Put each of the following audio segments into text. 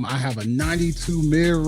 I have a 92 mid.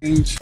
Range.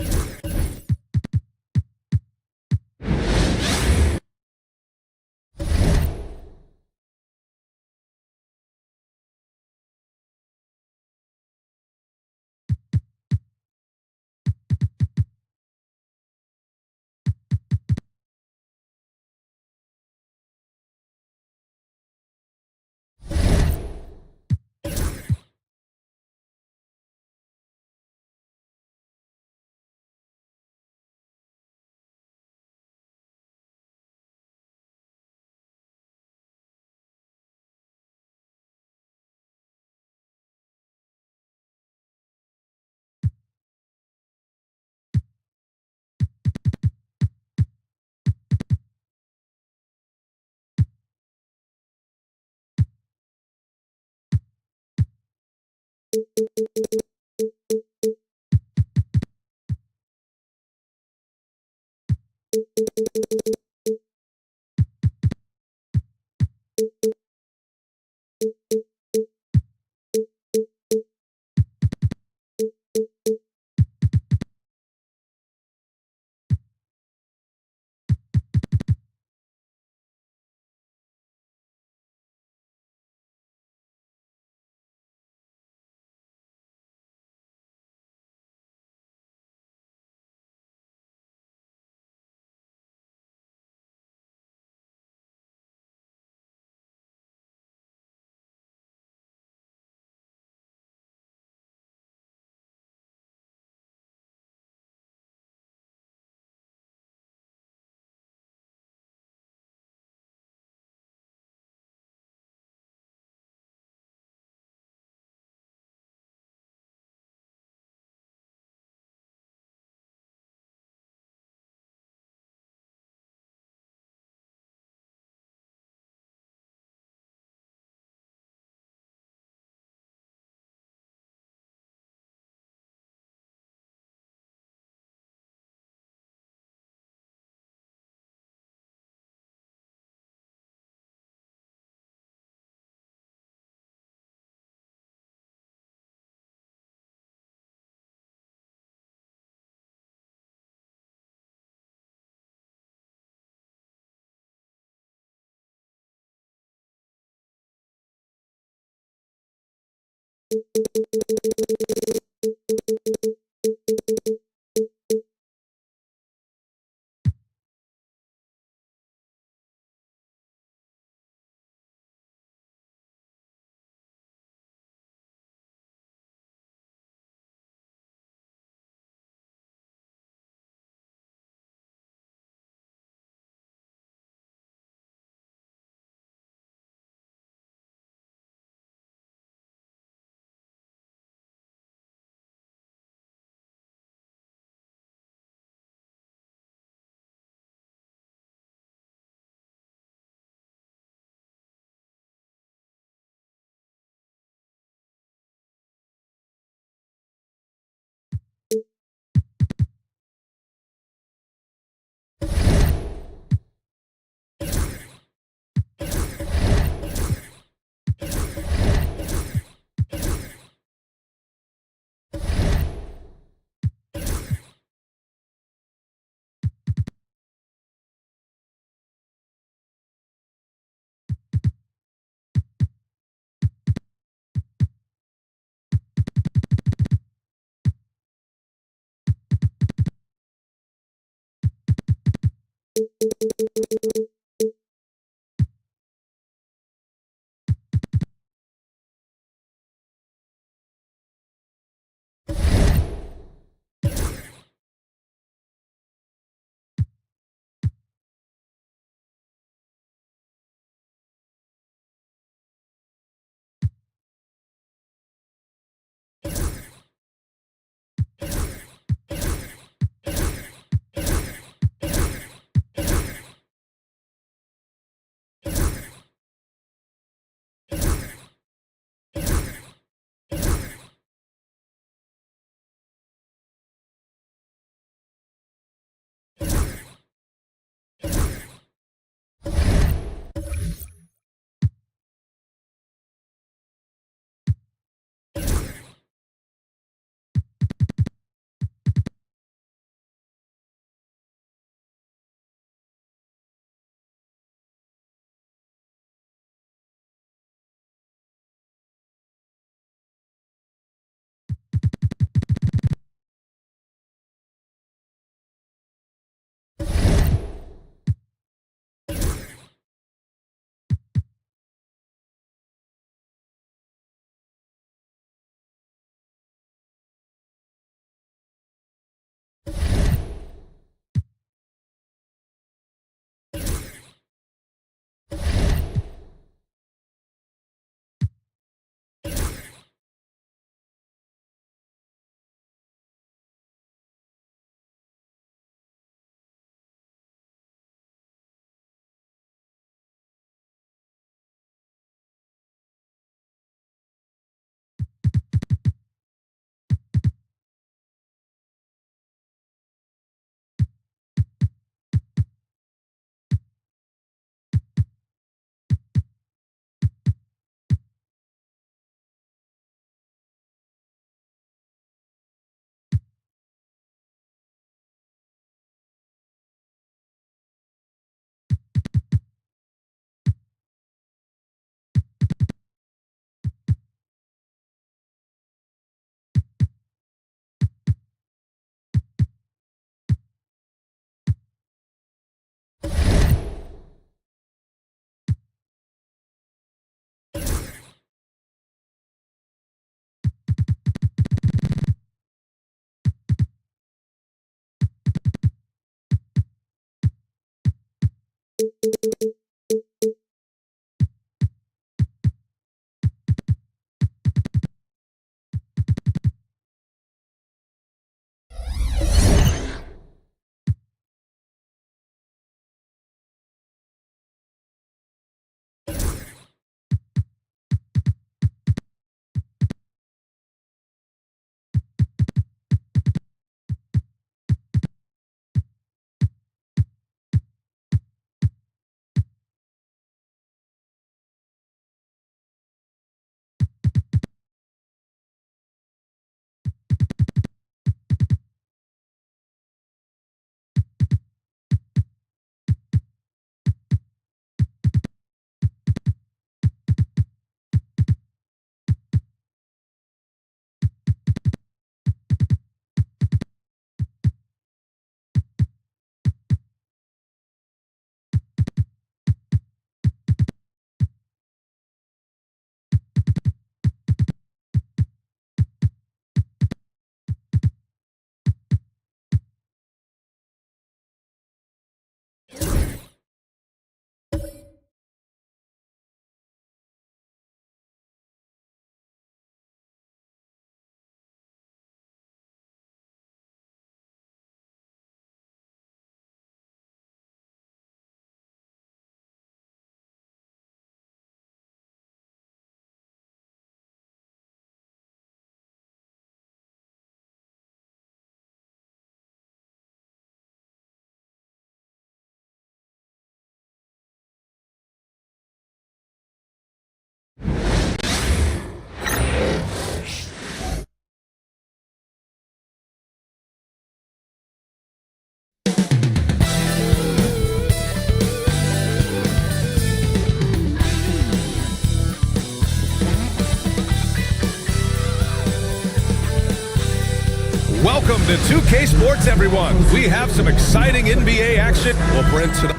Welcome to 2K Sports, everyone. We have some exciting NBA action. We'll bring tonight.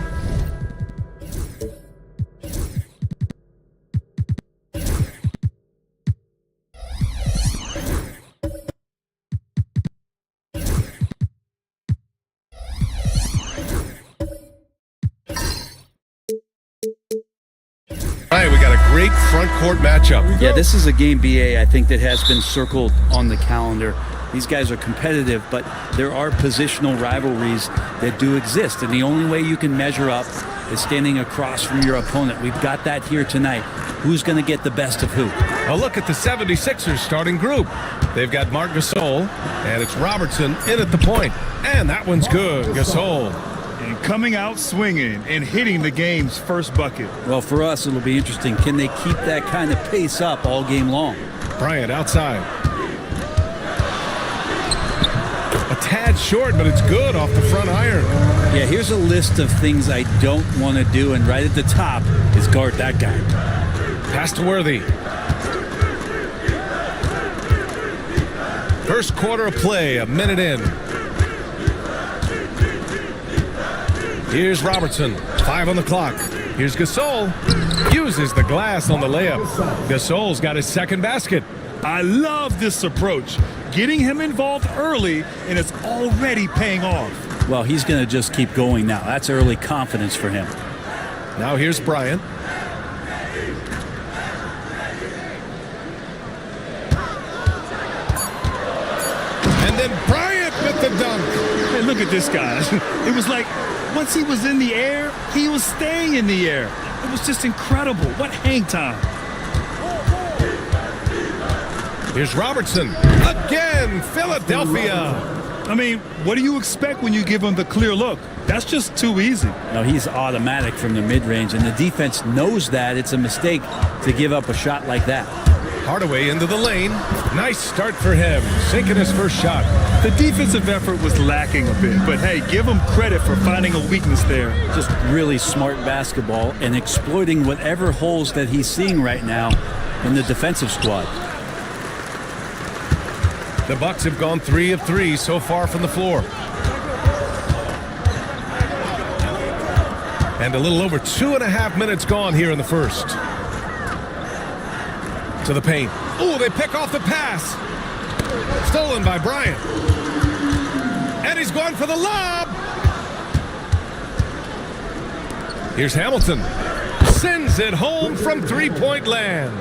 All right, we got a great front court matchup. Yeah, this is a game, BA, I think that has been circled on the calendar. These guys are competitive, but there are positional rivalries that do exist, and the only way you can measure up is standing across from your opponent. We've got that here tonight. Who's going to get the best of who? A look at the 76ers starting group. They've got Marc Gasol, and it's Robertson in at the point. And that one's good. Gasol and coming out swinging and hitting the game's first bucket. Well, for us, it'll be interesting. Can they keep that kind of pace up all game long? Bryant outside. A tad short, but it's good off the front iron. Yeah, here's a list of things I don't want to do, and right at the top is guard that guy. Pass to Worthy. First quarter of play, a minute in. Here's Robertson, 5 on the clock. Here's Gasol, uses the glass on the layup. Gasol's got his second basket. I love this approach. Getting him involved early, and it's already paying off. Well, he's going to just keep going now. That's early confidence for him. Now here's Bryant. And then Bryant with the dunk. Hey, look at this guy. It was like once he was in the air, he was staying in the air. It was just incredible. What hang time. Here's Robertson. Again, Philadelphia. I mean, what do you expect when you give him the clear look? That's just too easy. No, he's automatic from the mid-range, and the defense knows that. It's a mistake to give up a shot like that. Hardaway into the lane. Nice start for him, sinking his first shot. The defensive effort was lacking a bit, but hey, give him credit for finding a weakness there. Just really smart basketball and exploiting whatever holes that he's seeing right now in the defensive squad. The Bucks have gone 3 of 3 so far from the floor. And a little over 2.5 minutes gone here in the first. To the paint. Oh, they pick off the pass. Stolen by Bryant. And he's going for the lob. Here's Hamilton. Sends it home from three-point land.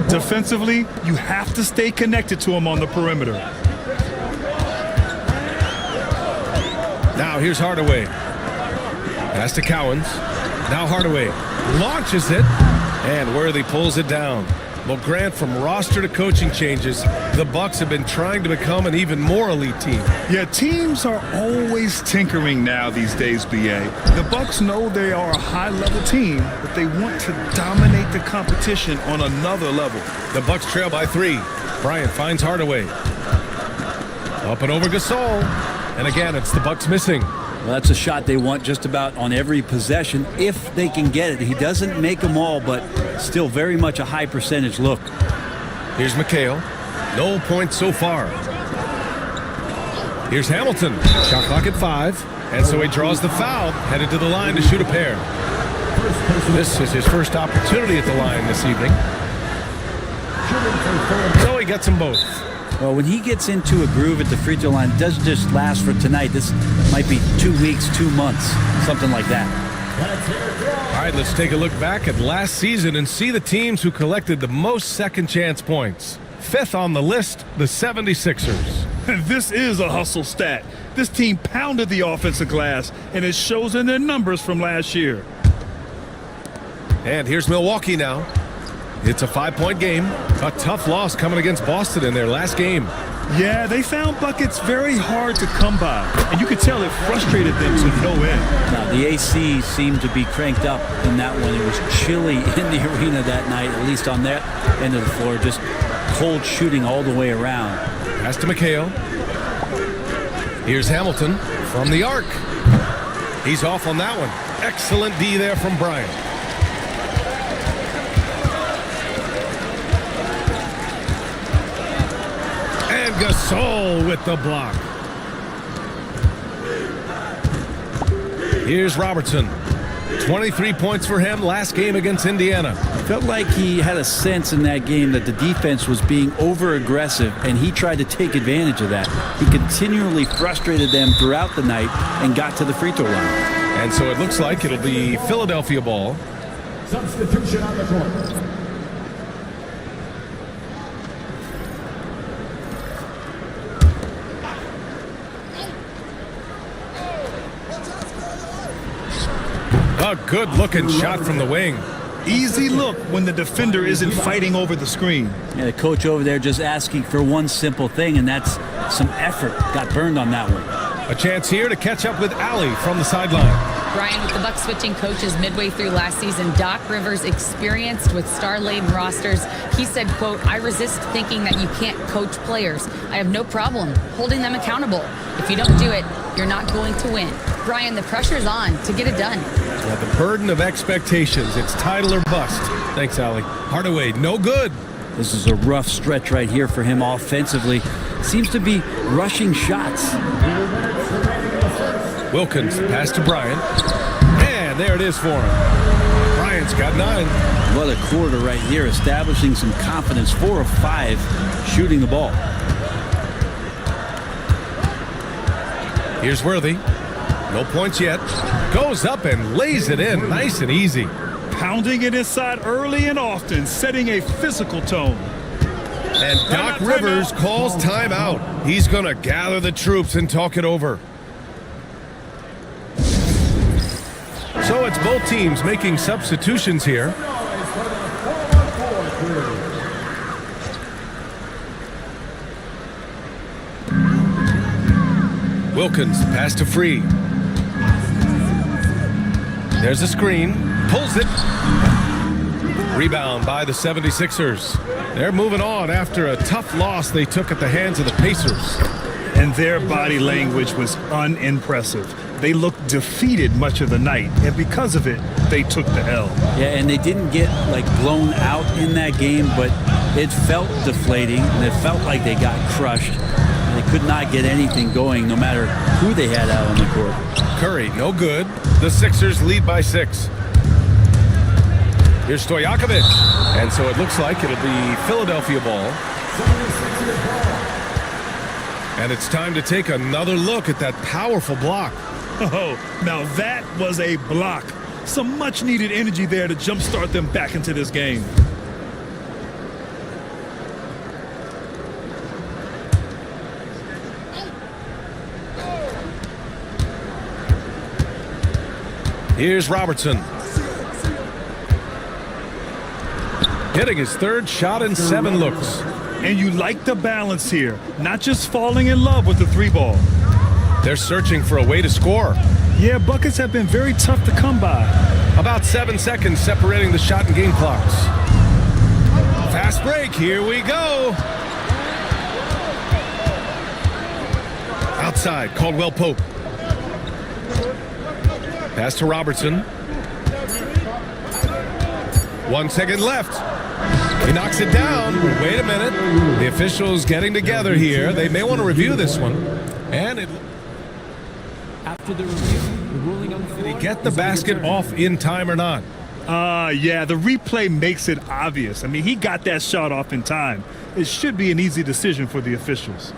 Defensively, you have to stay connected to him on the perimeter. Now here's Hardaway. Pass to Cowens. Now Hardaway launches it, and Worthy pulls it down. Well, Grant, from roster to coaching changes, the Bucks have been trying to become an even more elite team. Yeah, teams are always tinkering now these days, BA. The Bucks know they are a high-level team, but they want to dominate the competition on another level. The Bucks trail by 3. Bryant finds Hardaway. Up and over Gasol. And again, it's the Bucks missing. Well, that's a shot they want just about on every possession if they can get it. He doesn't make them all, but still very much a high percentage look. Here's McHale. No points so far. Here's Hamilton. Shot clock at 5. And so he draws the foul, headed to the line to shoot a pair. This is his first opportunity at the line this evening. So he gets them both. Well, when he gets into a groove at the free throw line, it doesn't just last for tonight. This might be 2 weeks, 2 months, something like that. All right, let's take a look back at last season and see the teams who collected the most second chance points. 5th on the list, the 76ers. This is a hustle stat. This team pounded the offensive glass, and it shows in their numbers from last year. And here's Milwaukee now. It's a 5-point game. A tough loss coming against Boston in their last game. Yeah, they found buckets very hard to come by, and you could tell it frustrated them to no end. Now, the AC seemed to be cranked up in that one. It was chilly in the arena that night, at least on that end of the floor. Just cold shooting all the way around. Pass to McHale. Here's Hamilton from the arc. He's off on that one. Excellent D there from Bryant. And Gasol with the block. Here's Robertson. 23 points for him last game against Indiana. Felt like he had a sense in that game that the defense was being over-aggressive, and he tried to take advantage of that. He continually frustrated them throughout the night and got to the free throw line. And so it looks like it'll be Philadelphia ball. Substitution on the court. A good-looking shot from the wing. Easy look when the defender isn't fighting over the screen. Yeah, the coach over there just asking for one simple thing, and that's some effort. Got burned on that one. A chance here to catch up with Ali from the sideline. Brian, with the Bucs switching coaches midway through last season, Doc Rivers, experienced with star-laden rosters, he said, quote, "I resist thinking that you can't coach players. I have no problem holding them accountable. If you don't do it, you're not going to win." Brian, the pressure's on to get it done. Yeah, the burden of expectations. It's title or bust. Thanks, Allie. Hardaway, no good. This is a rough stretch right here for him offensively. Seems to be rushing shots. Wilkins, pass to Bryant. And there it is for him. Bryant's got 9. What a quarter right here, establishing some confidence. 4 of 5 shooting the ball. Here's Worthy. No points yet. Goes up and lays it in nice and easy. Pounding it inside early and often, setting a physical tone. And Doc Rivers calls timeout. He's going to gather the troops and talk it over. So it's both teams making substitutions here. Wilkins, pass to Free. There's a screen. Pulls it. Rebound by the 76ers. They're moving on after a tough loss they took at the hands of the Pacers. And their body language was unimpressive. They looked defeated much of the night, and because of it, they took the L. Yeah, and they didn't get like blown out in that game, but it felt deflating, and it felt like they got crushed. They could not get anything going, no matter who they had out on the court. Curry, no good. The Sixers lead by 6. Here's Stojakovic. And so it looks like it'll be Philadelphia ball. And it's time to take another look at that powerful block. Oh, now that was a block. Some much-needed energy there to jumpstart them back into this game. Here's Robertson. Hitting his 3rd shot in 7 looks. And you like the balance here, not just falling in love with the 3-ball. They're searching for a way to score. Yeah, buckets have been very tough to come by. About 7 seconds separating the shot and game clocks. Fast break, here we go. Outside, Caldwell Pope. Pass to Robertson. 1 second left. He knocks it down. Wait a minute. The officials getting together here. They may want to review this one. And it... After the review, the ruling on the floor. Did he get the basket off in time or not? Yeah, the replay makes it obvious. I mean, he got that shot off in time. It should be an easy decision for the officials.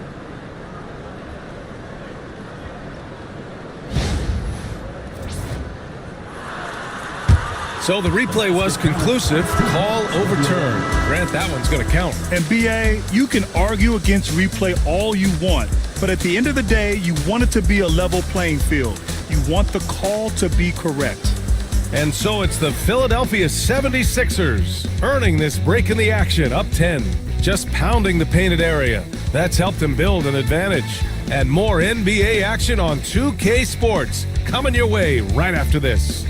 So the replay was conclusive. Call overturned. Grant, that one's going to count. And BA, you can argue against replay all you want, but at the end of the day, you want it to be a level playing field. You want the call to be correct. And so it's the Philadelphia 76ers earning this break in the action, up 10. Just pounding the painted area. That's helped them build an advantage. And more NBA action on 2K Sports coming your way right after this.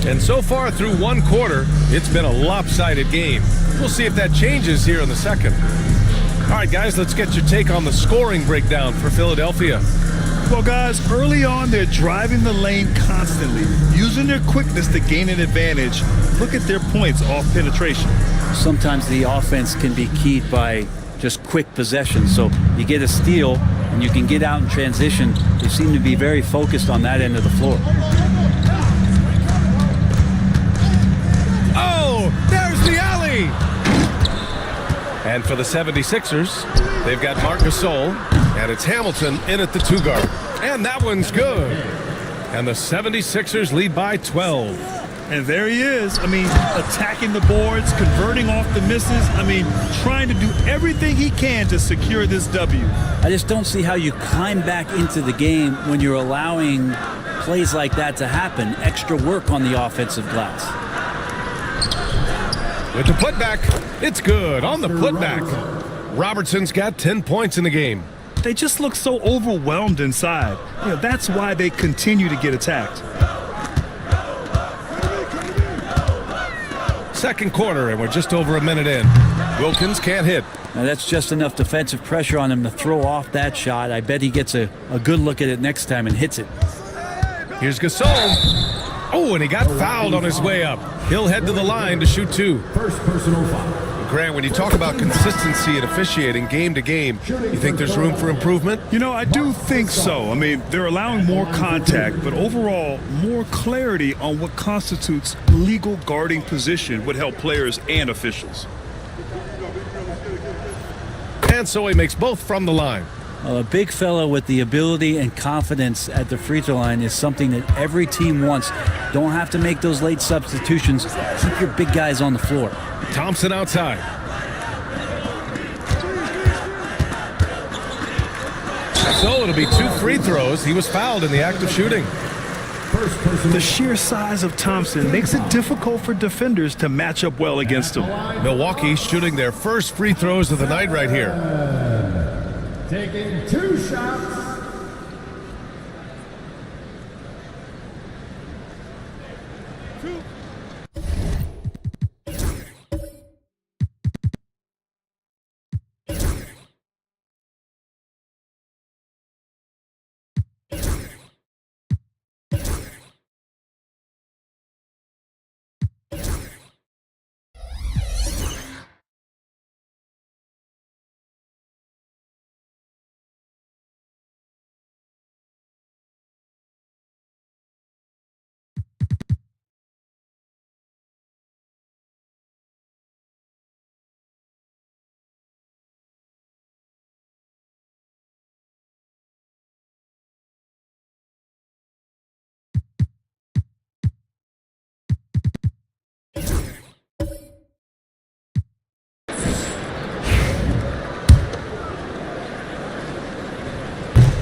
And so far through 1 quarter, it's been a lopsided game. We'll see if that changes here in the second. All right, guys, let's get your take on the scoring breakdown for Philadelphia. Well, guys, early on, they're driving the lane constantly, using their quickness to gain an advantage. Look at their points off penetration. Sometimes the offense can be keyed by just quick possession. So you get a steal and you can get out in transition. They seem to be very focused on that end of the floor. Oh, there's the alley! And for the 76ers, they've got Marc Gasol, and it's Hamilton in at the 2-guard. And that one's good. And the 76ers lead by 12. And there he is. I mean, attacking the boards, converting off the misses. I mean, trying to do everything he can to secure this W. I just don't see how you climb back into the game when you're allowing plays like that to happen, extra work on the offensive glass. With the putback, it's good on the putback. Robertson's got 10 points in the game. They just look so overwhelmed inside. That's why they continue to get attacked. Second quarter, and we're just over a minute in. Wilkins can't hit. Now that's just enough defensive pressure on him to throw off that shot. I bet he gets a good look at it next time and hits it. Here's Gasol. Oh, and he got fouled on his way up. He'll head to the line to shoot two. First personal foul. Grant, when you talk about consistency and officiating game to game, you think there's room for improvement? I do think so. I mean, they're allowing more contact, but overall, more clarity on what constitutes legal guarding position would help players and officials. And so he makes both from the line. Well, a big fella with the ability and confidence at the free throw line is something that every team wants. Don't have to make those late substitutions. Keep your big guys on the floor. Thompson outside. So it'll be 2 free throws. He was fouled in the act of shooting. The sheer size of Thompson makes it difficult for defenders to match up well against him. Milwaukee shooting their first free throws of the night right here. Taking 2 shots.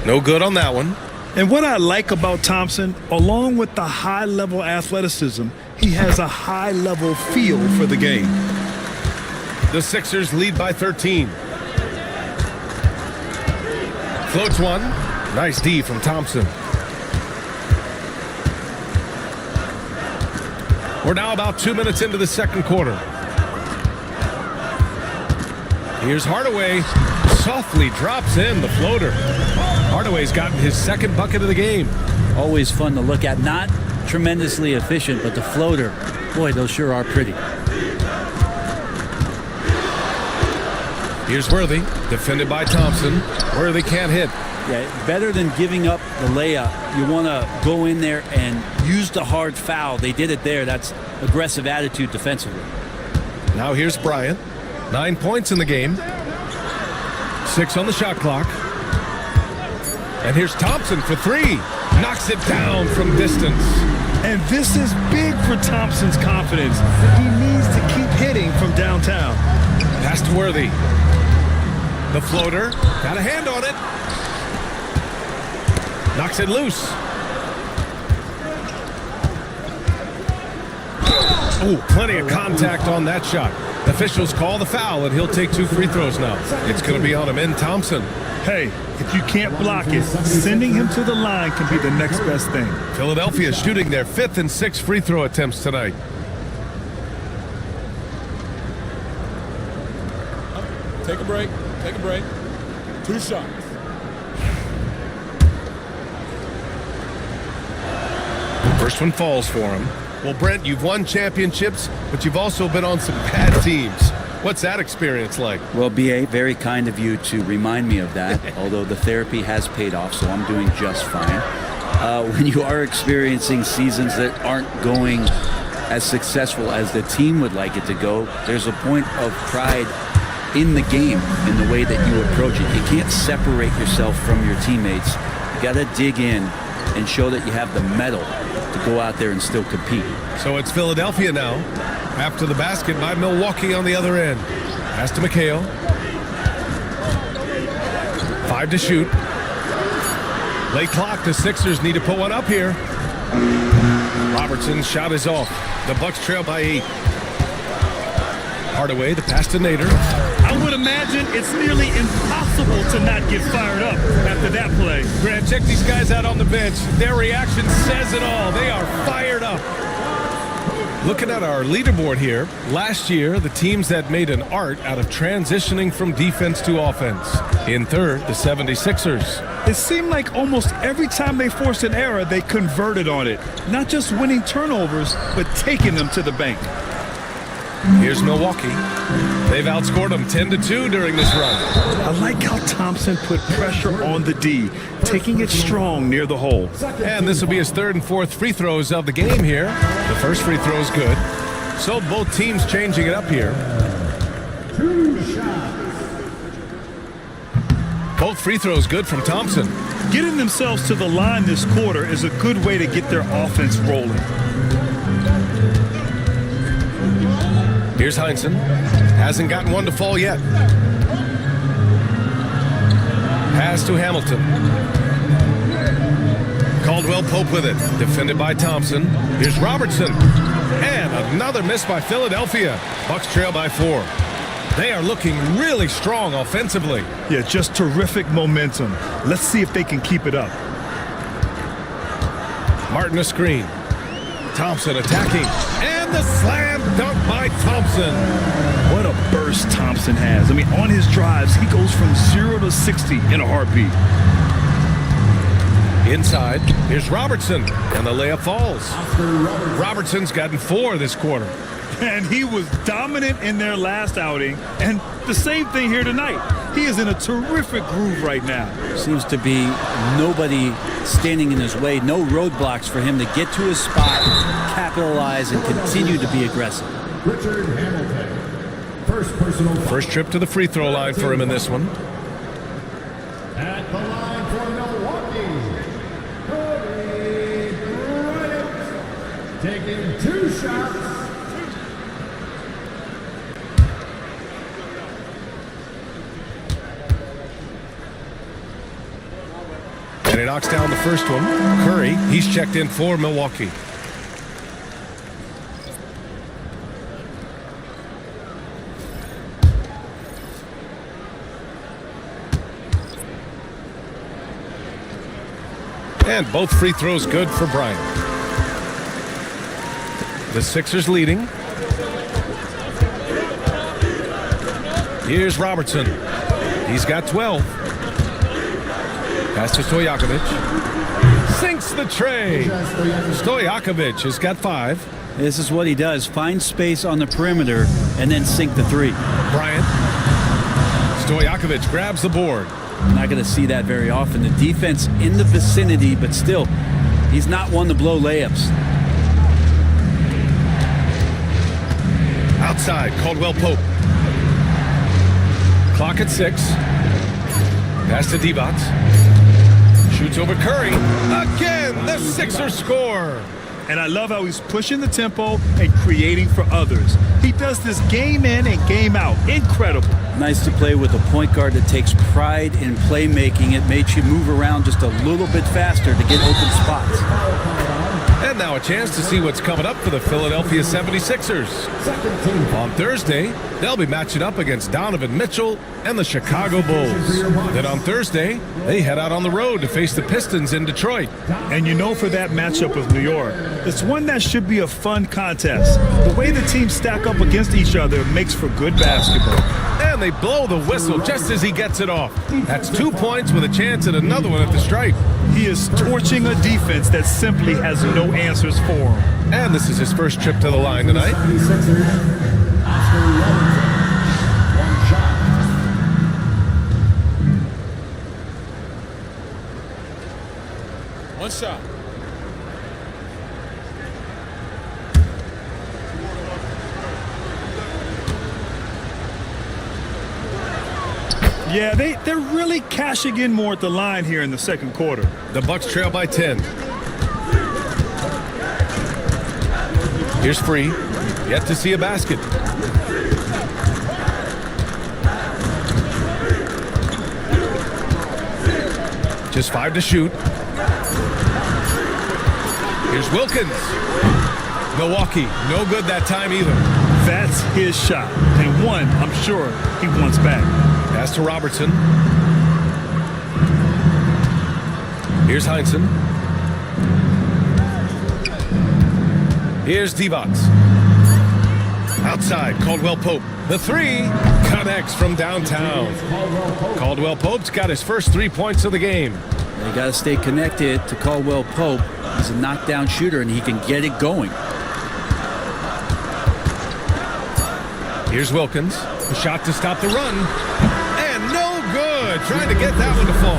No good on that one. And what I like about Thompson, along with the high-level athleticism, he has a high-level feel for the game. The Sixers lead by 13. Floats one. Nice D from Thompson. We're now about 2 minutes into the second quarter. Here's Hardaway. Softly drops in the floater. Hardaway's gotten his second bucket of the game. Always fun to look at. Not tremendously efficient, but the floater, boy, those sure are pretty. Here's Worthy, defended by Thompson. Worthy can't hit. Yeah, better than giving up the layup, you want to go in there and use the hard foul. They did it there. That's aggressive attitude defensively. Now here's Bryant. 9 points in the game. 6 on the shot clock. And here's Thompson for 3. Knocks it down from distance. And this is big for Thompson's confidence. He needs to keep hitting from downtown. Pass to Worthy. The floater. Got a hand on it. Knocks it loose. Oh, plenty of contact on that shot. Officials call the foul, and he'll take 2 free throws now. It's going to be on him in Thompson. Hey, if you can't block it, sending him to the line can be the next best thing. Philadelphia shooting their 5th and 6th free throw attempts tonight. Take a break. Take a break. 2 shots. First one falls for him. Well, Brent, you've won championships, but you've also been on some bad teams. What's that experience like? Well, B.A., very kind of you to remind me of that, although the therapy has paid off, so I'm doing just fine. When you are experiencing seasons that aren't going as successful as the team would like it to go, there's a point of pride in the game, in the way that you approach it. You can't separate yourself from your teammates. You got to dig in and show that you have the mettle to go out there and still compete. So it's Philadelphia now. After the basket by Milwaukee on the other end. Pass to McHale. 5 to shoot. Late clock. The Sixers need to put one up here. Robertson's shot is off. The Bucks trail by 8. Hardaway, the pass to Nader. I would imagine it's nearly impossible to not get fired up after that play. Grant, check these guys out on the bench. Their reaction says it all. They are fired up. Looking at our leaderboard here, last year, the teams that made an art out of transitioning from defense to offense. In third, the 76ers. It seemed like almost every time they forced an error, they converted on it. Not just winning turnovers, but taking them to the bank. Here's Milwaukee. They've outscored them 10-2 during this run. I like how Thompson put pressure on the D, taking it strong near the hole. And this will be his third and fourth free throws of the game here. The first free throw is good. So both teams changing it up here. Both free throws good from Thompson. Getting themselves to the line this quarter is a good way to get their offense rolling. Here's Heinsohn. Hasn't gotten one to fall yet. Pass to Hamilton. Caldwell Pope with it. Defended by Thompson. Here's Robertson. And another miss by Philadelphia. Bucks trail by 4. They are looking really strong offensively. Yeah, just terrific momentum. Let's see if they can keep it up. Martin a screen. Thompson attacking. And the slam dunk by Thompson. What a burst Thompson has. I mean, on his drives, he goes from 0 to 60 in a heartbeat. Inside, here's Robertson. And the layup falls. Robertson's gotten 4 this quarter. And he was dominant in their last outing. And the same thing here tonight. He is in a terrific groove right now. Seems to be nobody standing in his way. No roadblocks for him to get to his spot, capitalize, and continue to be aggressive. Richard Hamilton. First trip to the free throw line for him in this one. At the line for Milwaukee, Cody Bryant, taking 2 shots. And he knocks down the first one. Curry, he's checked in for Milwaukee. And both free throws good for Bryant. The Sixers leading. Here's Robertson. He's got 12. Pass to Stojakovic. Sinks the tray. Stojakovic has got 5. This is what he does. Find space on the perimeter and then sink the 3. Bryant. Stojakovic grabs the board. Not going to see that very often. The defense in the vicinity, but still, he's not one to blow layups. Outside, Caldwell Pope. Clock at 6. Pass to Divac. Shoots over Curry. Again, the Sixers score. And I love how he's pushing the tempo and creating for others. He does this game in and game out. Incredible. Nice to play with a point guard that takes pride in playmaking. It makes you move around just a little bit faster to get open spots. And now a chance to see what's coming up for the Philadelphia 76ers. On Thursday, they'll be matching up against Donovan Mitchell and the Chicago Bulls. Then on Thursday, they head out on the road to face the Pistons in Detroit. And you know, for that matchup with New York, it's one that should be a fun contest. The way the teams stack up against each other makes for good basketball. And they blow the whistle just as he gets it off. That's 2 points with a chance at another one at the stripe. He is torching a defense that simply has no answers for him. And this is his first trip to the line tonight. One shot. Yeah, they're really cashing in more at the line here in the second quarter. The Bucks trail by 10. Here's Free. Yet to see a basket. Just 5 to shoot. Here's Wilkins. Milwaukee, no good that time either. That's his shot, and one I'm sure he wants back. Pass to Robertson. Here's Heinsohn. Here's Divac. Outside, Caldwell Pope. The three connects from downtown. Caldwell Pope's got his first 3 points of the game. They got to stay connected to Caldwell Pope. He's a knockdown shooter, and he can get it going. Here's Wilkins. A shot to stop the run. And no good. Trying to get that one to fall.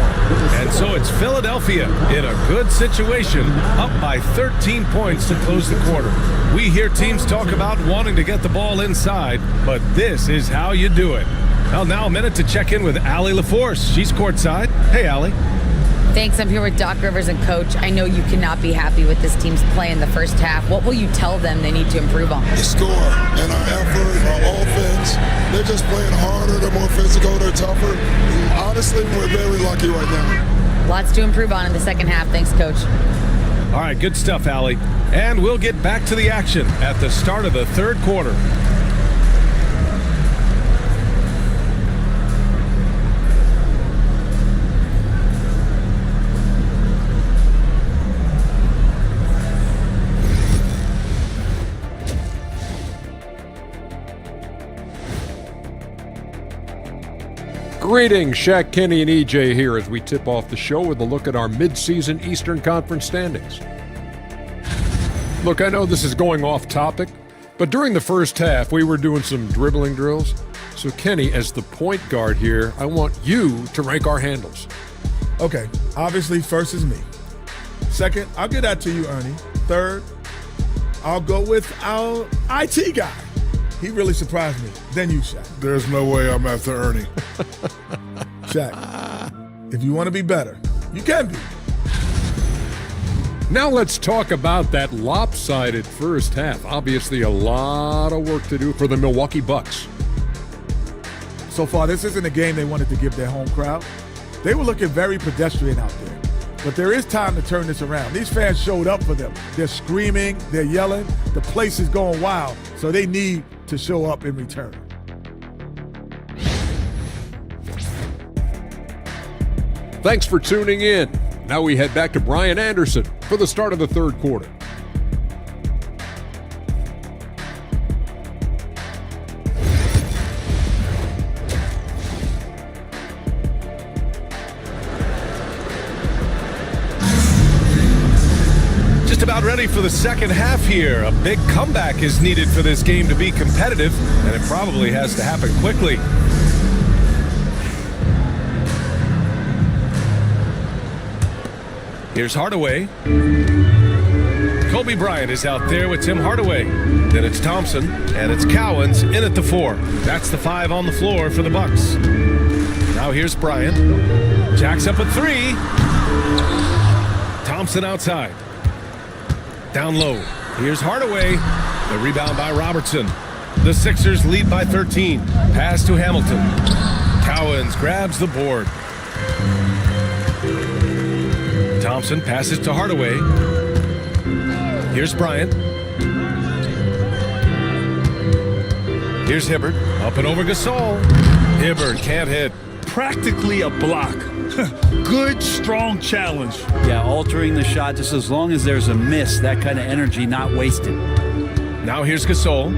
And so it's Philadelphia in a good situation, up by 13 points to close the quarter. We hear teams talk about wanting to get the ball inside, but this is how you do it. Well, now a minute to check in with Allie LaForce. She's courtside. Hey, Allie. Thanks. I'm here with Doc Rivers and Coach. I know you cannot be happy with this team's play in the first half. What will you tell them they need to improve on? The score and our effort, our offense. They're just playing harder. They're more physical. They're tougher. Honestly, we're very lucky right now. Lots to improve on in the second half. Thanks, Coach. All right, good stuff, Allie. And we'll get back to the action at the start of the third quarter. Greetings, Shaq, Kenny, and EJ here as we tip off the show with a look at our midseason Eastern Conference standings. Look, I know this is going off topic, but during the first half, we were doing some dribbling drills. So, Kenny, as the point guard here, I want you to rank our handles. Okay, obviously first is me. Second, I'll get that to you, Ernie. Third, I'll go with our IT guy. He really surprised me. Then you, Shaq. There's no way I'm after Ernie. Shaq, if you want to be better, you can be. Now let's talk about that lopsided first half. Obviously a lot of work to do for the Milwaukee Bucks. So far, this isn't a game they wanted to give their home crowd. They were looking very pedestrian out there. But there is time to turn this around. These fans showed up for them. They're screaming, they're yelling. The place is going wild, so they need to show up in return. Thanks for tuning in. Now we head back to Brian Anderson for the start of the third quarter. Just about ready for the second half here. A big comeback is needed for this game to be competitive, and it probably has to happen quickly. Here's Hardaway. Kobe Bryant is out there with Tim Hardaway. Then it's Thompson, and it's Cowens in at the 4. That's the 5 on the floor for the Bucks. Now here's Bryant. Jacks up a 3. Thompson outside. Down low. Here's Hardaway. The rebound by Robertson. The Sixers lead by 13. Pass to Hamilton. Cowens grabs the board. Thompson passes to Hardaway. Here's Bryant. Here's Hibbert. Up and over Gasol. Hibbert can't hit. Practically a block. Good, strong challenge. Yeah, altering the shot just as long as there's a miss, that kind of energy not wasted. Now here's Gasol.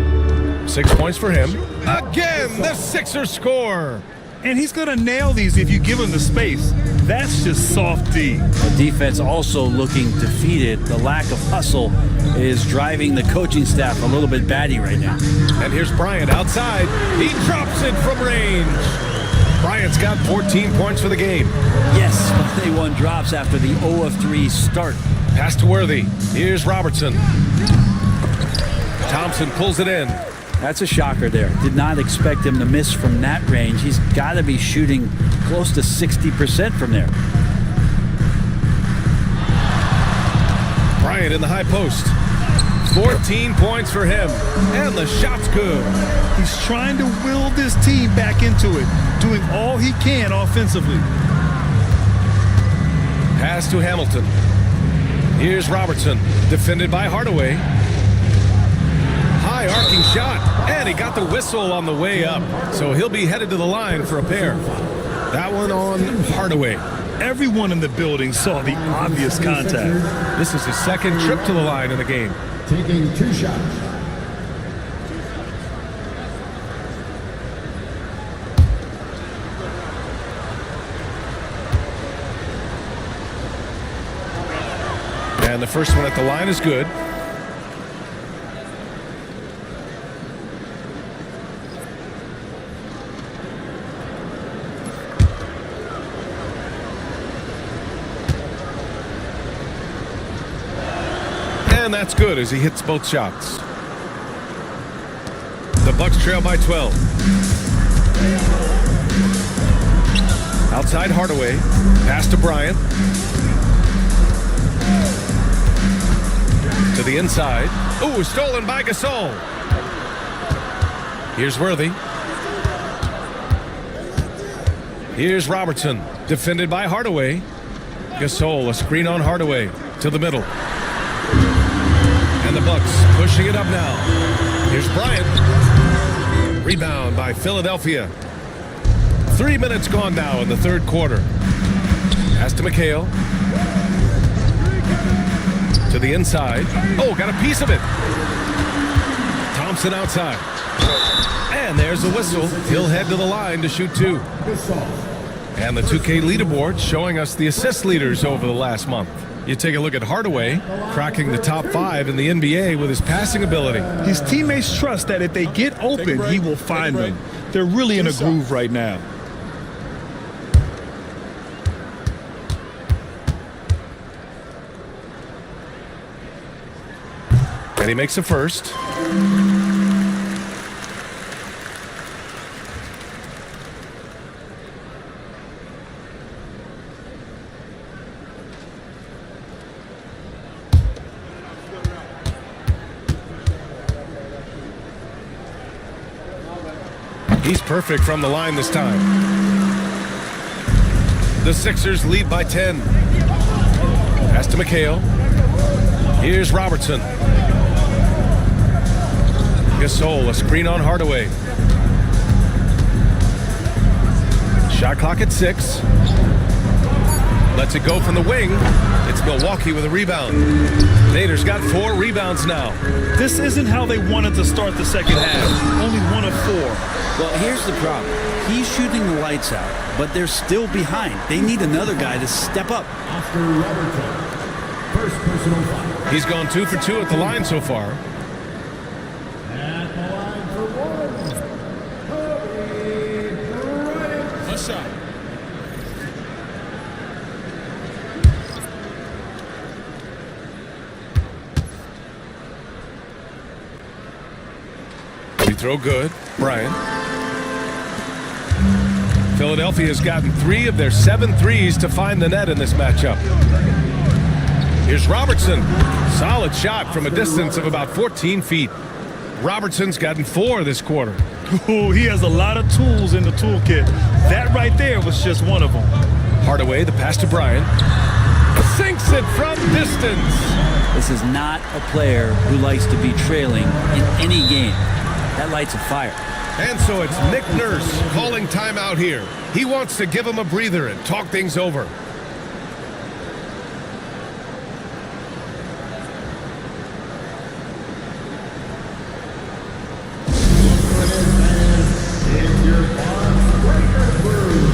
6 points for him. Again, the Sixers score. And he's going to nail these if you give him the space. That's just soft D. The defense also looking defeated. The lack of hustle is driving the coaching staff a little bit batty right now. And here's Bryant outside. He drops it from range. Bryant's got 14 points for the game. Yes, only one drops after the 0-of-3 start. Pass to Worthy. Here's Robertson. Thompson pulls it in. That's a shocker there. Did not expect him to miss from that range. He's got to be shooting close to 60% from there. Bryant in the high post. 14 points for him. And the shot's good. He's trying to will this team back into it, doing all he can offensively. Pass to Hamilton. Here's Robertson, defended by Hardaway. High arcing shot, and he got the whistle on the way up. So he'll be headed to the line for a pair. That one on Hardaway. Everyone in the building saw the obvious contact. This is his second trip to the line in the game. Taking 2 shots. And the first one at the line is good. And that's good as he hits both shots. The Bucks trail by 12. Outside Hardaway. Pass to Bryant. To the inside. Ooh, stolen by Gasol. Here's Worthy. Here's Robertson. Defended by Hardaway. Gasol, a screen on Hardaway. To the middle. And the Bucks pushing it up now. Here's Bryant. Rebound by Philadelphia. 3 minutes gone now in the third quarter. Pass to McHale. To the inside. Oh, got a piece of it. Thompson outside. And there's the whistle. He'll head to the line to shoot 2. And the 2K leaderboard showing us the assist leaders over the last month. You take a look at Hardaway, cracking the top 5 in the NBA with his passing ability. His teammates trust that if they get open, he will find them. They're really in a groove right now. And he makes a first. He's perfect from the line this time. The Sixers lead by 10. Pass to McHale. Here's Robertson. Gasol, a screen on Hardaway. Shot clock at 6. Lets it go from the wing. It's Milwaukee with a rebound. Nader's got 4 rebounds now. This isn't how they wanted to start the second half. Only 1 of 4. Well, here's the problem. He's shooting the lights out, but they're still behind. They need another guy to step up. Oscar Robertson. First personal foul. He's gone 2 for 2 at the line so far. At the line for 1. Kobe Bryant. What's up? Free throw good. Bryant. Philadelphia has gotten 3 of their 7 threes to find the net in this matchup. Here's Robertson. Solid shot from a distance of about 14 feet. Robertson's gotten 4 this quarter. Ooh, he has a lot of tools in the toolkit. That right there was just one of them. Hardaway, the pass to Bryant. Sinks it from distance. This is not a player who likes to be trailing in any game. That lights a fire. And so it's Nick Nurse calling timeout here. He wants to give him a breather and talk things over. It's your boss, Breaker Brew.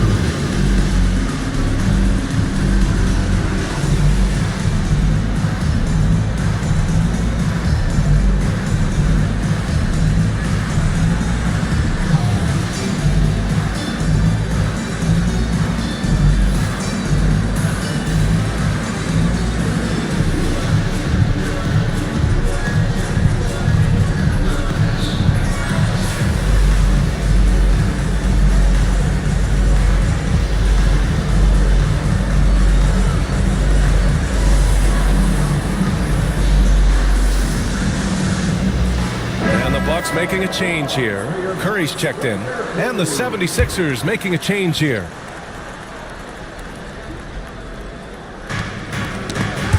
Making a change here. Curry's checked in. And the 76ers making a change here.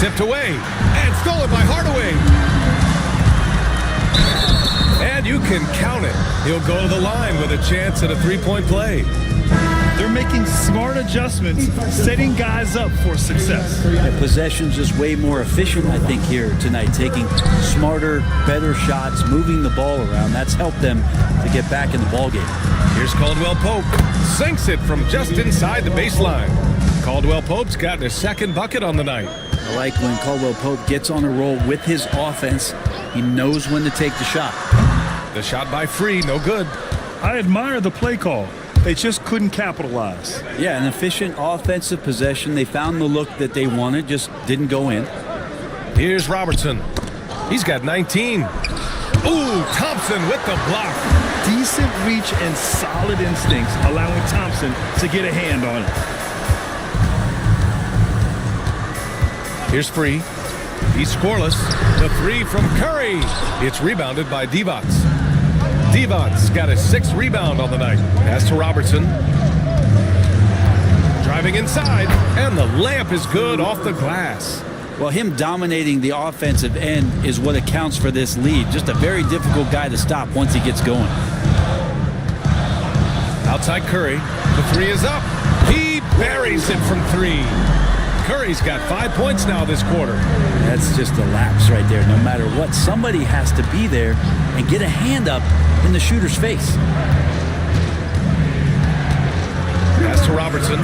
Tipped away and stolen by Hardaway. And you can count it. He'll go to the line with a chance at a three-point play. They're making smart adjustments, setting guys up for success. Their possession's just way more efficient, I think, here tonight. Taking smarter, better shots, moving the ball around. That's helped them to get back in the ballgame. Here's Caldwell Pope. Sinks it from just inside the baseline. Caldwell Pope's gotten his second bucket on the night. I like when Caldwell Pope gets on a roll with his offense. He knows when to take the shot. The shot by Free, no good. I admire the play call. They just couldn't capitalize. Yeah, an efficient offensive possession. They found the look that they wanted, just didn't go in. Here's Robertson. He's got 19. Ooh, Thompson with the block. Decent reach and solid instincts, allowing Thompson to get a hand on it. Here's Free. He's scoreless. The three from Curry. It's rebounded by Divac. Divac's got a sixth rebound on the night. Pass to Robertson. Driving inside, and the layup is good off the glass. Well, him dominating the offensive end is what accounts for this lead. Just a very difficult guy to stop once he gets going. Outside Curry. The three is up. He buries it from three. Curry's got 5 points now this quarter. That's just a lapse right there. No matter what, somebody has to be there and get a hand up in the shooter's face. Pass to Robertson.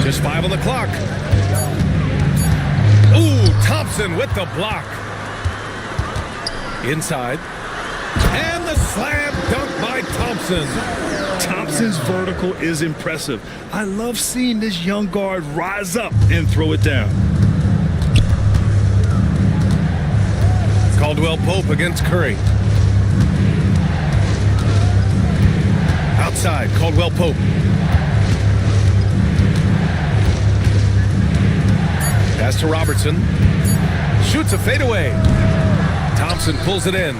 Just 5 on the clock. Ooh, Thompson with the block. Inside. And the slam dunk by Thompson. Thompson's vertical is impressive. I love seeing this young guard rise up and throw it down. Caldwell Pope against Curry. Outside, Caldwell Pope. Pass to Robertson. Shoots a fadeaway. Thompson pulls it in.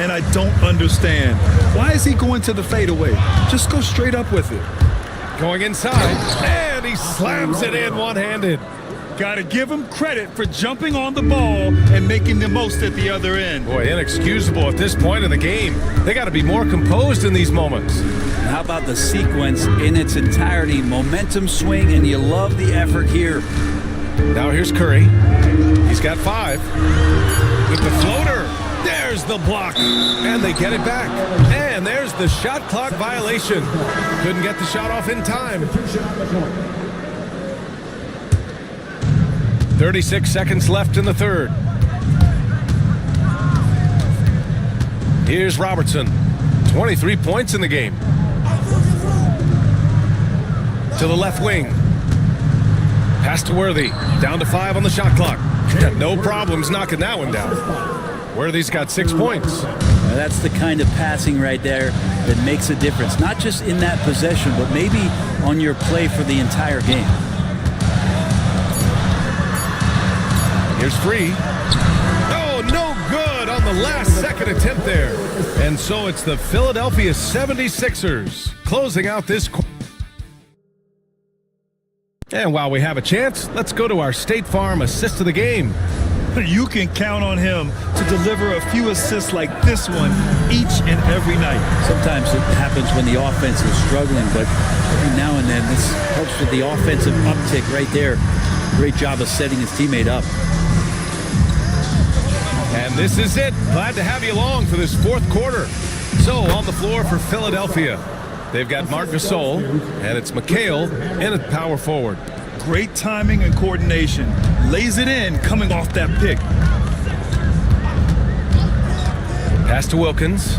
And I don't understand. Why is he going to the fadeaway? Just go straight up with it. Going inside, and he slams it in one-handed. Got to give him credit for jumping on the ball and making the most at the other end. Boy, inexcusable at this point in the game. They got to be more composed in these moments. And how about the sequence in its entirety? Momentum swing, and you love the effort here. Now here's Curry. He's got 5. With the floater. There's the block, and they get it back. And there's the shot clock violation. Couldn't get the shot off in time. 36 seconds left in the third. Here's Robertson. 23 points in the game. To the left wing. Pass to Worthy. Down to 5 on the shot clock. No problems knocking that one down. Worthy's got 6 points. That's the kind of passing right there that makes a difference. Not just in that possession, but maybe on your play for the entire game. Here's Free. Oh, no good on the last second attempt there. And so it's the Philadelphia 76ers closing out this quarter. And while we have a chance, let's go to our State Farm assist of the game. You can count on him to deliver a few assists like this one each and every night. Sometimes it happens when the offense is struggling, but every now and then this helps with the offensive uptick right there. Great job of setting his teammate up. And this is it. Glad to have you along for this fourth quarter. So on the floor for Philadelphia, they've got Marc Gasol, and it's McHale in at power forward. Great timing and coordination. Lays it in coming off that pick. Pass to Wilkins.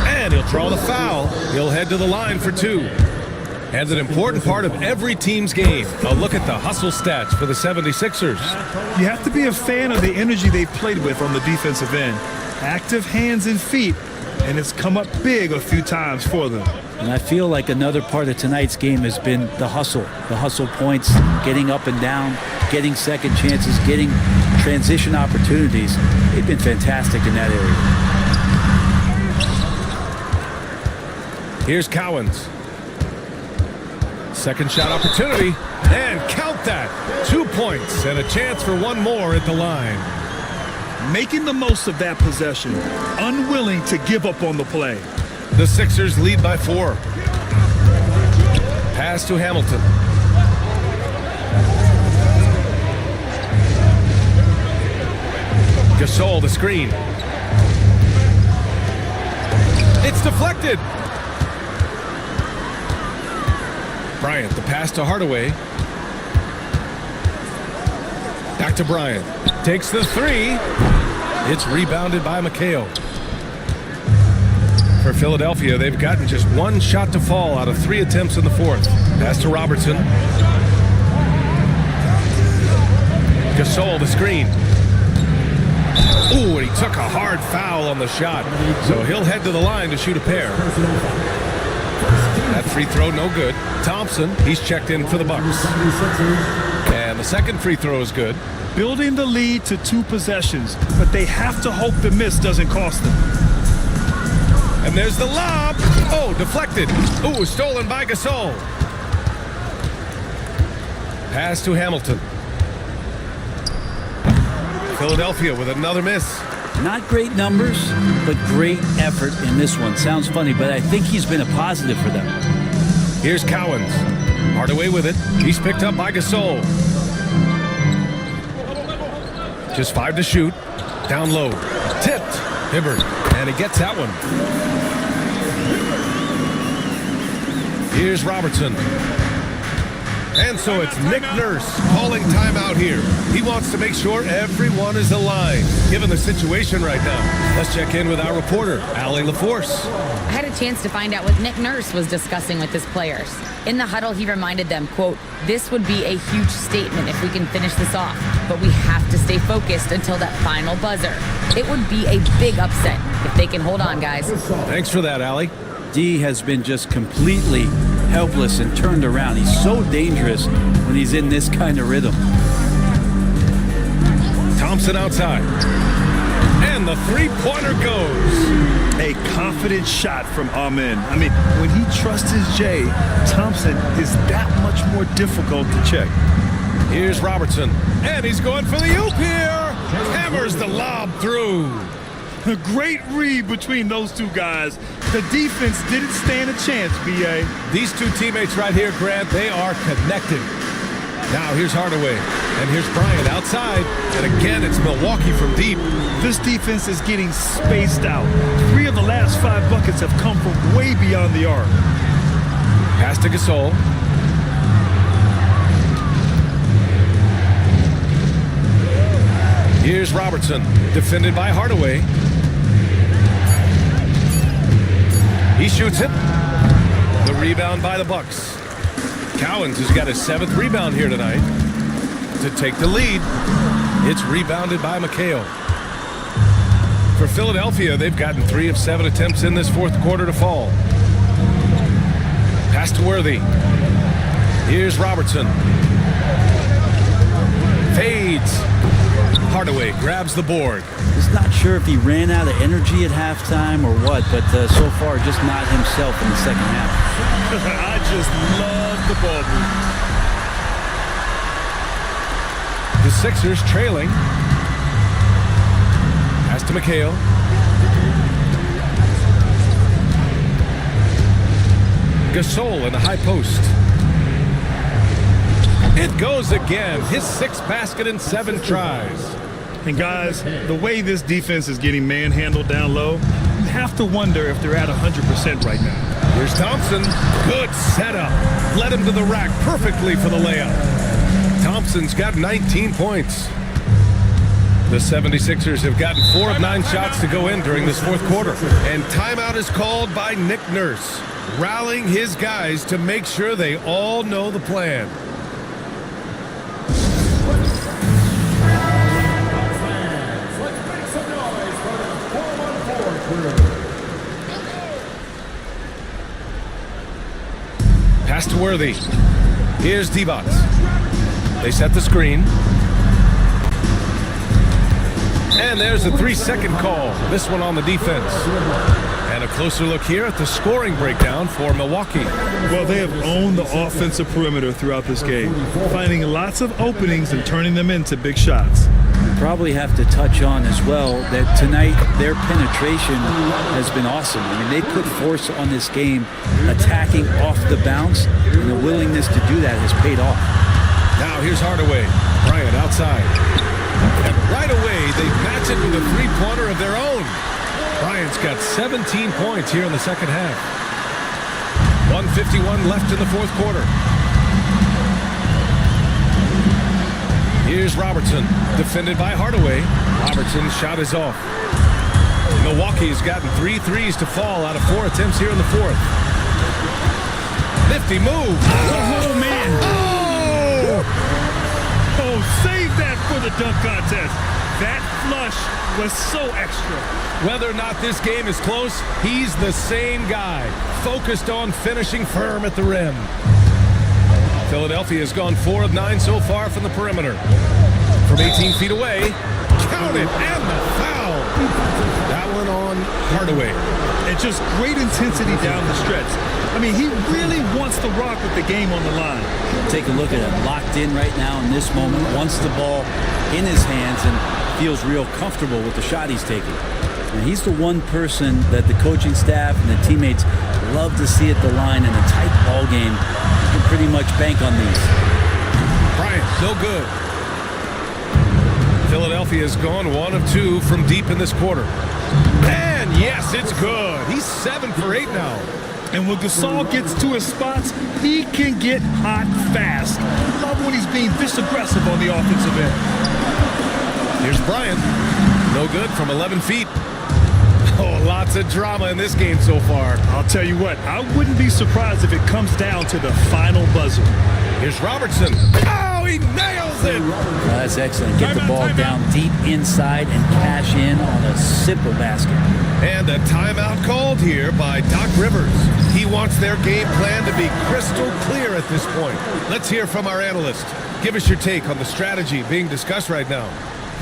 And he'll draw the foul. He'll head to the line for 2. And an important part of every team's game. A look at the hustle stats for the 76ers. You have to be a fan of the energy they've played with on the defensive end. Active hands and feet, and it's come up big a few times for them. And I feel like another part of tonight's game has been the hustle points, getting up and down, getting second chances, getting transition opportunities. They've been fantastic in that area. Here's Cowens. Second shot opportunity, and count that. 2 points and a chance for one more at the line. Making the most of that possession, unwilling to give up on the play. The Sixers lead by 4. Pass to Hamilton. Gasol, the screen. It's deflected. Bryant, the pass to Hardaway. Back to Bryant. Takes the 3. It's rebounded by McHale. For Philadelphia, they've gotten just 1 shot to fall out of 3 attempts in the fourth. Pass to Robertson. Gasol, the screen. Ooh, and he took a hard foul on the shot. So he'll head to the line to shoot a pair. That free throw, no good. Thompson, he's checked in for the Bucks. And the second free throw is good. Building the lead to 2 possessions, but they have to hope the miss doesn't cost them. And there's the lob. Oh, deflected. Ooh, stolen by Gasol. Pass to Hamilton. Philadelphia with another miss. Not great numbers, but great effort in this one. Sounds funny, but I think he's been a positive for them. Here's Cowens. Hardaway with it. He's picked up by Gasol. Just 5 to shoot. Down low. Tipped. Hibbert. And he gets that one. Here's Robertson. And so it's Nick Nurse calling timeout here. He wants to make sure everyone is aligned, given the situation right now. Let's check in with our reporter, Allie LaForce. I had a chance to find out what Nick Nurse was discussing with his players. In the huddle, he reminded them, quote, "This would be a huge statement if we can finish this off, but we have to stay focused until that final buzzer. It would be a big upset if they can hold on, guys." Thanks for that, Allie. D has been just completely helpless and turned around. He's so dangerous when he's in this kind of rhythm. Thompson outside. And the three-pointer goes. A confident shot from Amen. I mean, when he trusts his Jay, Thompson is that much more difficult to check. Here's Robertson. And he's going for the oop here. Hammers the lob through. A great read between those two guys. The defense didn't stand a chance, B.A. These two teammates right here, Grant, they are connected. Now here's Hardaway, and here's Bryant outside, and again it's Milwaukee from deep. This defense is getting spaced out. 3 of the last 5 buckets have come from way beyond the arc. Pass to Gasol. Here's Robertson, defended by Hardaway. He shoots it. The rebound by the Bucks. Cowens has got his 7th rebound here tonight to take the lead. It's rebounded by McHale. For Philadelphia, they've gotten 3 of 7 attempts in this fourth quarter to fall. Pass to Worthy. Here's Robertson. Fades. Hardaway grabs the board. Just not sure if he ran out of energy at halftime or what, but so far just not himself in the second half. I just love the ball movement. The Sixers trailing. Pass to McHale. Gasol in the high post. It goes again. His 6th basket in 7 tries. And guys, the way this defense is getting manhandled down low, you have to wonder if they're at 100% right now. Here's Thompson. Good setup. Led him to the rack perfectly for the layup. Thompson's got 19 points. The 76ers have gotten 4 of 9 shots to go in during this fourth quarter. And timeout is called by Nick Nurse, rallying his guys to make sure they all know the plan. Pass to Worthy. Here's Divac. They set the screen. And there's a 3-second call. This one on the defense. And a closer look here at the scoring breakdown for Milwaukee. Well, they have owned the offensive perimeter throughout this game, finding lots of openings and turning them into big shots. Probably have to touch on as well that tonight their penetration has been awesome. I mean, they put force on this game, attacking off the bounce, and the willingness to do that has paid off. Now here's Hardaway. Bryant outside. And right away, they match it with a three-pointer of their own. Bryant's got 17 points here in the second half. 1:51 left in the fourth quarter. Here's Robertson, defended by Hardaway. Robertson's shot is off. Milwaukee's gotten 3 threes to fall out of 4 attempts here in the fourth. Nifty move. Oh, man. Oh, save that for the dunk contest. That flush was so extra. Whether or not this game is close, he's the same guy, focused on finishing firm at the rim. Philadelphia has gone 4 of 9 so far from the perimeter. From 18 feet away, count it, and the foul. That one on Hardaway. And just great intensity down the stretch. I mean, he really wants to rock with the game on the line. Take a look at him, locked in right now in this moment, wants the ball in his hands and feels real comfortable with the shot he's taking. And he's the one person that the coaching staff and the teammates love to see at the line in a tight ball game. You can pretty much bank on these. Bryant, no good. Philadelphia has gone 1 of 2 from deep in this quarter. And yes, it's good. He's 7 for 8 now. And when Gasol gets to his spots, he can get hot fast. Love when he's being this aggressive on the offensive end. Here's Bryant. No good from 11 feet. Oh, lots of drama in this game so far. I'll tell you what, I wouldn't be surprised if it comes down to the final buzzer. Here's Robertson. Oh, he nails it. That's excellent. Get the ball down deep inside and cash in on a simple basket. And a timeout called here by Doc Rivers. He wants their game plan to be crystal clear at this point. Let's hear from our analyst. Give us your take on the strategy being discussed right now.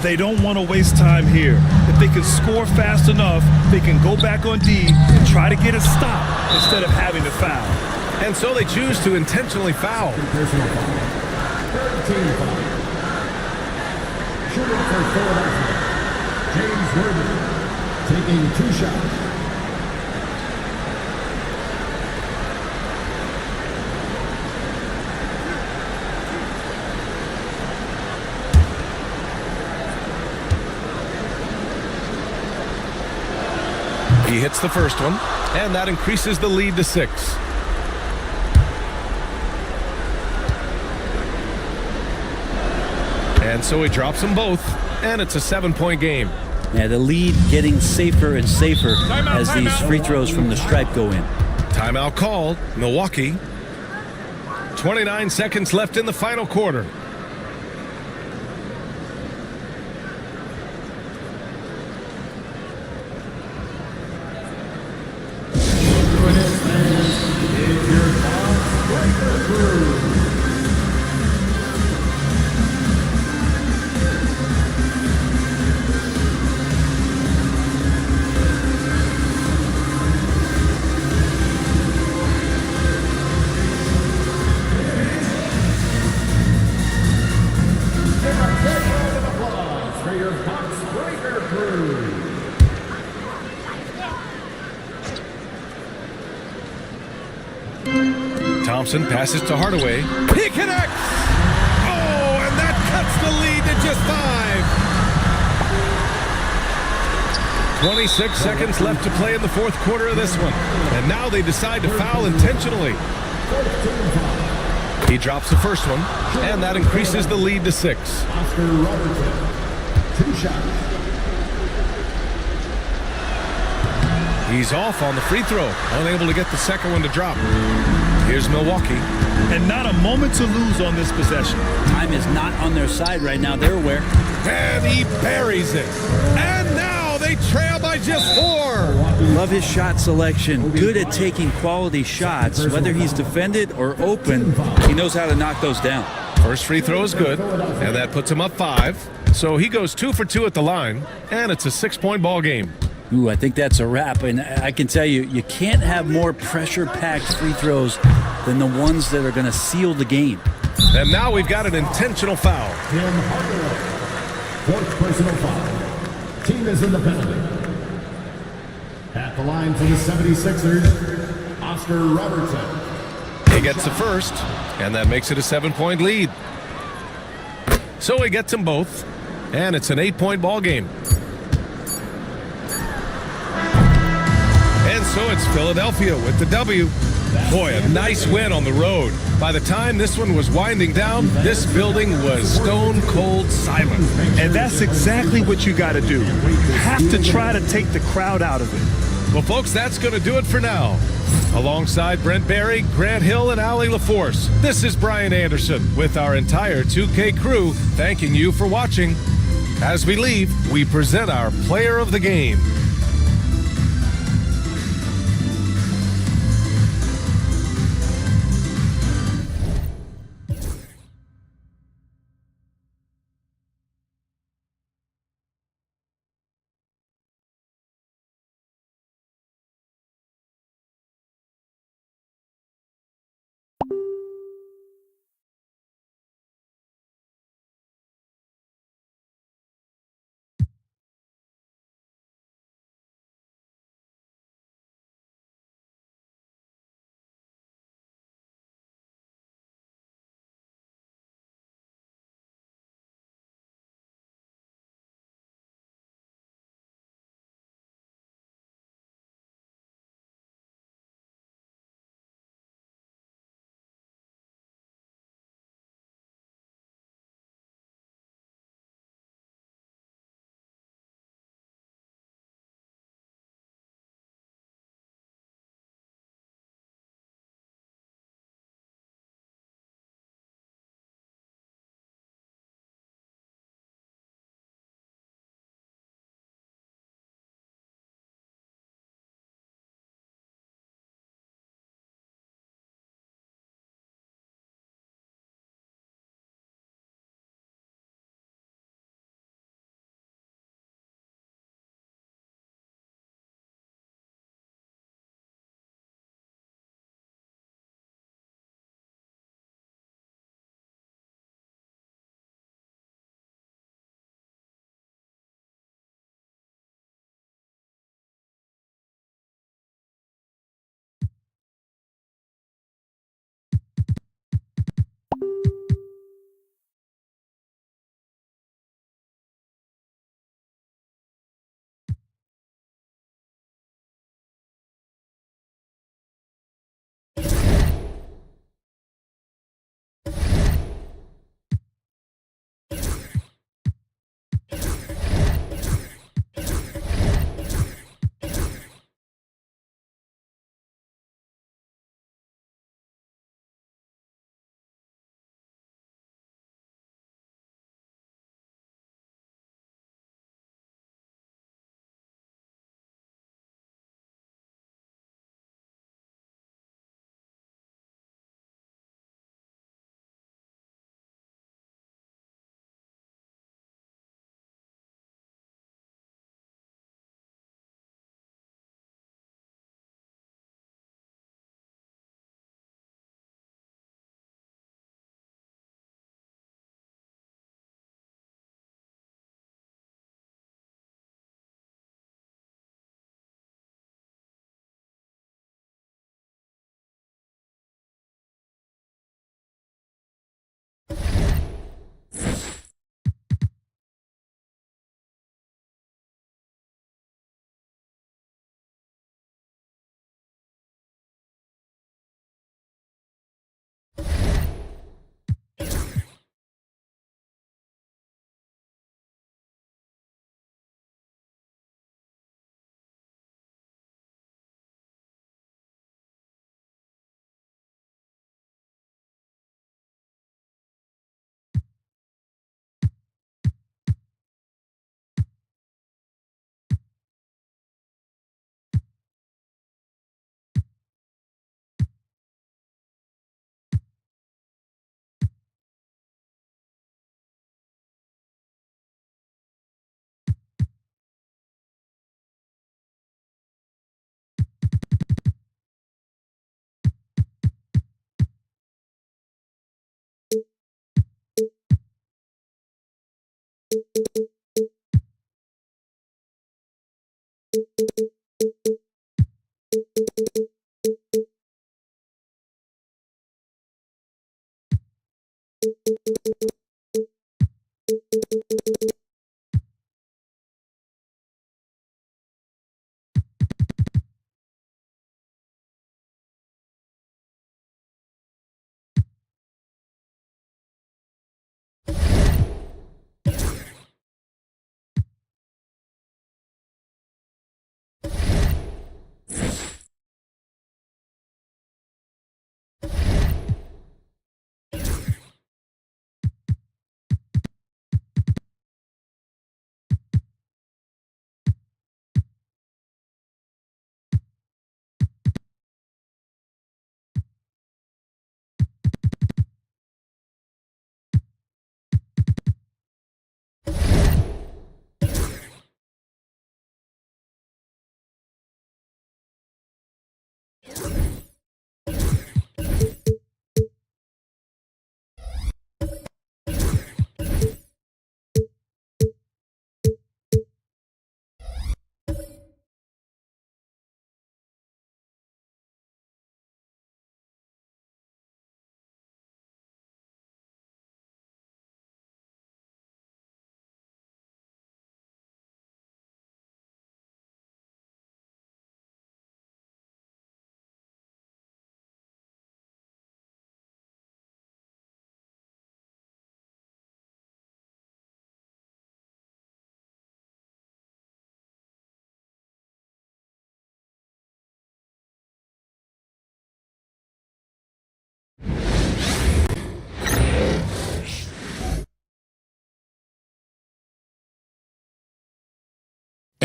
They don't want to waste time here. If they can score fast enough, they can go back on D and try to get a stop instead of having to foul. And so they choose to intentionally foul. Personal foul. 13 foul. Shooting for Philadelphia. James Worthy taking 2 shots. He hits the first one, and that increases the lead to 6. And so he drops them both, and it's a 7-point game. Yeah, the lead getting safer and safer as these free throws from the stripe go in. Timeout called, Milwaukee. 29 seconds left in the final quarter. Thompson passes to Hardaway. He connects! Oh, and that cuts the lead to just 5. 26 seconds left to play in the fourth quarter of this one. And now they decide to foul intentionally. He drops the first one, and that increases the lead to 6. Oscar Robertson, 2 shots. He's off on the free throw, unable to get the second one to drop. Here's Milwaukee. And not a moment to lose on this possession. Time is not on their side right now. They're aware. And he buries it. And now they trail by just 4. Love his shot selection. Good at taking quality shots. Whether he's defended or open, he knows how to knock those down. First free throw is good, and that puts him up 5. So he goes 2 for 2 at the line, and it's a 6-point ball game. Ooh, I think that's a wrap. And I can tell you, you can't have more pressure-packed free throws than the ones that are going to seal the game. And now we've got an intentional foul. Tim Hardaway. Fourth personal foul. Team is in the penalty. At the line for the 76ers, Oscar Robertson. He gets the first, and that makes it a 7-point lead. So he gets them both, and it's an 8-point ball game. And so it's Philadelphia with the W. Boy, a nice win on the road. By the time this one was winding down, this building was stone cold silent. And that's exactly what you got to do. Have to try to take the crowd out of it. Well, folks, that's going to do it for now. Alongside Brent Barry, Grant Hill, and Allie LaForce, this is Brian Anderson with our entire 2K crew thanking you for watching. As we leave, we present our player of the game.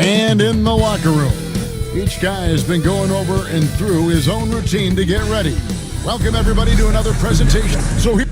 And in the locker room, each guy has been going over and through his own routine to get ready. Welcome, everybody, to another presentation. So here.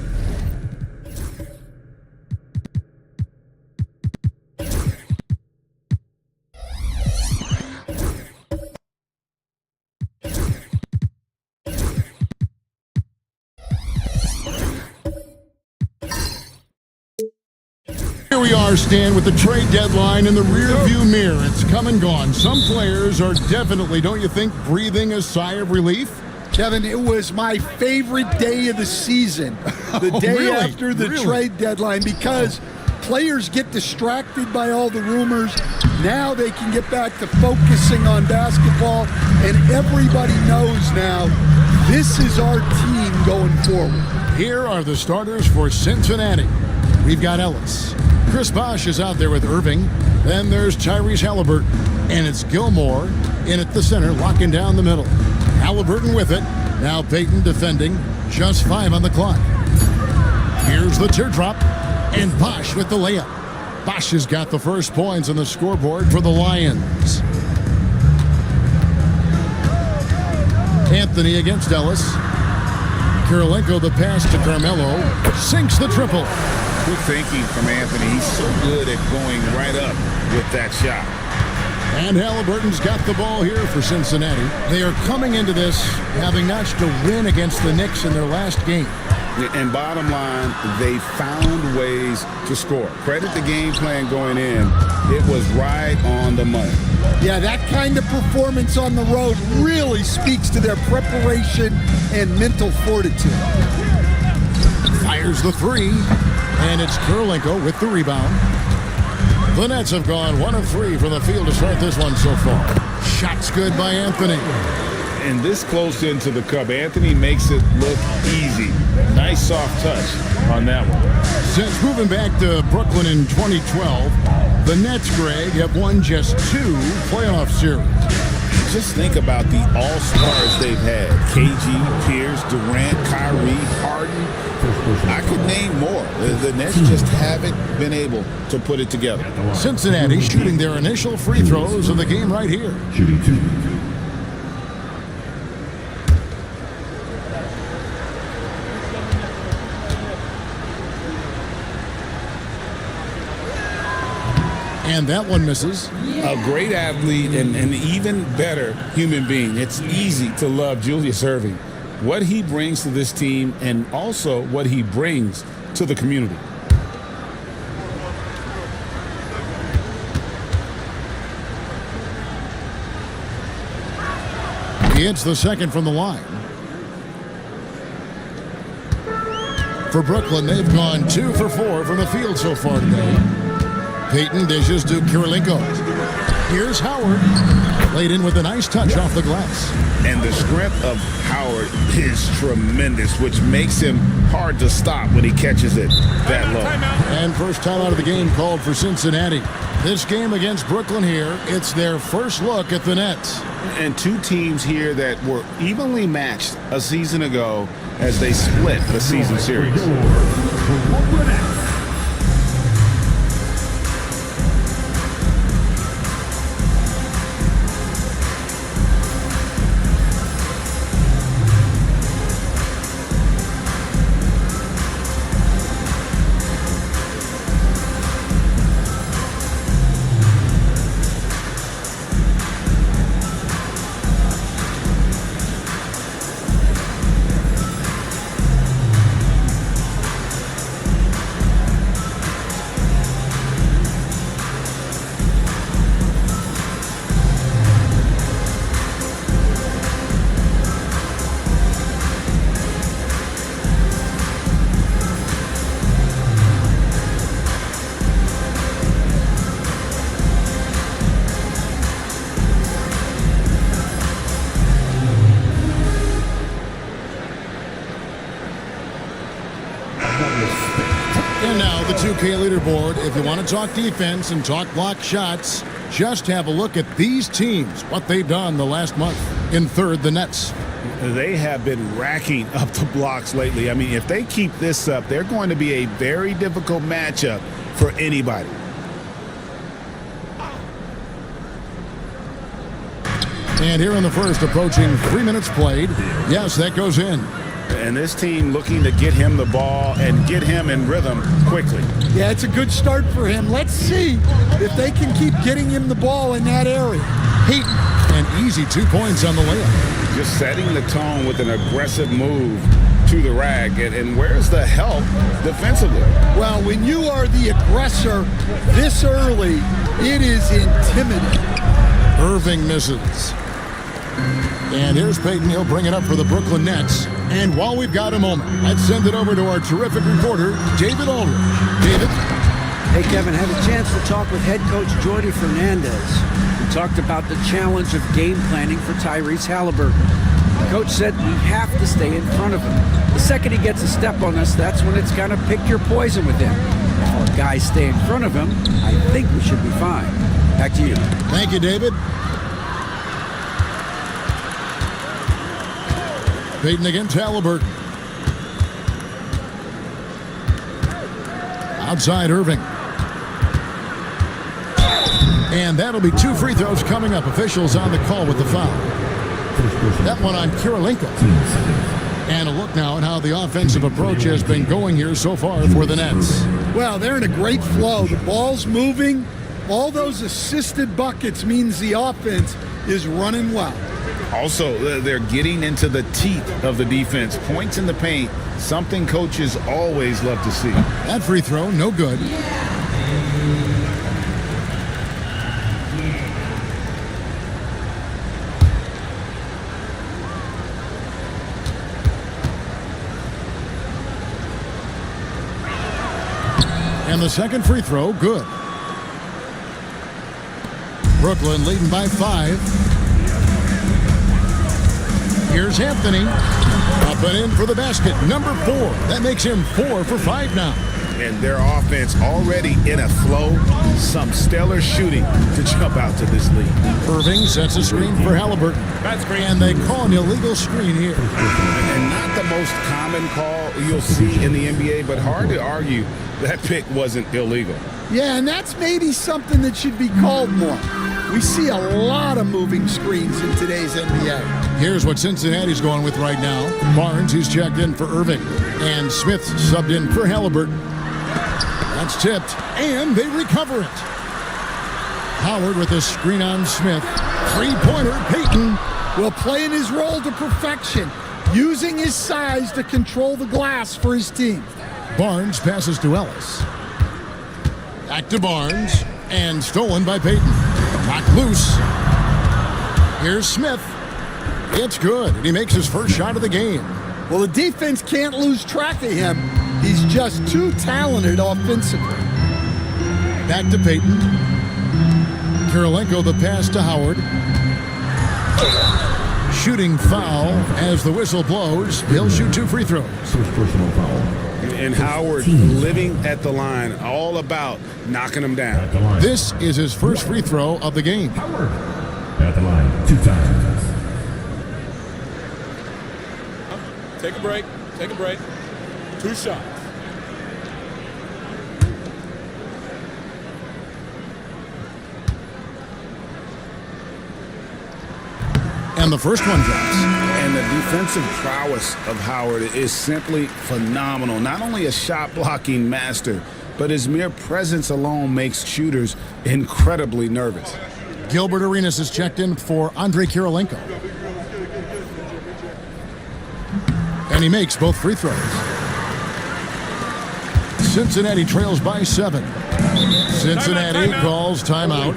Here we are, Stan, with the trade deadline in the rearview mirror. It's come and gone. Some players are definitely, don't you think, breathing a sigh of relief? Kevin, it was my favorite day of the season, the day after the trade deadline, because players get distracted by all the rumors. Now they can get back to focusing on basketball, and everybody knows now this is our team going forward. Here are the starters for Cincinnati. We've got Ellis. Chris Bosh is out there with Irving. Then there's Tyrese Halliburton. And it's Gilmore in at the center, locking down the middle. Halliburton with it. Now Payton defending. Just 5 on the clock. Here's the teardrop. And Bosh with the layup. Bosh has got the first points on the scoreboard for the Lions. Anthony against Ellis. Kirilenko the pass to Carmelo. Sinks the triple. Good thinking from Anthony. He's so good at going right up with that shot. And Halliburton's got the ball here for Cincinnati. They are coming into this having notched a win against the Knicks in their last game. And bottom line, they found ways to score. Credit the game plan going in. It was right on the money. Yeah, that kind of performance on the road really speaks to their preparation and mental fortitude. Fires the three, and it's Kirilenko with the rebound. The Nets have gone 1 of 3 from the field to start this one so far. Shots good by Anthony. And this close into the cup, Anthony makes it look easy. Nice soft touch on that one. Since moving back to Brooklyn in 2012, the Nets, Greg, have won just 2 playoff series. Just think about the all-stars they've had. KG, Pierce, Durant, Kyrie, Harden. I could name more. The Nets just haven't been able to put it together. Cincinnati shooting their initial free throws of the game right here. Shooting 2. And that one misses. A great athlete and an even better human being. It's easy to love Julius Erving. What he brings to this team and also what he brings to the community. He hits the second from the line. For Brooklyn, they've gone 2 for 4 from the field so far today. Payton dishes to Kirilenko. Here's Howard. Laid in with a nice touch off the glass. And the strength of Howard is tremendous, which makes him hard to stop when he catches it that low. And first time out of the game called for Cincinnati. This game against Brooklyn here, it's their first look at the Nets. And two teams here that were evenly matched a season ago as they split the season series. And now the 2K leaderboard. If you want to talk defense and talk block shots, just have a look at these teams, what they've done the last month. In third, the Nets. They have been racking up the blocks lately. I mean, if they keep this up, they're going to be a very difficult matchup for anybody. And here in the first, approaching 3 minutes played. Yes, that goes in. And this team looking to get him the ball and get him in rhythm quickly. Yeah, it's a good start for him. Let's see if they can keep getting him the ball in that area. Payton, an easy 2 points on the layup. Just setting the tone with an aggressive move to the rack. And where's the help defensively? Well, when you are the aggressor this early, it is intimidating. Irving misses. And here's Payton. He'll bring it up for the Brooklyn Nets. And while we've got a moment, let's send it over to our terrific reporter, David Aldridge. David? Hey, Kevin, had a chance to talk with head coach Jordy Fernandez. We talked about the challenge of game planning for Tyrese Halliburton. The coach said we have to stay in front of him. The second he gets a step on us, that's when it's got to pick your poison with him. If our guys stay in front of him, I think we should be fine. Back to you. Thank you, David. Payton against Halliburton. Outside Irving. And that'll be 2 free throws coming up. Officials on the call with the foul. That one on Kirilenko. And a look now at how the offensive approach has been going here so far for the Nets. Well, they're in a great flow. The ball's moving. All those assisted buckets means the offense is running well. Also, they're getting into the teeth of the defense. Points in the paint, something coaches always love to see. That free throw, no good. And the second free throw, good. Brooklyn leading by 5. Here's Anthony. Up and in for the basket. Number 4. That makes him 4 for 5 now. And their offense already in a flow. Some stellar shooting to jump out to this lead. Irving sets a screen for Halliburton. And they call an illegal screen here. And not the most common call you'll see in the NBA, but hard to argue that pick wasn't illegal. Yeah, and that's maybe something that should be called more. We see a lot of moving screens in today's NBA. Here's what Cincinnati's going with right now. Barnes, he's checked in for Irving. And Smith subbed in for Halliburton. That's tipped, and they recover it. Howard with a screen on Smith. Three-pointer, Payton. Will play in his role to perfection, using his size to control the glass for his team. Barnes passes to Ellis. Back to Barnes, and stolen by Payton. Knocked loose. Here's Smith. It's good, and he makes his first shot of the game. Well, the defense can't lose track of him. He's just too talented offensively. Back to Peyton. Kirilenko the pass to Howard. Shooting foul as the whistle blows. He'll shoot 2 free throws. First personal foul. And Howard living at the line, all about knocking him down. This is his first free throw of the game. Howard at the line 2 times. Take a break. Take a break. 2 shots. And the first one drops. And the defensive prowess of Howard is simply phenomenal. Not only a shot blocking master, but his mere presence alone makes shooters incredibly nervous. Gilbert Arenas is checked in for Andrei Kirilenko. And he makes both free throws. Cincinnati trails by 7. Cincinnati calls timeout.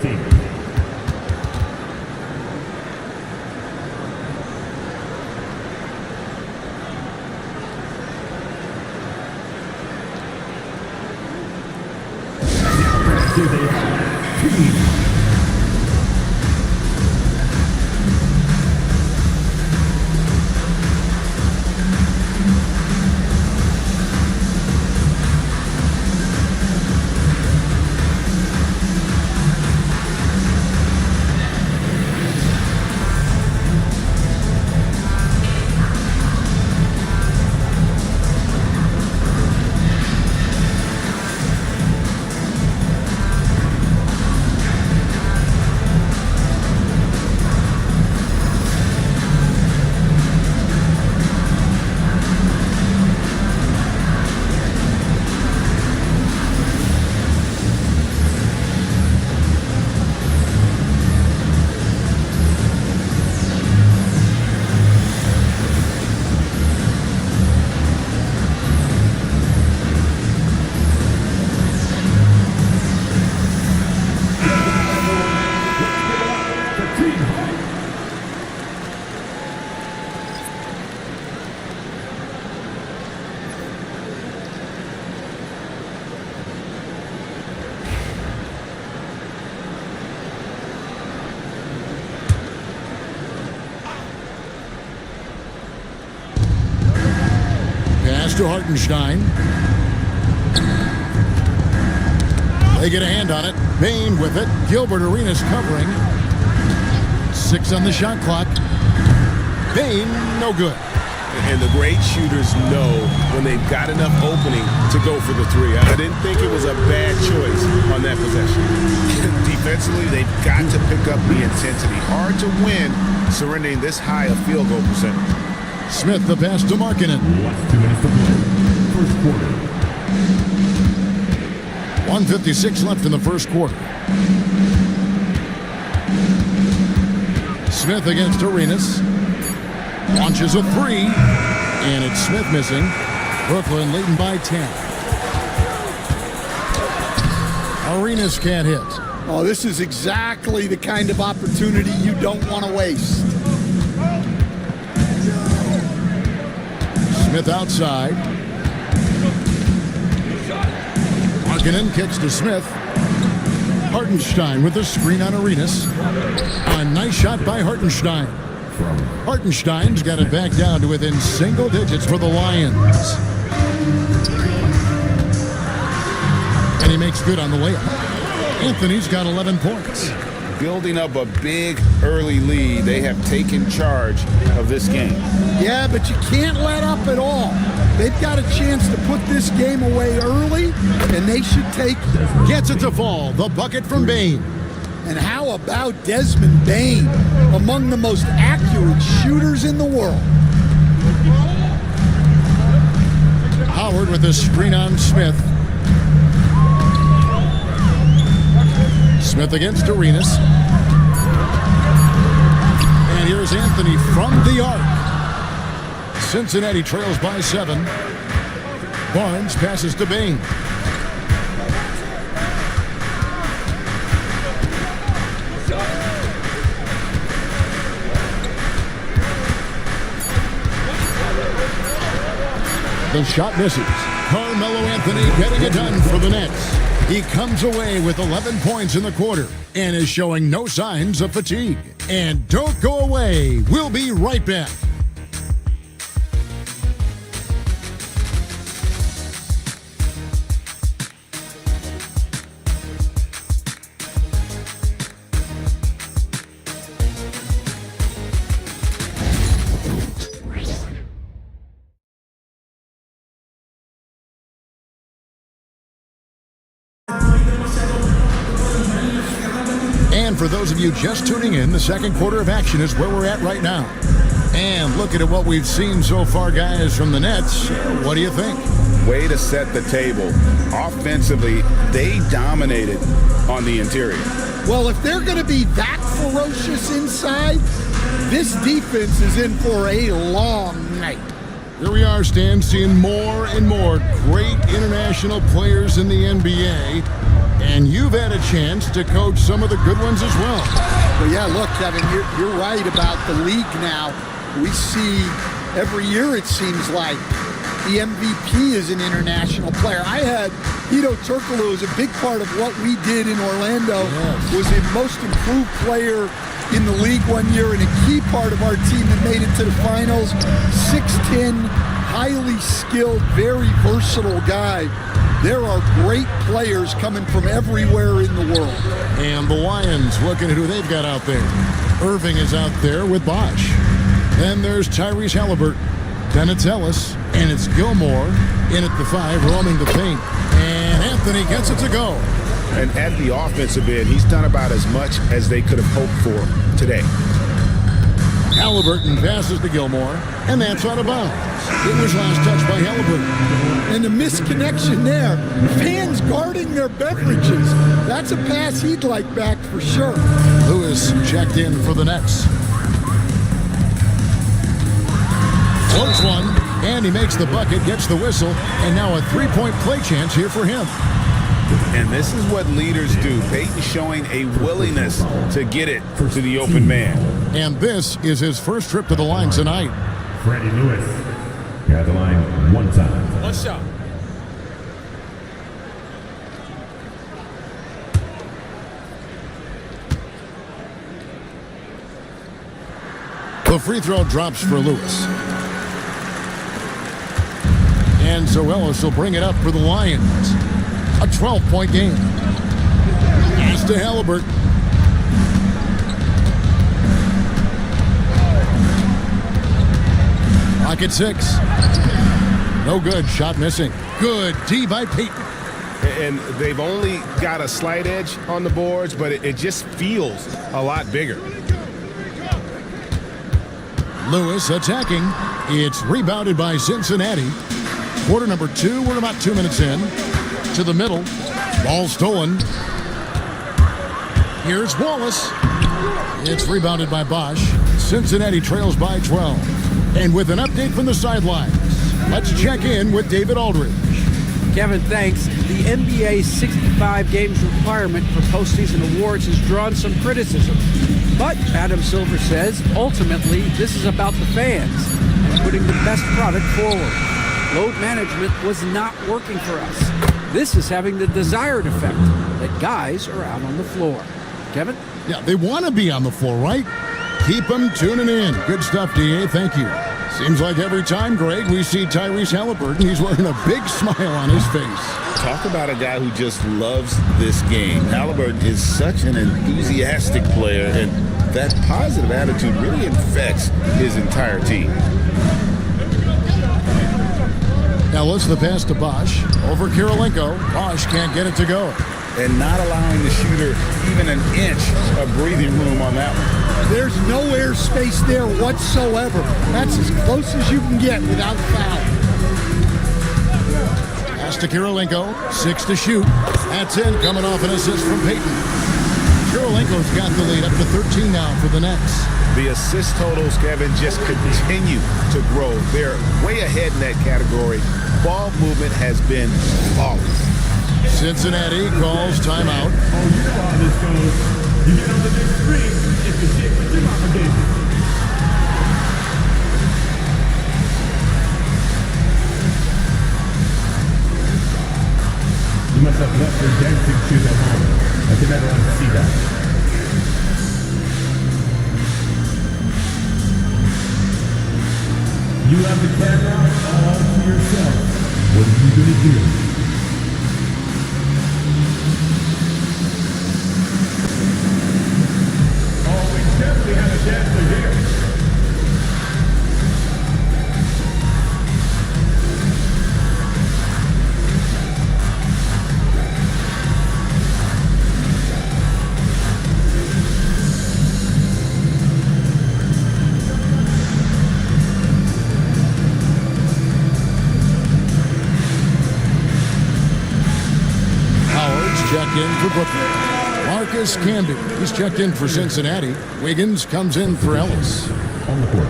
To Hartenstein. They get a hand on it. Bain with it. Gilbert Arenas covering. 6 on the shot clock. Bain, no good. And the great shooters know when they've got enough opening to go for the 3. I didn't think it was a bad choice on that possession. Defensively, they've got to pick up the intensity. Hard to win surrendering this high a field goal percentage. Smith the pass to Markkanen. 2 minutes to play. First quarter. 1:56 left in the first quarter. Smith against Arenas. Launches a 3. And it's Smith missing. Brooklyn leading by 10. Arenas can't hit. Oh, this is exactly the kind of opportunity you don't want to waste. Smith outside. Markkanen kicks to Smith. Hartenstein with the screen on Arenas. A nice shot by Hartenstein. Hartenstein's got it back down to within single digits for the Lions. And he makes good on the layup. Anthony's got 11 points. Building up a big early lead, they have taken charge of this game. Yeah, but you can't let up at all. They've got a chance to put this game away early, and they should take it. Gets it to fall. The bucket from Bain. And how about Desmond Bain, among the most accurate shooters in the world? Howard with the screen on Smith. Smith against Arenas. And here's Anthony from the arc. Cincinnati trails by 7. Barnes passes to Bain. The shot misses. Carmelo Anthony getting it done for the Nets. He comes away with 11 points in the quarter and is showing no signs of fatigue. And don't go away. We'll be right back. And for those of you just tuning in, the second quarter of action is where we're at right now. And looking at what we've seen so far, guys, from the Nets, what do you think? Way to set the table. Offensively, they dominated on the interior. Well, if they're going to be that ferocious inside, this defense is in for a long night. Here we are, Stan, seeing more and more great international players in the NBA. And you've had a chance to coach some of the good ones as well. Well, yeah, look, Kevin, you're right about the league now. We see every year, it seems like, the MVP is an international player. I had Hito Turkoglu, who was a big part of what we did in Orlando, was the most improved player in the league one year and a key part of our team that made it to the finals. 6'10", highly skilled, very versatile guy. There are great players coming from everywhere in the world. And the Lions looking at who they've got out there. Irving is out there with Bosch. Then there's Tyrese Halliburton. Then it's Ellis. And it's Gilmore in at the 5, roaming the paint. And Anthony gets it to go. And at the offensive end, he's done about as much as they could have hoped for today. Halliburton passes to Gilmore, and that's out of bounds. It was last touched by Halliburton. And the misconnection there. Fans guarding their beverages. That's a pass he'd like back for sure. Lewis checked in for the Nets. Floats one, and he makes the bucket, gets the whistle, and now a three-point play chance here for him. And this is what leaders do. Peyton showing a willingness to get it to the open man. And this is his first trip to the line tonight. Freddie Lewis. Got the line one time. One shot. The free throw drops for Lewis. And Zoelis will bring it up for the Lions. A 12-point game. Pass to Halliburton. Pocket 6. No good. Shot missing. Good D by Peyton. And they've only got a slight edge on the boards, but it just feels a lot bigger. Lewis attacking. It's rebounded by Cincinnati. Quarter number 2. We're about 2 minutes in. To the middle. Ball stolen. Here's Wallace. It's rebounded by Bosch. Cincinnati trails by 12. And with an update from the sidelines, let's check in with David Aldridge. Kevin, thanks. The NBA's 65 games requirement for postseason awards has drawn some criticism. But Adam Silver says, ultimately, this is about the fans and putting the best product forward. Load management was not working for us. This is having the desired effect that guys are out on the floor. Kevin? Yeah, they want to be on the floor, right? Keep them tuning in. Good stuff, DA. Thank you. Seems like every time, Greg, we see Tyrese Halliburton, he's wearing a big smile on his face. Talk about a guy who just loves this game. Halliburton is such an enthusiastic player, and that positive attitude really infects his entire team. Ellis, the pass to Bosch. Over Kirilenko. Bosch can't get it to go. And not allowing the shooter even an inch of breathing room on that one. There's no air space there whatsoever. That's as close as you can get without foul. Pass to Kirilenko. 6 to shoot. That's in, coming off an assist from Peyton. Kirilenko's got the lead up to 13 now for the Nets. The assist totals, Kevin, just continue to grow. They're way ahead in that category. Ball movement has been flawless. Cincinnati calls timeout. going to do? Oh, we definitely have a chance to hear. Checked in for Brooklyn. Marcus Camby, he's checked in for Cincinnati. Wiggins comes in for Ellis. On the court.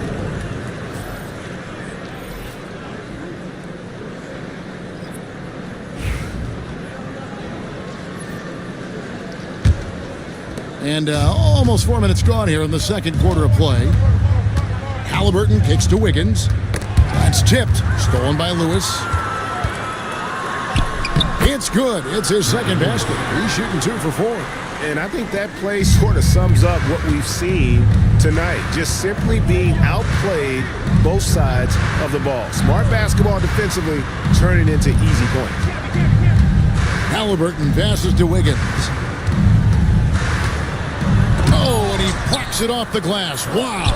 And almost 4 minutes gone here in the second quarter of play. Halliburton kicks to Wiggins. That's tipped. Stolen by Lewis. It's good. It's his second basket. He's shooting 2 for 4. And I think that play sort of sums up what we've seen tonight. Just simply being outplayed both sides of the ball. Smart basketball defensively, turning into easy points. Halliburton passes to Wiggins. Oh, and he plucks it off the glass. Wow.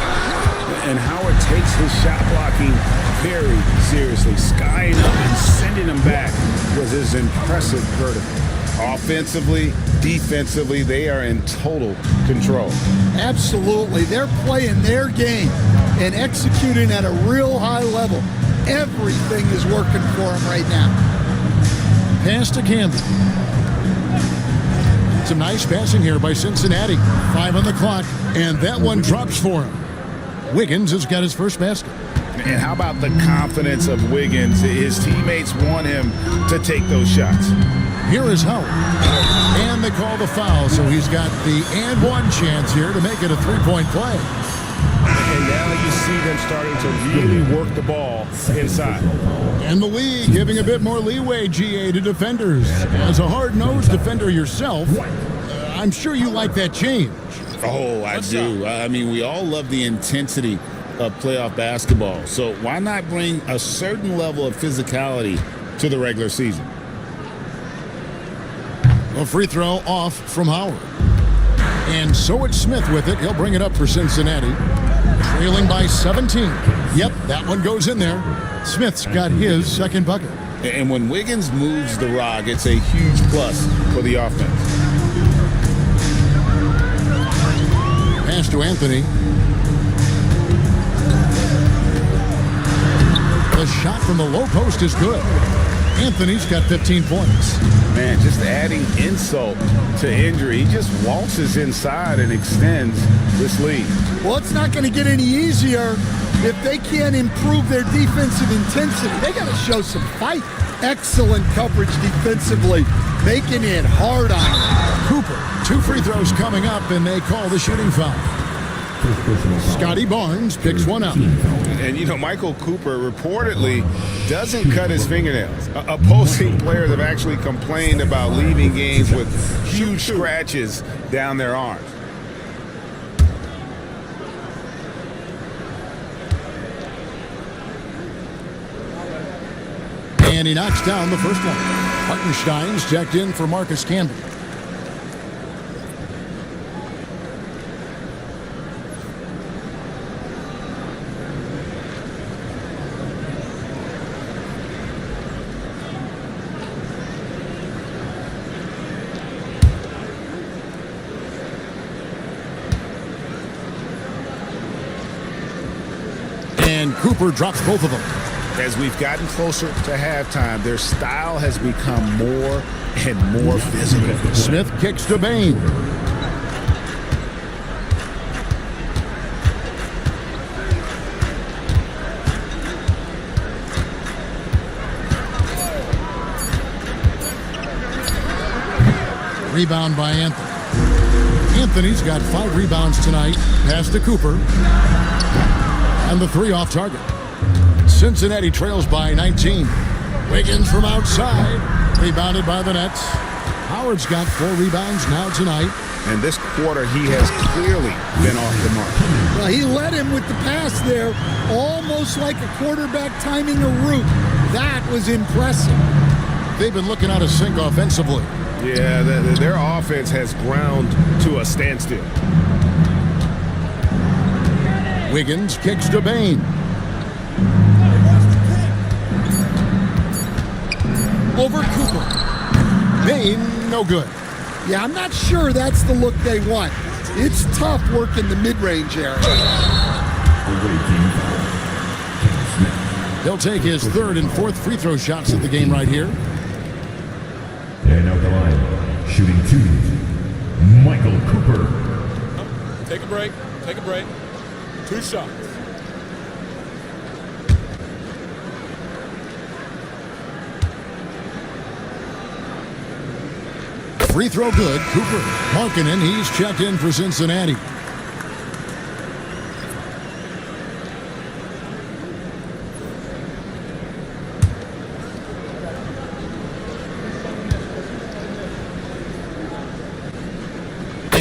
And Howard takes his shot blocking very seriously. Skying up and sending him back was his impressive vertical. Offensively, defensively, they are in total control. Absolutely. They're playing their game and executing at a real high level. Everything is working for them right now. Pass to Camby. Some nice passing here by Cincinnati. 5 on the clock, and that one drops for him. Wiggins has got his first basket. And how about the confidence of Wiggins? His teammates want him to take those shots. Here is Howard. And they call the foul, so he's got the and one chance here to make it a three-point play. And now you see them starting to really work the ball inside. And the league giving a bit more leeway, GA, to defenders. As a hard-nosed defender yourself, I'm sure you like that change. Oh, I do. I mean, we all love the intensity of playoff basketball. So why not bring a certain level of physicality to the regular season? A free throw off from Howard. And so it's Smith with it. He'll bring it up for Cincinnati. Trailing by 17. Yep, that one goes in there. Smith's got his second bucket. And when Wiggins moves the rock, it's a huge plus for the offense. Pass to Anthony. The shot from the low post is good. Anthony's got 15 points. Man, just adding insult to injury. He just waltzes inside and extends this lead. Well, it's not going to get any easier if they can't improve their defensive intensity. They got to show some fight. Excellent coverage defensively, making it hard on them. Cooper, 2 free throws coming up, and they call the shooting foul. Scotty Barnes picks one up. And, you know, Michael Cooper reportedly doesn't cut his fingernails. Opposing players have actually complained about leaving games with huge scratches down their arms. And he knocks down the first one. Hartenstein's checked in for Marcus Camby. And Cooper drops both of them. As we've gotten closer to halftime, their style has become more and more physical. Smith kicks to Bain. Rebound by Anthony. Anthony's got 5 rebounds tonight. Pass to Cooper. And the 3 off target. Cincinnati trails by 19. Wiggins from outside. Rebounded by the Nets. Howard's got 4 rebounds now tonight. And this quarter, he has clearly been off the mark. Well, he led him with the pass there, almost like a quarterback timing a route. That was impressive. They've been looking out of sync offensively. Yeah, their offense has ground to a standstill. Wiggins kicks to Bain. Over Cooper. Bain, no good. Yeah, I'm not sure that's the look they want. It's tough work in the mid-range area. He'll take his third and fourth free throw shots at the game right here. And out the line, shooting 2, Michael Cooper. Take a break. Take a break. 2 shots. Free throw good. Cooper. Markkanen, he's checked in for Cincinnati.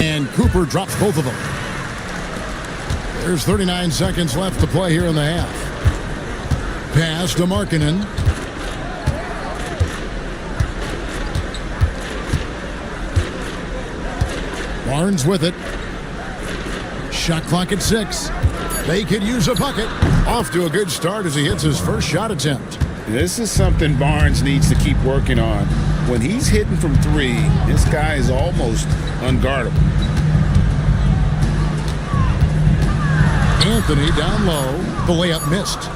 And Cooper drops both of them. There's 39 seconds left to play here in the half. Pass to Markkanen. Barnes with it. Shot clock at 6. They could use a bucket. Off to a good start as he hits his first shot attempt. This is something Barnes needs to keep working on. When he's hitting from 3, this guy is almost unguardable. Anthony down low. The layup missed.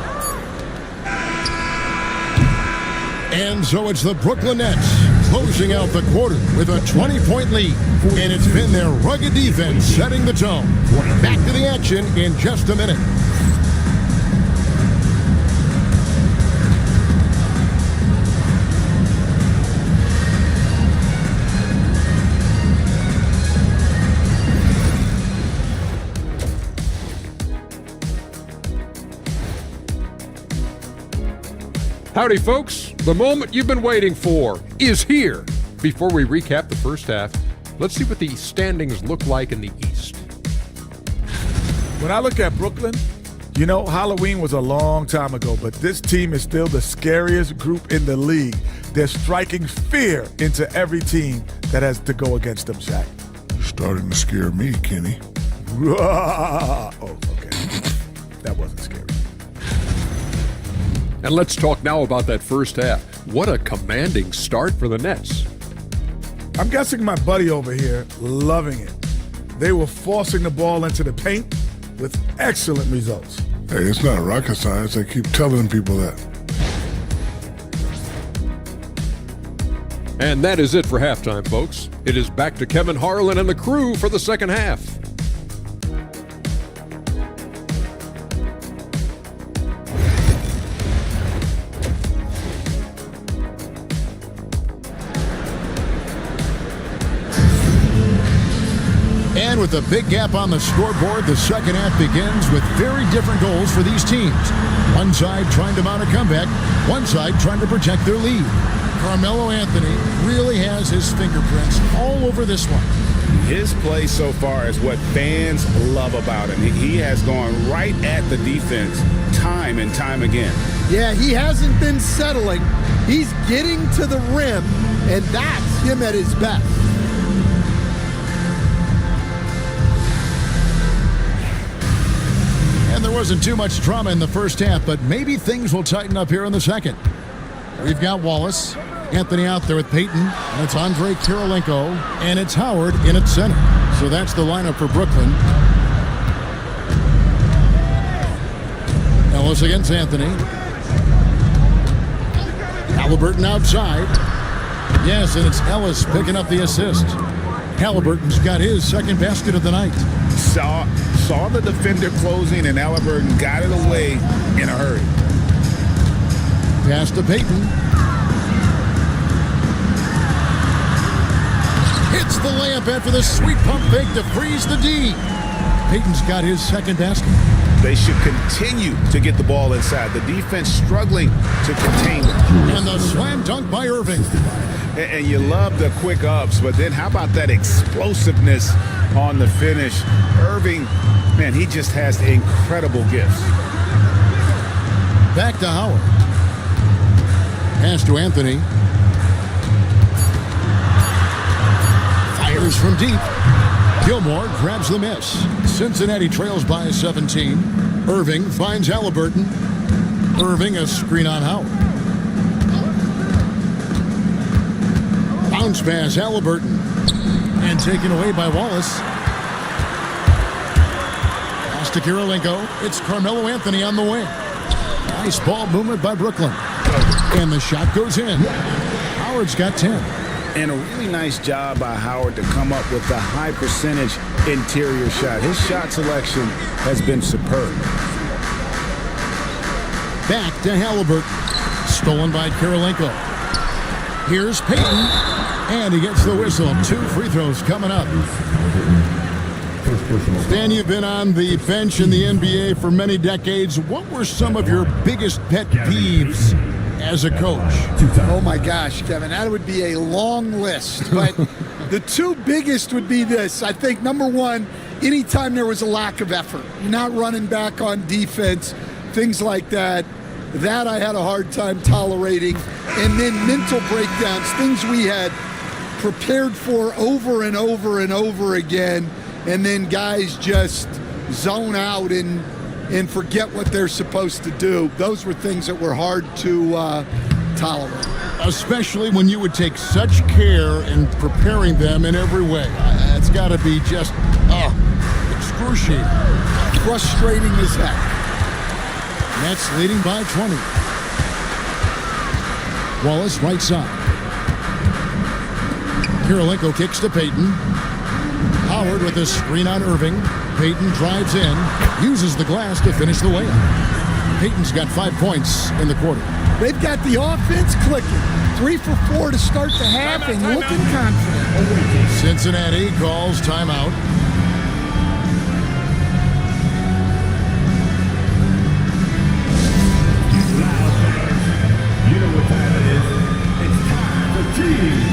And so it's the Brooklyn Nets closing out the quarter with a 20-point lead. And it's been their rugged defense setting the tone. Back to the action in just a minute. Howdy, folks. The moment you've been waiting for is here. Before we recap the first half, let's see what the standings look like in the East. When I look at Brooklyn, you know, Halloween was a long time ago, but this team is still the scariest group in the league. They're striking fear into every team that has to go against them, Shaq. You're starting to scare me, Kenny. Oh, okay. That wasn't scary. And let's talk now about that first half. What a commanding start for the Nets. I'm guessing my buddy over here loving it. They were forcing the ball into the paint with excellent results. Hey, it's not rocket science. I keep telling people that. And that is it for halftime, folks. It is back to Kevin Harlan and the crew for the second half. And with a big gap on the scoreboard, the second half begins with very different goals for these teams. One side trying to mount a comeback, one side trying to protect their lead. Carmelo Anthony really has his fingerprints all over this one. His play so far is what fans love about him. He has gone right at the defense time and time again. Yeah, he hasn't been settling. He's getting to the rim, and that's him at his best. And there wasn't too much drama in the first half, but maybe things will tighten up here in the second. We've got Wallace, Anthony out there with Payton, and it's Andre Kirilenko, and it's Howard in at center. So that's the lineup for Brooklyn. Ellis against Anthony. Halliburton outside. Yes, and it's Ellis picking up the assist. Halliburton's got his second basket of the night. Saw the defender closing, and Halliburton got it away in a hurry. Pass to Payton. Hits the layup after the sweet pump fake to freeze the D. Payton's got his second basket. They should continue to get the ball inside. The defense struggling to contain them. And the slam dunk by Irving. And you love the quick ups, but then how about that explosiveness on the finish? Irving, man, he just has incredible gifts. Back to Howard. Pass to Anthony. Fires from deep. Gilmore grabs the miss. Cincinnati trails by 17. Irving finds Halliburton. Irving a screen on Howard. Bounce pass Halliburton. And taken away by Wallace. Pass to Kirilenko. It's Carmelo Anthony on the wing. Nice ball movement by Brooklyn. And the shot goes in. Howard's got 10. And a really nice job by Howard to come up with the high percentage interior shot. His shot selection has been superb. Back to Halliburton. Stolen by Kirilenko. Here's Payton. And he gets the whistle. 2 free throws coming up. Stan, you've been on the bench in the NBA for many decades. What were some of your biggest pet peeves as a coach? Oh my gosh, Kevin, that would be a long list. But the 2 biggest would be this. I think number 1, anytime there was a lack of effort, you're not running back on defense, things like that. That I had a hard time tolerating. And then mental breakdowns, things we had prepared for over and over and over again. And then guys just zone out and forget what they're supposed to do. Those were things that were hard to tolerate. Especially when you would take such care in preparing them in every way. It's got to be just excruciating. Frustrating as heck. Nets leading by 20. Wallace right side. Kirilenko kicks to Payton. Howard with a screen on Irving. Payton drives in, uses the glass to finish the layup. Payton's got 5 points in the quarter. They've got the offense clicking. 3 for 4 to start the half and looking confident. Cincinnati calls timeout. You know what time it is. It's time for team.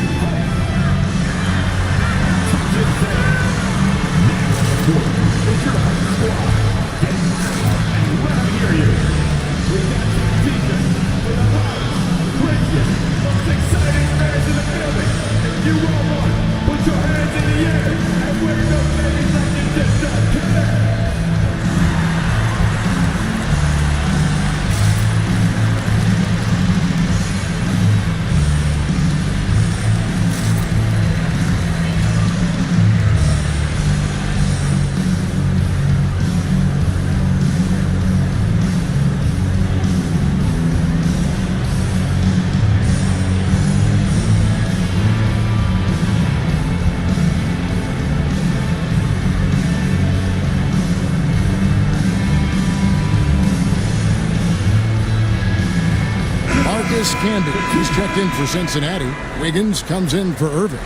Candy. He's checked in for Cincinnati. Wiggins comes in for Irving.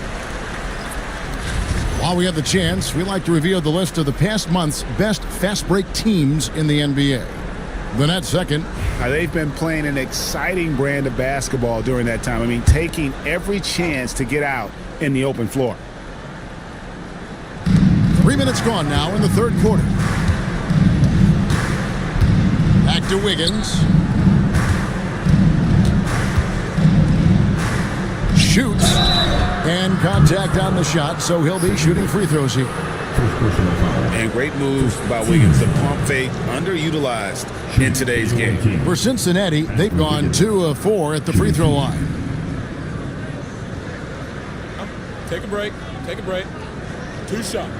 While we have the chance, we like to reveal the list of the past month's best fast break teams in the NBA. The Nets second. They've been playing an exciting brand of basketball during that time. I mean, taking every chance to get out in the open floor. 3 minutes gone now in the third quarter. Back to Wiggins. Shoots, and contact on the shot, so he'll be shooting free throws here. And great move by Wiggins. The pump fake underutilized in today's game. For Cincinnati, they've gone 2 of 4 at the free throw line. Take a break. Take a break. 2 shots.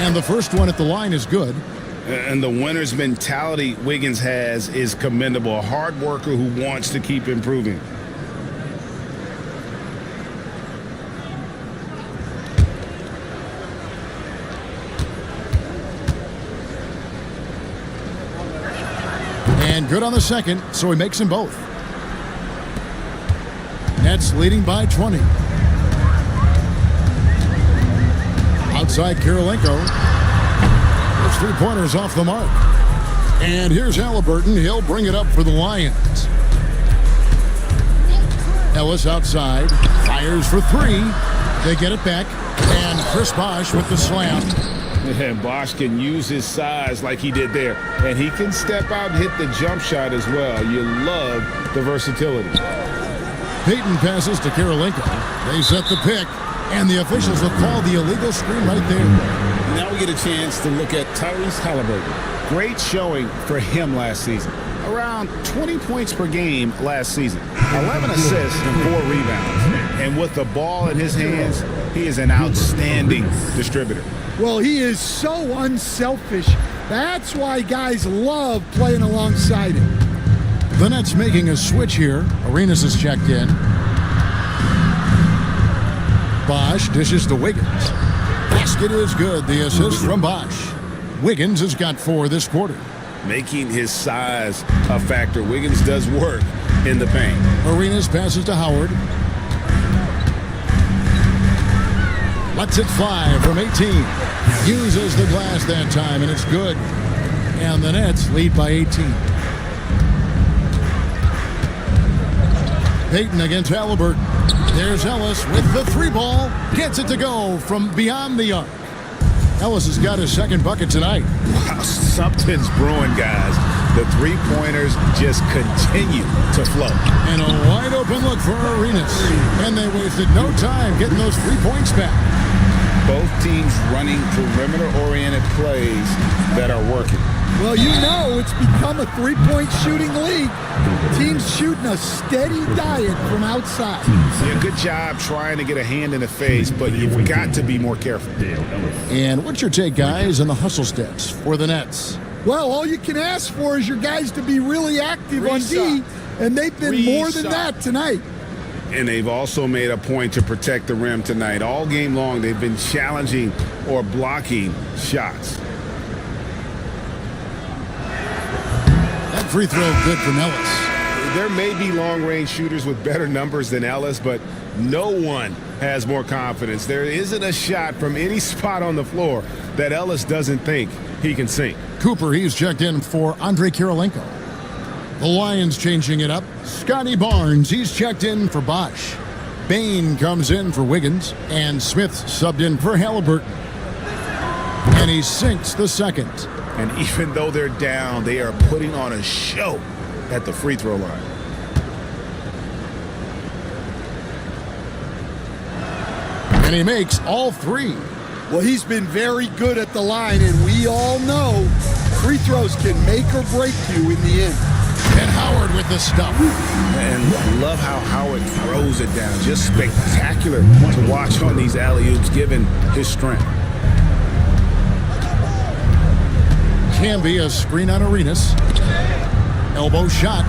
And the first one at the line is good. And the winner's mentality Wiggins has is commendable. A hard worker who wants to keep improving. And good on the second, so he makes them both. Nets leading by 20. Outside Kirilenko. Those 3-pointers off the mark. And here's Halliburton. He'll bring it up for the Lions. Ellis outside. Fires for 3. They get it back. And Chris Bosh with the slam. And Bosch can use his size like he did there. And he can step out and hit the jump shot as well. You love the versatility. Peyton passes to Karolinko. They set the pick, and the officials will call the illegal screen right there. Now we get a chance to look at Tyrese Halliburton. Great showing for him last season. Around 20 points per game last season. 11 assists and 4 rebounds. And with the ball in his hands, he is an outstanding distributor. Well, he is so unselfish. That's why guys love playing alongside him. The Nets making a switch here. Arenas is checked in. Bosh dishes to Wiggins. Basket is good. The assist from Bosh. Wiggins has got 4 this quarter. Making his size a factor. Wiggins does work in the paint. Arenas passes to Howard. Lets it fly from 18. Uses the glass that time, and it's good. And the Nets lead by 18. Peyton against Halliburton. There's Ellis with the 3 ball. Gets it to go from beyond the arc. Ellis has got his second bucket tonight. Wow, something's brewing, guys. The 3-pointers just continue to flow. And a wide open look for Arenas. And they wasted no time getting those 3 points back. Both teams running perimeter-oriented plays that are working. Well, you know it's become a 3-point shooting league. Teams shooting a steady diet from outside. Yeah, good job trying to get a hand in the face, but you've got to be more careful. And what's your take, guys, on the hustle steps for the Nets? Well, all you can ask for is your guys to be really active on D, and they've been more than that tonight. And they've also made a point to protect the rim tonight. All game long, they've been challenging or blocking shots. That free throw good from Ellis. There may be long-range shooters with better numbers than Ellis, but no one has more confidence. There isn't a shot from any spot on the floor that Ellis doesn't think he can sink. Cooper, he's checked in for Andre Karolinko. The Lions changing it up. Scotty Barnes, he's checked in for Bosh. Bain comes in for Wiggins, and Smith subbed in for Halliburton. And he sinks the second. And even though they're down, they are putting on a show at the free throw line. And he makes all 3. Well, he's been very good at the line, and we all know free throws can make or break you in the end. And Howard with the stuff. And love how Howard throws it down. Just spectacular to watch on these alley-oops, given his strength. Can be a screen on Arenas. Elbow shot.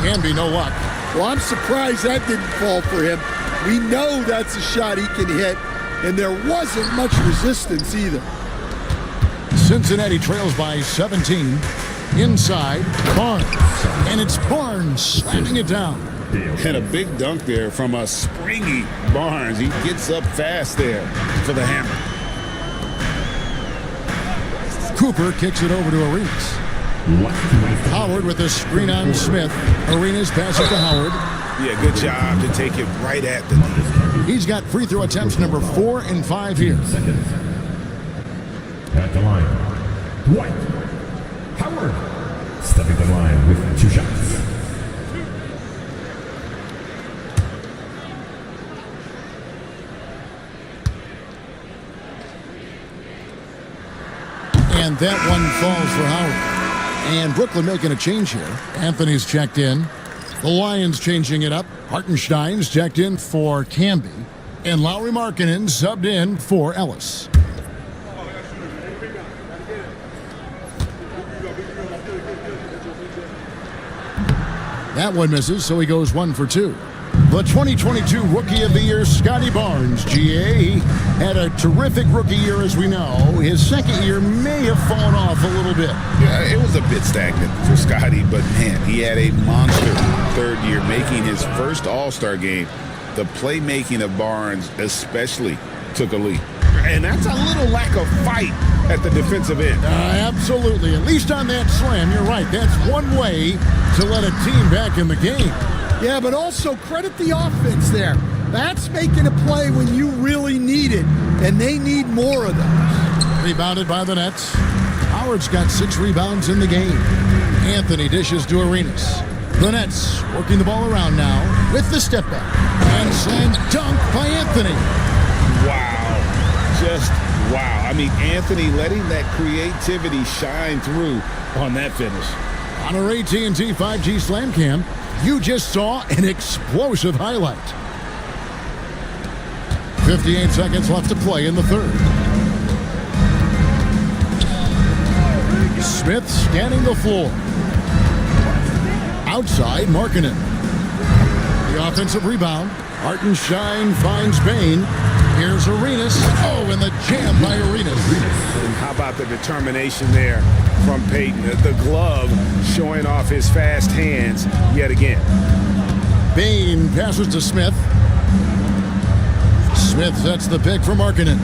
Can be no luck. Well, I'm surprised that didn't fall for him. We know that's a shot he can hit, and there wasn't much resistance either. Cincinnati trails by 17. Inside, Barnes. And it's Barnes slamming it down. And a big dunk there from a springy Barnes. He gets up fast there for the hammer. Cooper kicks it over to Arenas. Howard with a screen on Smith. Arenas passes to Howard. Yeah, good job to take it right at the knee. He's got free throw attempts number 4 and 5 here. At the line, Dwight Howard stepping the line with 2 shots. And that one falls for Howard. And Brooklyn making a change here. Anthony's checked in. The Lions changing it up. Hartenstein's checked in for Camby. And Lauri Markkanen subbed in for Ellis. That one misses, so he goes 1 for 2. The 2022 Rookie of the Year, Scotty Barnes, GA. He had a terrific rookie year, as we know. His second year may have fallen off a little bit. Yeah, it was a bit stagnant for Scotty, but man, he had a monster third year, making his first All-Star game. The playmaking of Barnes especially took a leap. And that's a little lack of fight at the defensive end. Absolutely. At least on that slam, you're right. That's one way to let a team back in the game. Yeah, but also credit the offense there. That's making a play when you really need it, and they need more of those. Rebounded by the Nets. Howard's got 6 rebounds in the game. Anthony dishes to Arenas. The Nets working the ball around now with the step back. And slam dunk by Anthony. Wow. Just wow. I mean, Anthony letting that creativity shine through on that finish. On our AT&T 5G Slam Cam, you just saw an explosive highlight. 58 seconds left to play in the third. Smith scanning the floor. Outside, Markkanen. The offensive rebound. Hartenstein finds Bain. Here's Arenas. Oh, and the jam by Arenas. And how about the determination there from Payton? The glove showing off his fast hands yet again. Bain passes to Smith. Smith sets the pick for Markkanen.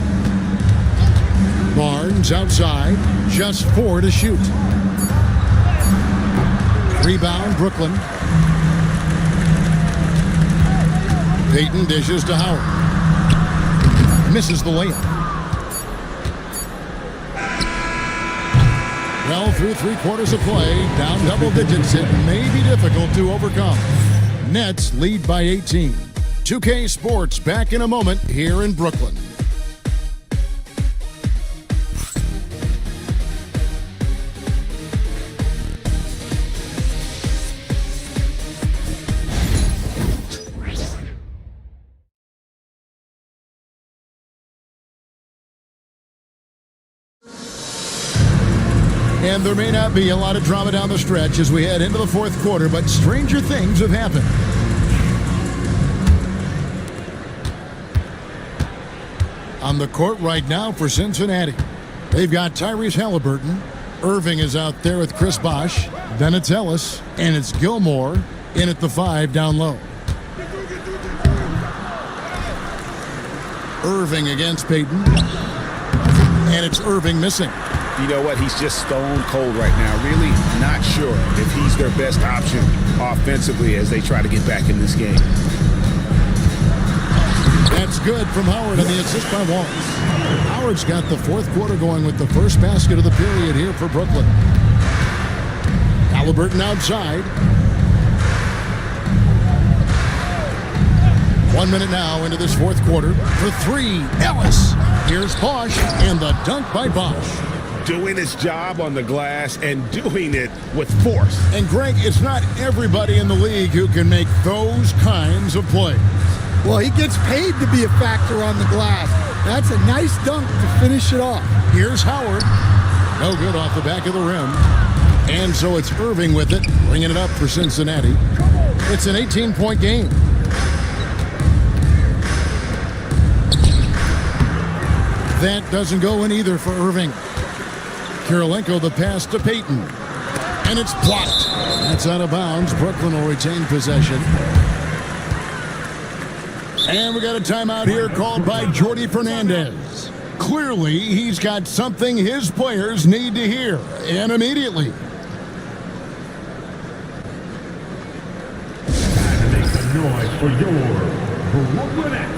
Barnes outside. Just 4 to shoot. Rebound, Brooklyn. Payton dishes to Howard. Misses the layup. Well, through 3/4 of play, down double digits, it may be difficult to overcome. Nets lead by 18. 2K Sports back in a moment here in Brooklyn. And there may not be a lot of drama down the stretch as we head into the 4th quarter, but stranger things have happened. On the court right now for Cincinnati, they've got Tyrese Halliburton. Irving is out there with Chris Bosh. Then it's Ellis, and it's Gilmore in at the 5 down low. Irving against Payton. And it's Irving missing. You know what? He's just stone cold right now. Really not sure if he's their best option offensively as they try to get back in this game. That's good from Howard on the assist by Walls. Howard's got the 4th quarter going with the first basket of the period here for Brooklyn. Halliburton outside. 1 minute now into this 4th quarter. For 3, Ellis. Here's Bosh, and the dunk by Bosh. Doing his job on the glass and doing it with force. And Greg, it's not everybody in the league who can make those kinds of plays. Well, he gets paid to be a factor on the glass. That's a nice dunk to finish it off. Here's Howard. No good off the back of the rim. And so it's Irving with it, bringing it up for Cincinnati. It's an 18-point game. That doesn't go in either for Irving. Kirilenko the pass to Payton. And it's blocked. That's out of bounds. Brooklyn will retain possession. And we got a timeout here called by Jordi Fernandez. Clearly, he's got something his players need to hear, and immediately. Time to make some noise for your Brooklyn Nets.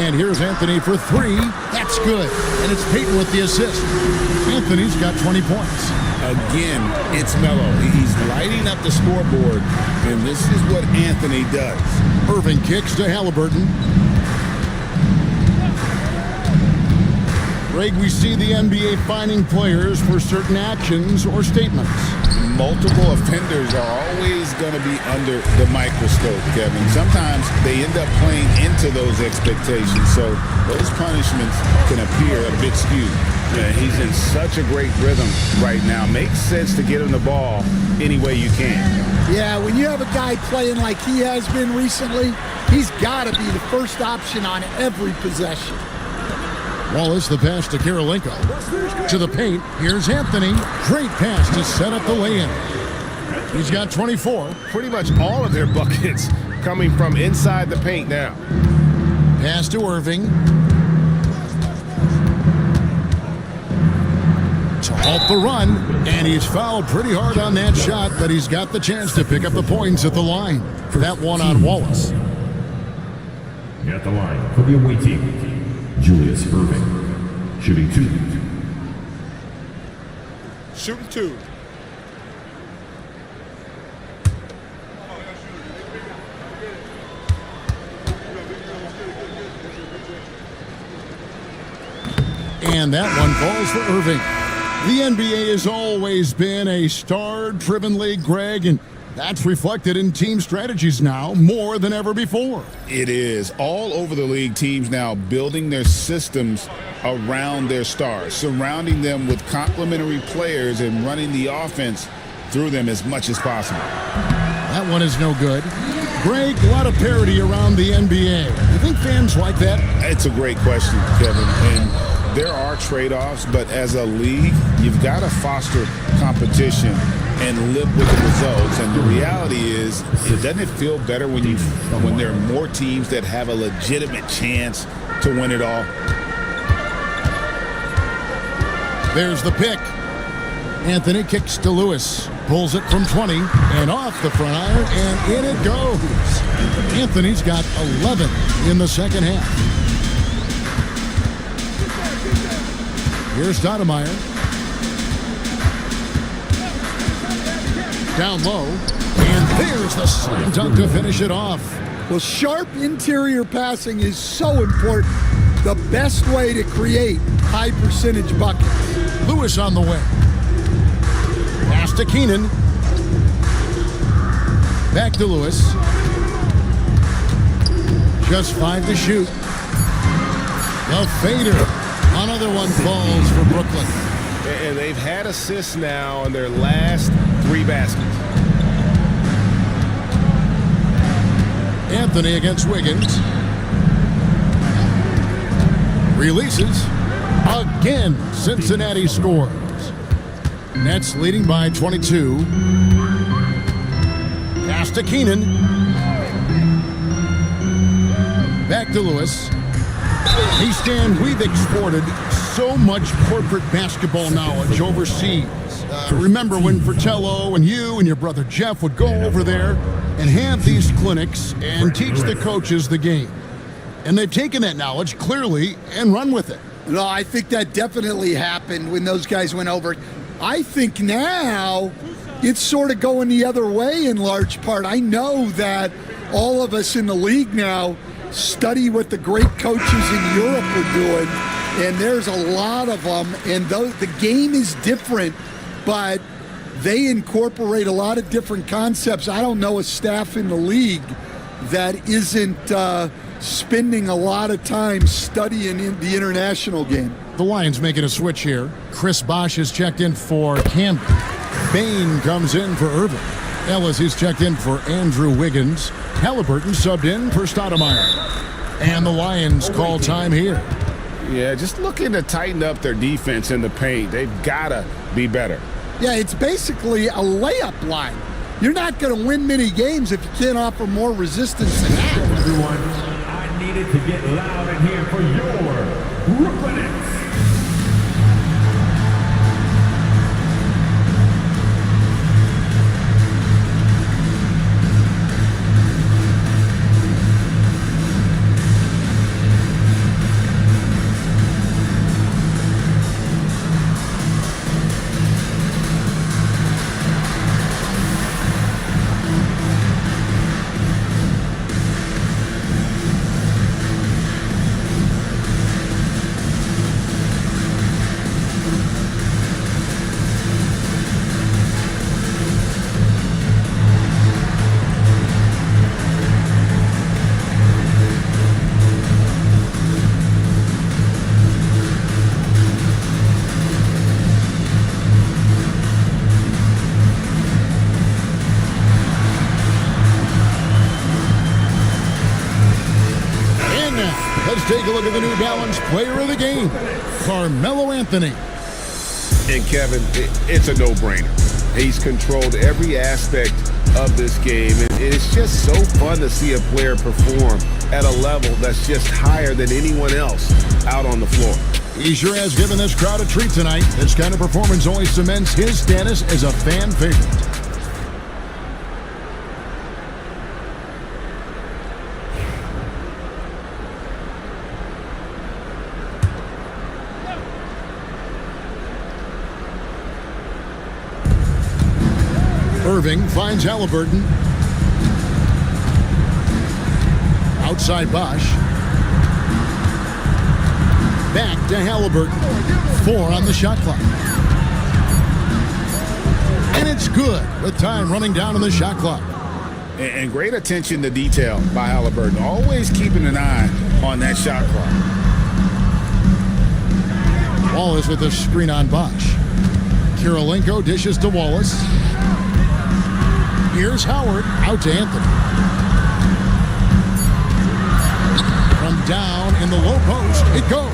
And here's Anthony for 3. That's good. And it's Peyton with the assist. Anthony's got 20 points. Again, it's Melo. He's lighting up the scoreboard, and this is what Anthony does. Irving kicks to Halliburton. Greg, we see the NBA fining players for certain actions or statements. Multiple offenders are always going to be under the microscope, Kevin. Sometimes they end up playing into those expectations, so those punishments can appear a bit skewed. Yeah, he's in such a great rhythm right now. Makes sense to get him the ball any way you can. Yeah, when you have a guy playing like he has been recently, he's got to be the first option on every possession. Wallace, the pass to Karolinko. To the paint, here's Anthony. Great pass to set up the lay-in. He's got 24. Pretty much all of their buckets coming from inside the paint now. Pass to Irving. To halt the run, and he's fouled pretty hard on that shot, but he's got the chance to pick up the points at the line. For that one on Wallace. At the line for the away team, Julius Irving, shooting 2. Shooting 2. And that one falls for Irving. The NBA has always been a star-driven league, Greg, and that's reflected in team strategies now more than ever before. It is. All over the league, teams now building their systems around their stars, surrounding them with complementary players and running the offense through them as much as possible. That one is no good. Greg, a lot of parity around the NBA. You think fans like that? It's a great question, Kevin. And there are trade-offs, but as a league, you've got to foster competition and live with the results. And the reality is, doesn't it feel better when there are more teams that have a legitimate chance to win it all? There's the pick. Anthony kicks to Lewis. Pulls it from 20 and off the front iron, and in it goes. Anthony's got 11 in the second half. Here's Stoudemire. Down low, and there's the slam dunk to finish it off. Well, sharp interior passing is so important. The best way to create high percentage buckets. Lewis on the way. Pass to Keenan. Back to Lewis. Just 5 to shoot. The fader. Another one falls for Brooklyn. And they've had assists now on their last 3 baskets. Anthony against Wiggins. Releases. Again, Cincinnati scores. Nets leading by 22. Pass to Keenan. Back to Lewis. Hey, Stan, we've exported so much corporate basketball knowledge overseas. Remember when Fratello and you and your brother Jeff would go over there and have these clinics and teach the coaches the game? And they've taken that knowledge clearly and run with it. No, I think that definitely happened when those guys went over. I think now it's sort of going the other way in large part. I know that all of us in the league now study what the great coaches in Europe are doing, and there's a lot of them, and the game is different, but they incorporate a lot of different concepts. I don't know a staff in the league that isn't spending a lot of time studying in the international game. The Lions making a switch here. Chris Bosh is checked in for Camden. Bain comes in for Irving. Ellis is checked in for Andrew Wiggins. Halliburton subbed in for Stoudemire. And the Lions call time here. Yeah, just looking to tighten up their defense in the paint. They've got to be better. Yeah, it's basically a layup line. You're not going to win many games if you can't offer more resistance than that. Everyone, I needed to get loud in here for your Brooklyn Nets. Let's take a look at the New Balance player of the game, Carmelo Anthony. And Kevin, it's a no-brainer. He's controlled every aspect of this game, and it's just so fun to see a player perform at a level that's just higher than anyone else out on the floor. He sure has given this crowd a treat tonight. This kind of performance only cements his status as a fan favorite. Irving finds Halliburton. Outside Bosch. Back to Halliburton. 4 on the shot clock. And it's good with time running down on the shot clock. And great attention to detail by Halliburton. Always keeping an eye on that shot clock. Wallace with a screen on Bosch. Kirilenko dishes to Wallace. Here's Howard, out to Anthony. From down in the low post, it goes.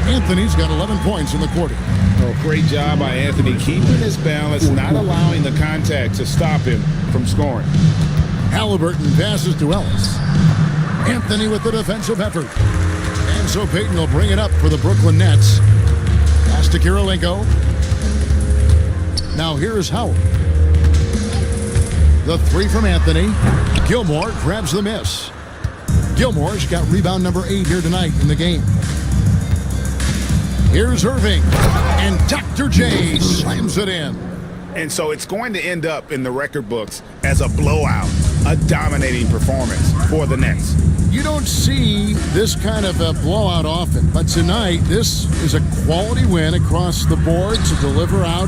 Anthony's got 11 points in the quarter. Oh, great job by Anthony keeping his balance, not allowing the contact to stop him from scoring. Halliburton passes to Ellis. Anthony with the defensive effort. And so Payton will bring it up for the Brooklyn Nets. Pass to Kirilenko. Now here's Howard. The 3 from Anthony. Gilmore grabs the miss. Gilmore's got rebound number 8 here tonight in the game. Here's Irving. And Dr. J slams it in. And so it's going to end up in the record books as a blowout, a dominating performance for the Nets. You don't see this kind of a blowout often, but tonight this is a quality win across the board to deliver out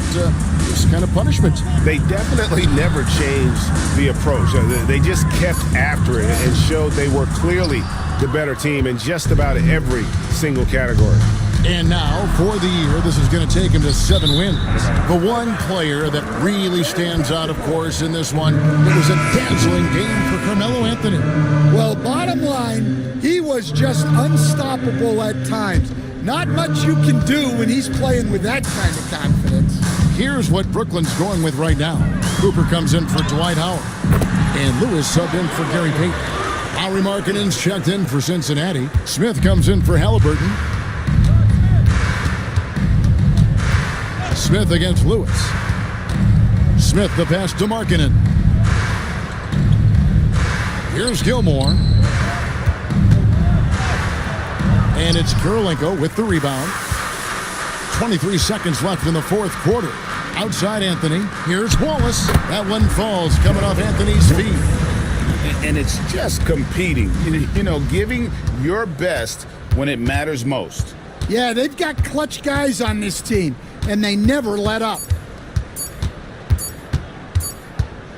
this kind of punishment. They definitely never changed the approach. They just kept after it and showed they were clearly the better team in just about every single category. And now, for the year, this is going to take him to 7 wins. The one player that really stands out, of course, in this one, it was a dazzling game for Carmelo Anthony. Well, bottom line, he was just unstoppable at times. Not much you can do when he's playing with that kind of confidence. Here's what Brooklyn's going with right now. Cooper comes in for Dwight Howard. And Lewis subbed in for Gary Payton. Lauri Markkanen's checked in for Cincinnati. Smith comes in for Halliburton. Smith against Lewis. Smith the pass to Markkanen. Here's Gilmore. And it's Kirilenko with the rebound. 23 seconds left in the fourth quarter. Outside Anthony. Here's Wallace. That one falls coming off Anthony's feet. And it's just competing, you know, giving your best when it matters most. Yeah, they've got clutch guys on this team, and they never let up.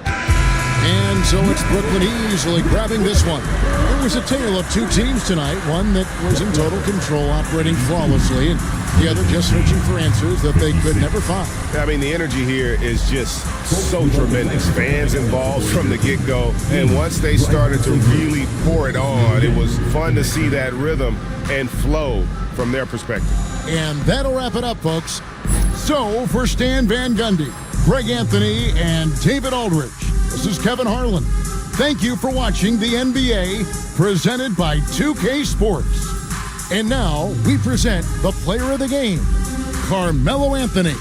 And so it's Brooklyn easily grabbing this one. It was a tale of 2 teams tonight, one that was in total control, operating flawlessly, and the other just searching for answers that they could never find. I mean, the energy here is just so tremendous. Fans involved from the get-go, and once they started to really pour it on, it was fun to see that rhythm and flow from their perspective. And that'll wrap it up, folks. So, for Stan Van Gundy, Greg Anthony, and David Aldridge, this is Kevin Harlan. Thank you for watching the NBA, presented by 2K Sports. And now, we present the player of the game, Carmelo Anthony.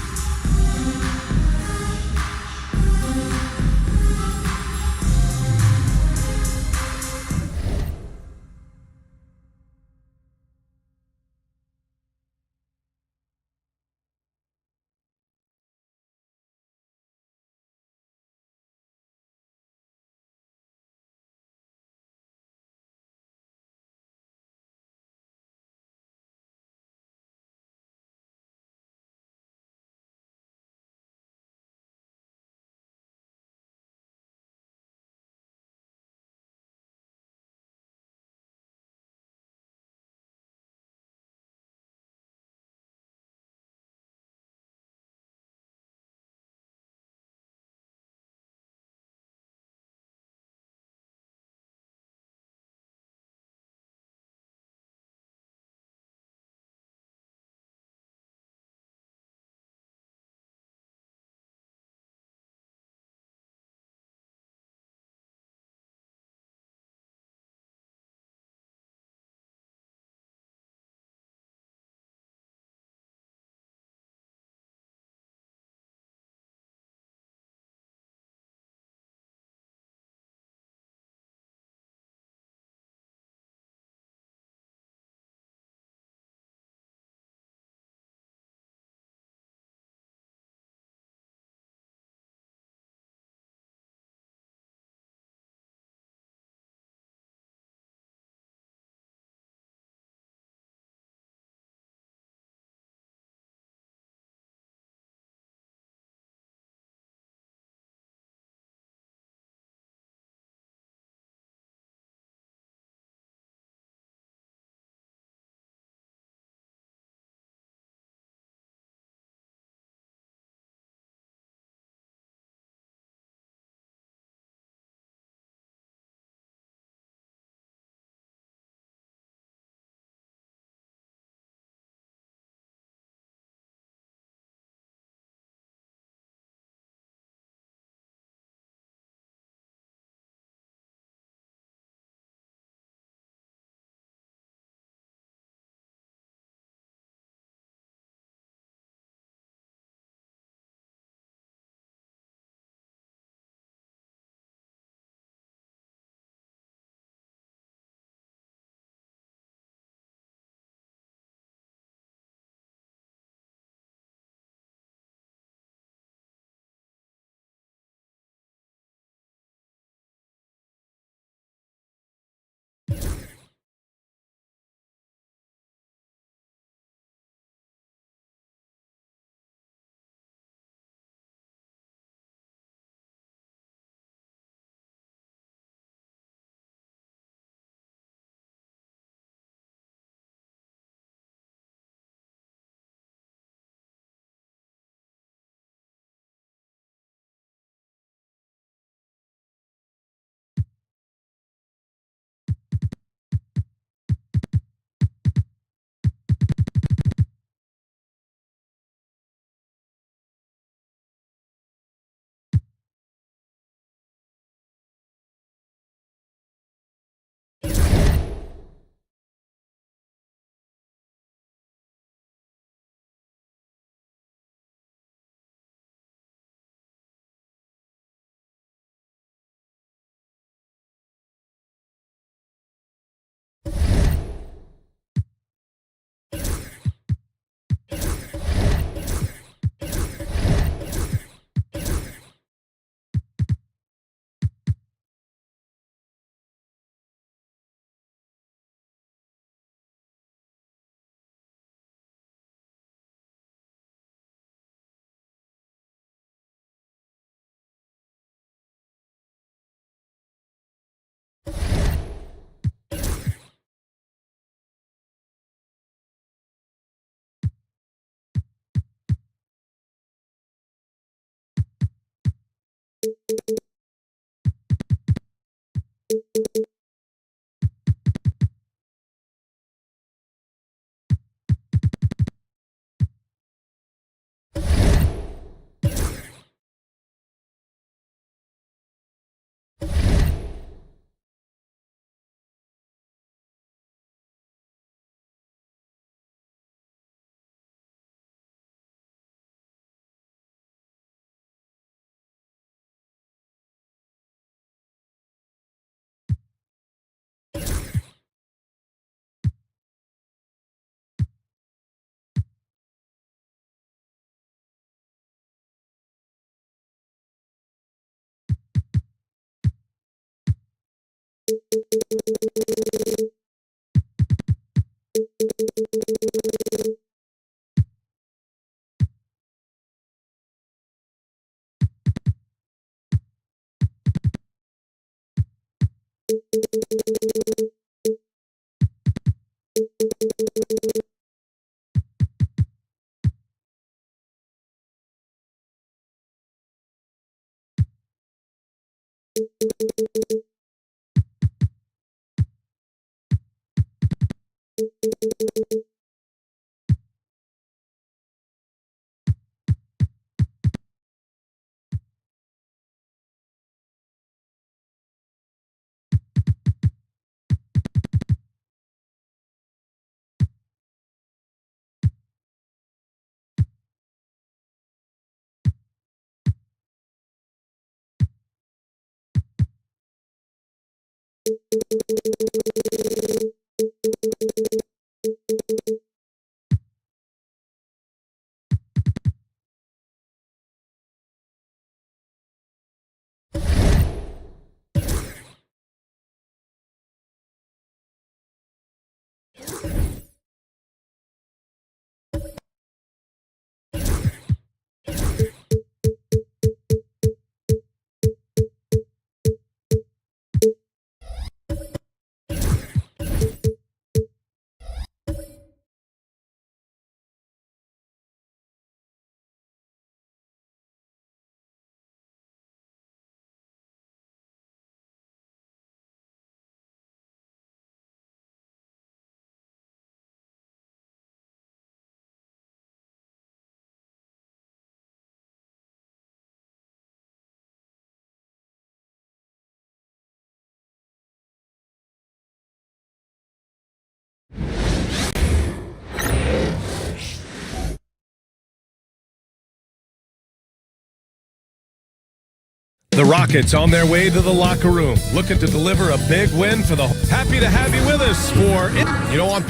The Rockets on their way to the locker room, looking to deliver a big win for the. Happy to have you with us for it. You know, on.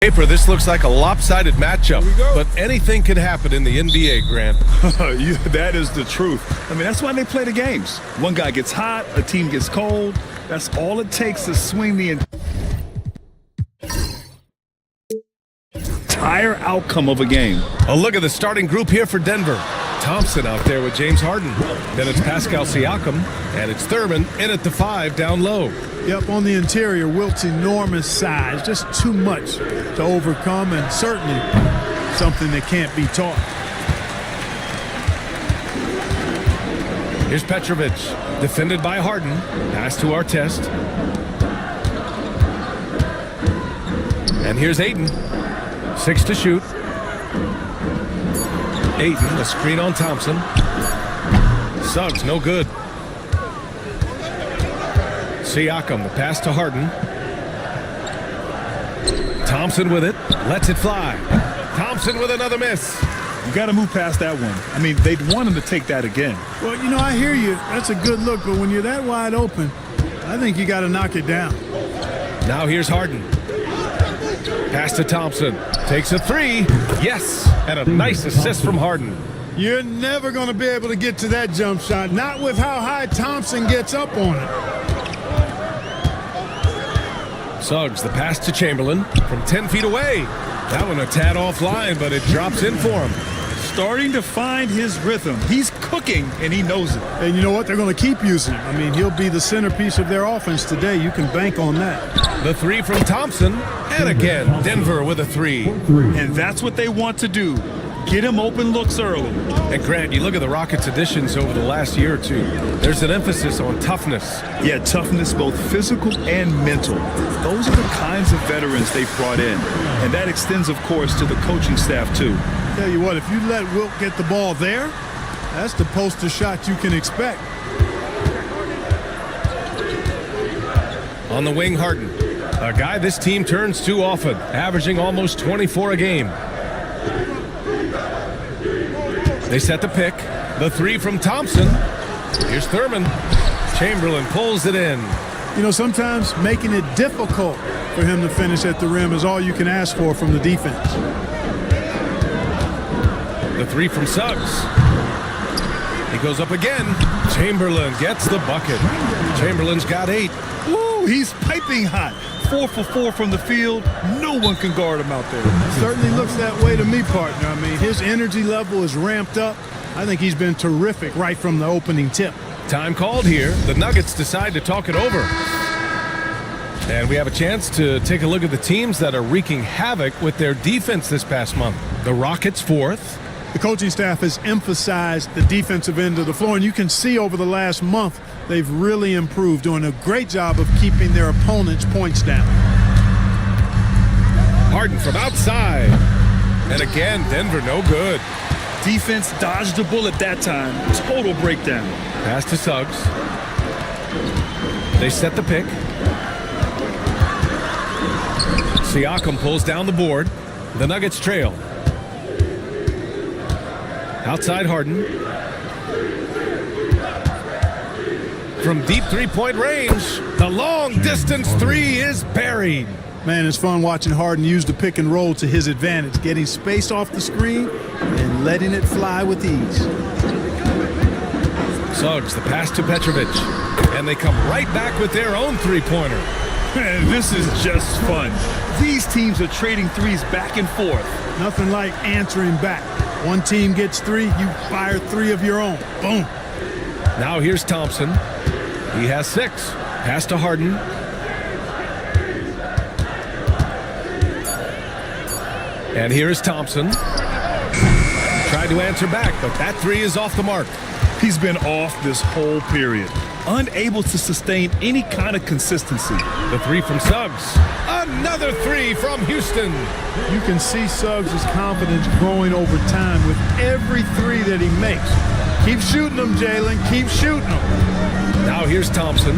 Paper, this looks like a lopsided matchup, but anything can happen in the NBA, Grant. That is the truth. I mean, that's why they play the games. One guy gets hot, a team gets cold. That's all it takes to swing the entire outcome of a game. A look at the starting group here for Denver. Thompson out there with James Harden. Then it's Pascal Siakam, and it's Thurman in at the 5 down low. Yep, on the interior, Wilt's enormous size, just too much to overcome, and certainly something that can't be taught. Here's Petrovic, defended by Harden. Pass to Artest. And here's Ayton. 6 to shoot. Ayton, a screen on Thompson. Suggs, no good. Siakam, the pass to Harden. Thompson with it, lets it fly. Thompson with another miss. You got to move past that one. I mean, they'd want him to take that again. Well, you know, I hear you. That's a good look, but when you're that wide open, I think you got to knock it down. Now here's Harden. Pass to Thompson. Takes a 3. Yes, and a nice assist from Harden. You're never going to be able to get to that jump shot, not with how high Thompson gets up on it. Suggs, the pass to Chamberlain from 10 feet away. That one a tad offline, but it drops in for him. Starting to find his rhythm. He's cooking, and he knows it. And you know what? They're going to keep using him. I mean, he'll be the centerpiece of their offense today. You can bank on that. The three from Thompson. And again, Denver with a three. And that's what they want to do. Get him open looks early. And Grant, you look at the Rockets' additions over the last year or two. There's an emphasis on toughness. Yeah, toughness, both physical and mental. Those are the kinds of veterans they've brought in. And that extends, of course, to the coaching staff, too. Tell you what, if you let Wilt get the ball there, that's the poster shot you can expect. On the wing, Harden. A guy this team turns to often, averaging almost 24 a game. They set the pick. The three from Thompson. Here's Thurman. Chamberlain pulls it in. You know, sometimes making it difficult for him to finish at the rim is all you can ask for from the defense. The three from Suggs. He goes up again. Chamberlain gets the bucket. Chamberlain's got 8. Ooh, he's piping hot. 4 for 4 from the field. No one can guard him out there. Certainly looks that way to me, partner. I mean, his energy level is ramped up. I think he's been terrific right from the opening tip. Time called here. The Nuggets decide to talk it over. And we have a chance to take a look at the teams that are wreaking havoc with their defense this past month. The Rockets 4th. The coaching staff has emphasized the defensive end of the floor, and you can see over the last month they've really improved, doing a great job of keeping their opponents' points down. Harden from outside. And again, Denver no good. Defense dodged a bullet that time. Total breakdown. Pass to Suggs. They set the pick. Siakam pulls down the board. The Nuggets trail. Outside Harden. From deep three-point range, the long-distance three is buried. Man, it's fun watching Harden use the pick and roll to his advantage, getting space off the screen and letting it fly with ease. Suggs, the pass to Petrovic. And they come right back with their own three-pointer. Man, this is just fun. These teams are trading threes back and forth. Nothing like answering back. One team gets 3, you fire 3 of your own. Boom. Now here's Thompson. He has 6. Pass to Harden. And here is Thompson. Tried to answer back, but that 3 is off the mark. He's been off this whole period. Unable to sustain any kind of consistency. The 3 from Suggs. Another 3 from Houston. You can see Suggs' confidence growing over time with every 3 that he makes. Keep shooting them, Jalen. Keep shooting them. Now here's Thompson.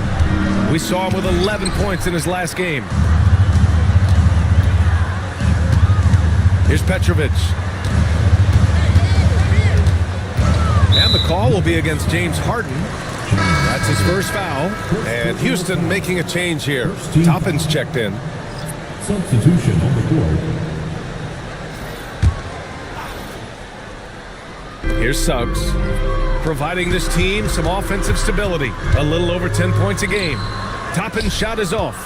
We saw him with 11 points in his last game. Here's Petrovic. And the call will be against James Harden. That's his first foul. And Houston making a change here. Toppin's checked in. Substitution on the court. Here's Suggs, providing this team some offensive stability. A little over 10 points a game. Toppin's shot is off.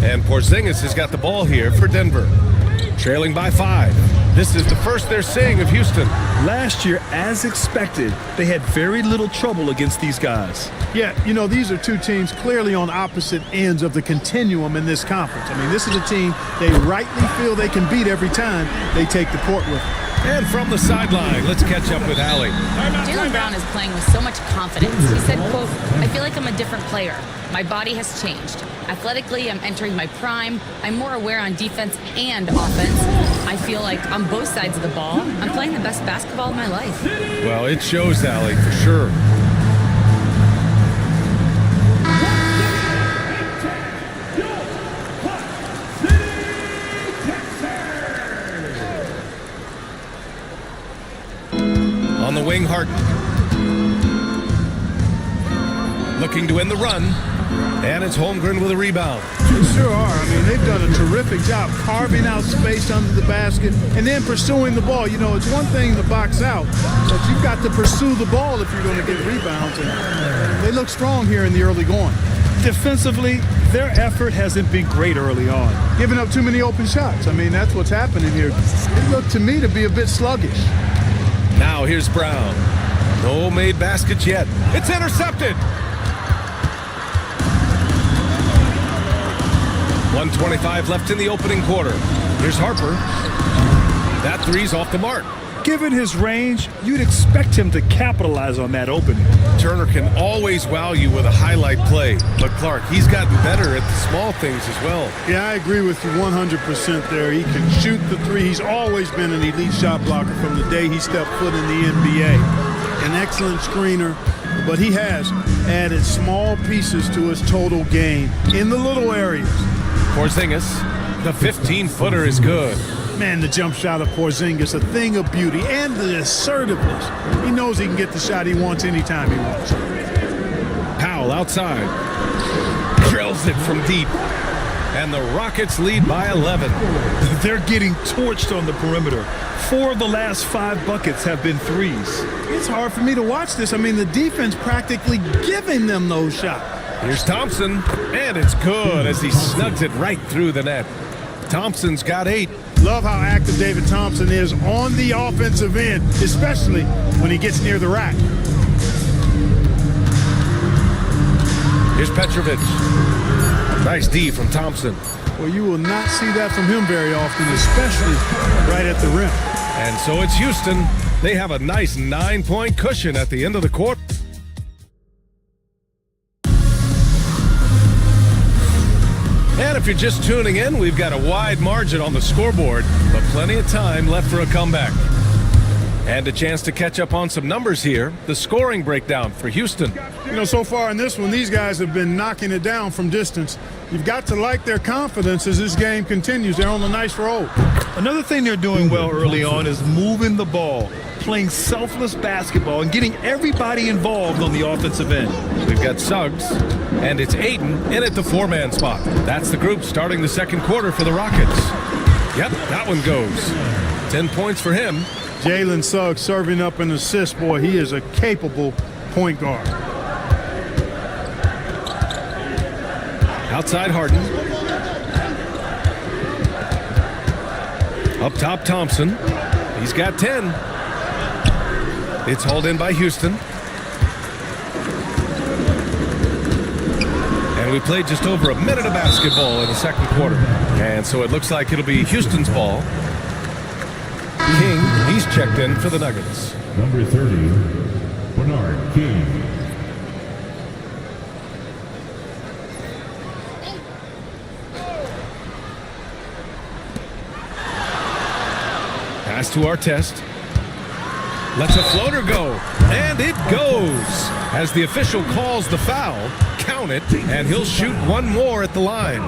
And Porzingis has got the ball here for Denver. Trailing by 5. This is the first they're seeing of Houston. Last year, as expected, they had very little trouble against these guys. Yeah, you know, these are two teams clearly on opposite ends of the continuum in this conference. I mean, this is a team they rightly feel they can beat every time they take the court with them. And from the sideline, let's catch up with Allie. Jaylen Brown is playing with so much confidence. He said, quote, "I feel like I'm a different player. My body has changed. Athletically, I'm entering my prime. I'm more aware on defense and offense. I feel like on both sides of the ball, I'm playing the best basketball of my life." Well, it shows, Allie, for sure. On the wing, Harden. Looking to end the run. And it's Holmgren with a rebound. They sure are. I mean, they've done a terrific job carving out space under the basket and then pursuing the ball. You know, it's one thing to box out, but you've got to pursue the ball if you're going to get rebounds. And they look strong here in the early going. defensively, their effort hasn't been great early on. Giving up too many open shots. I mean, that's what's happening here. It looked to me to be a bit sluggish. Now here's Brown. No made baskets yet. It's intercepted. 1:25 left in the opening quarter. Here's Harper. That three's off the mark. Given his range, you'd expect him to capitalize on that opening. Turner can always wow you with a highlight play, but Clark, he's gotten better at the small things as well. Yeah, I agree with you 100% there. He can shoot the three. He's always been an elite shot blocker from the day he stepped foot in the NBA. An excellent screener, but he has added small pieces to his total game in the little areas. Porzingis, the 15-footer is good. Man, the jump shot of Porzingis, a thing of beauty, and the assertiveness. He knows he can get the shot he wants anytime he wants. Powell outside. Drills it from deep. And the Rockets lead by 11. They're getting torched on the perimeter. 4 of the last 5 buckets have been threes. It's hard for me to watch this. I mean, the defense practically giving them those shots. Here's Thompson, and it's good as he snugs it right through the net. Thompson's got 8. Love how active David Thompson is on the offensive end, especially when he gets near the rack. Here's Petrovic. Nice D from Thompson. Well, you will not see that from him very often, especially right at the rim. And so it's Houston. They have a nice 9-point cushion at the end of the quarter. And if you're just tuning in, we've got a wide margin on the scoreboard, but plenty of time left for a comeback. And a chance to catch up on some numbers here. The scoring breakdown for Houston. You know, so far in this one, these guys have been knocking it down from distance. You've got to like their confidence as this game continues. They're on a nice roll. Another thing they're doing well early on is moving the ball, playing selfless basketball, and getting everybody involved on the offensive end. We've got Suggs, and it's Ayton in at the 4-man spot. That's the group starting the second quarter for the Rockets. Yep, that one goes. 10 points for him. Jalen Suggs serving up an assist. Boy, he is a capable point guard. Outside Harden. Up top Thompson. He's got 10. It's hauled in by Houston. And we played just over a minute of basketball in the second quarter. And so it looks like it'll be Houston's ball. King, he's checked in for the Nuggets. Number 30, Bernard King. Pass to Artest. Lets a floater go, and it goes. As the official calls the foul, count it, and he'll shoot one more at the line.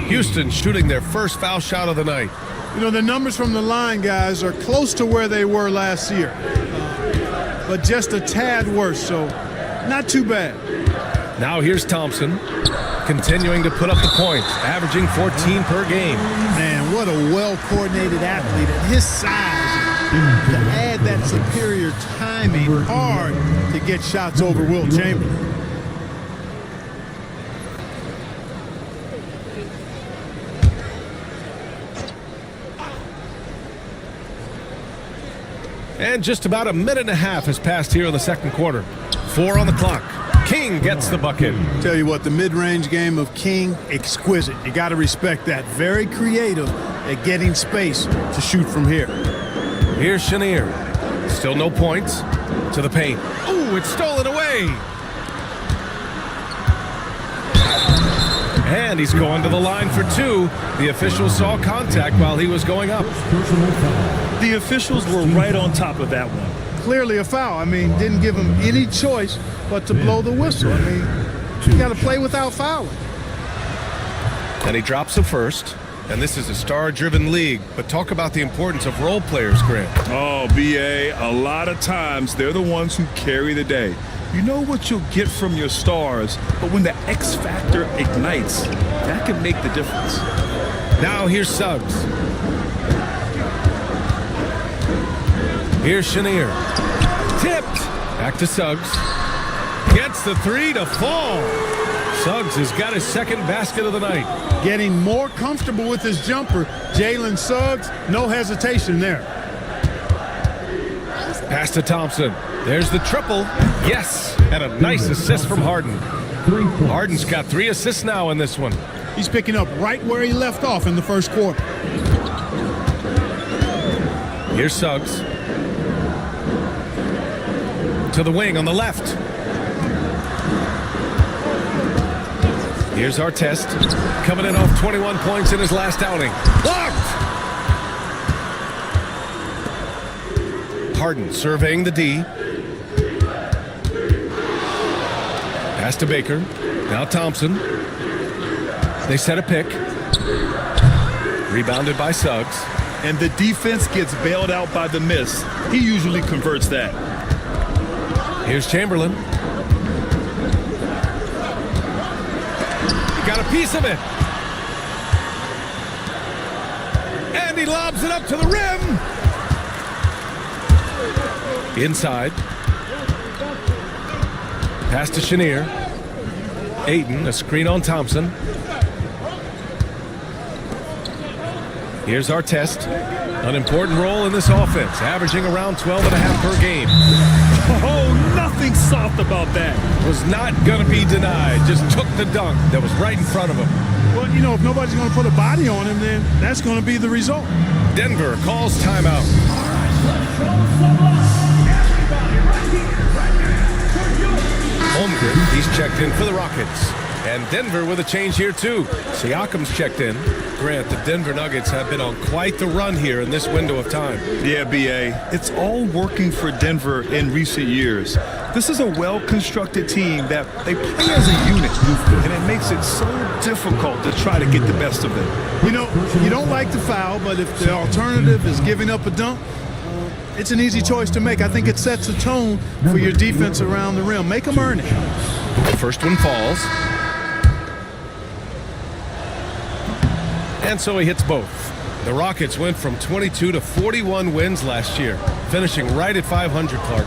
Houston shooting their first foul shot of the night. You know, the numbers from the line, guys, are close to where they were last year. But just a tad worse, so not too bad. Now here's Thompson, continuing to put up the points, averaging 14 per game. Man, what a well-coordinated athlete at his size. To add that superior timing, hard to get shots over Wilt Chamberlain. And just about a minute and a half has passed here in the second quarter. 4 on the clock. King gets the bucket. Tell you what, the mid-range game of King, exquisite. You got to respect that. Very creative at getting space to shoot from here. Here's Chenier. Still no points. To the paint. Ooh, it's stolen away. And he's going to the line for 2. The officials saw contact while he was going up. The officials were right on top of that one. Clearly a foul. I mean, didn't give him any choice but to blow the whistle. I mean, you got to play without fouling. And he drops the first. And this is a star-driven league. But talk about the importance of role players, Grant. Oh, B.A., a lot of times they're the ones who carry the day. You know what you'll get from your stars, but when the X factor ignites, that can make the difference. Now here's Suggs. Here's Chenier. Tipped. Back to Suggs. Gets the 3 to fall. Suggs has got his second basket of the night. Getting more comfortable with his jumper. Jalen Suggs, no hesitation there. Pass to Thompson. There's the triple. Yes, and a nice assist from Harden. Harden's got 3 assists now in this one. He's picking up right where he left off in the first quarter. Here's Suggs. To the wing on the left. Here's Artest. Coming in off 21 points in his last outing. Blocked! Harden surveying the D. Pass to Baker. Now Thompson. They set a pick. Rebounded by Suggs. And the defense gets bailed out by the miss. He usually converts that. Here's Chamberlain. He got a piece of it. And he lobs it up to the rim. Inside. Pass to Chenier. Ayton, a screen on Thompson. Here's Artest. An important role in this offense, averaging around 12.5 per game. Oh, nothing soft about that. Was not going to be denied. Just took the dunk that was right in front of him. Well, you know, if nobody's going to put a body on him, then that's going to be the result. Denver calls timeout. Holmgren, he's checked in for the Rockets. And Denver with a change here, too. Siakam's checked in. Grant, the Denver Nuggets have been on quite the run here in this window of time. Yeah, B.A. It's all working for Denver in recent years. This is a well-constructed team that they play as a unit, and it makes it so difficult to try to get the best of it. You know, you don't like the foul, but if the alternative is giving up a dunk, it's an easy choice to make. I think it sets a tone for your defense around the rim. Make them earn it. The first one falls. And so he hits both. The Rockets went from 22 to 41 wins last year, finishing right at 500, Clark.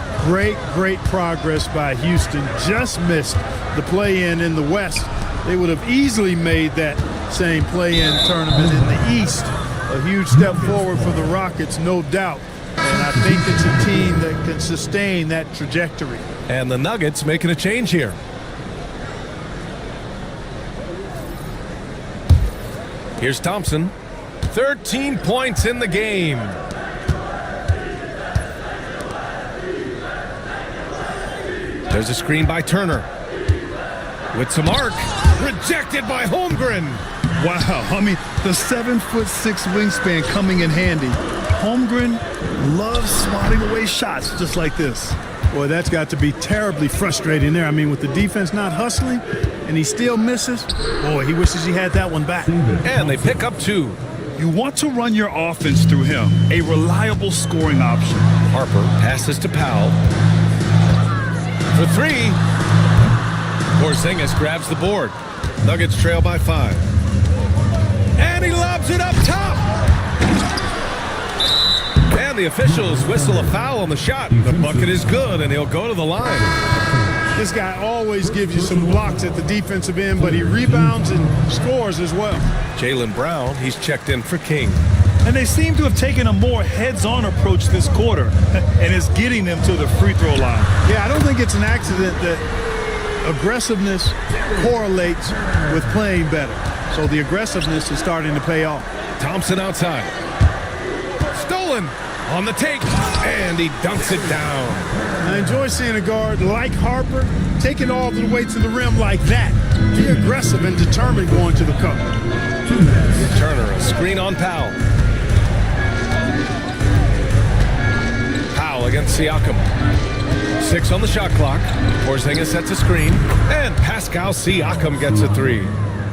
Great progress by Houston. Just missed the play-in in the West. They would have easily made that same play-in tournament in the East. A huge step forward for the Rockets, no doubt. And I think it's a team that can sustain that trajectory. And the Nuggets making a change here. Here's Thompson. 13 points in the game. There's a screen by Turner. With some arc. Rejected by Holmgren. Wow, I mean, the 7'6" wingspan coming in handy. Holmgren loves swatting away shots just like this. Boy, that's got to be terribly frustrating there. I mean, with the defense not hustling and he still misses, boy, he wishes he had that one back. And they pick up 2. You want to run your offense through him, a reliable scoring option. Harper passes to Powell. For 3. Porzingis grabs the board. Nuggets trail by 5. And he lobs it up top. And the officials whistle a foul on the shot. The bucket is good, and he'll go to the line. This guy always gives you some blocks at the defensive end, but he rebounds and scores as well. Jaylen Brown, he's checked in for King. And they seem to have taken a more heads-on approach this quarter, and it's getting them to the free throw line. Yeah, I don't think it's an accident that aggressiveness correlates with playing better. So the aggressiveness is starting to pay off. Thompson outside. Stolen on the take, and he dunks it down. I enjoy seeing a guard like Harper take it all the way to the rim like that. Be aggressive and determined going to the cup. Turner, a screen on Powell. Powell against Siakam. 6 on the shot clock. Porzingis sets a screen, and Pascal Siakam gets a 3.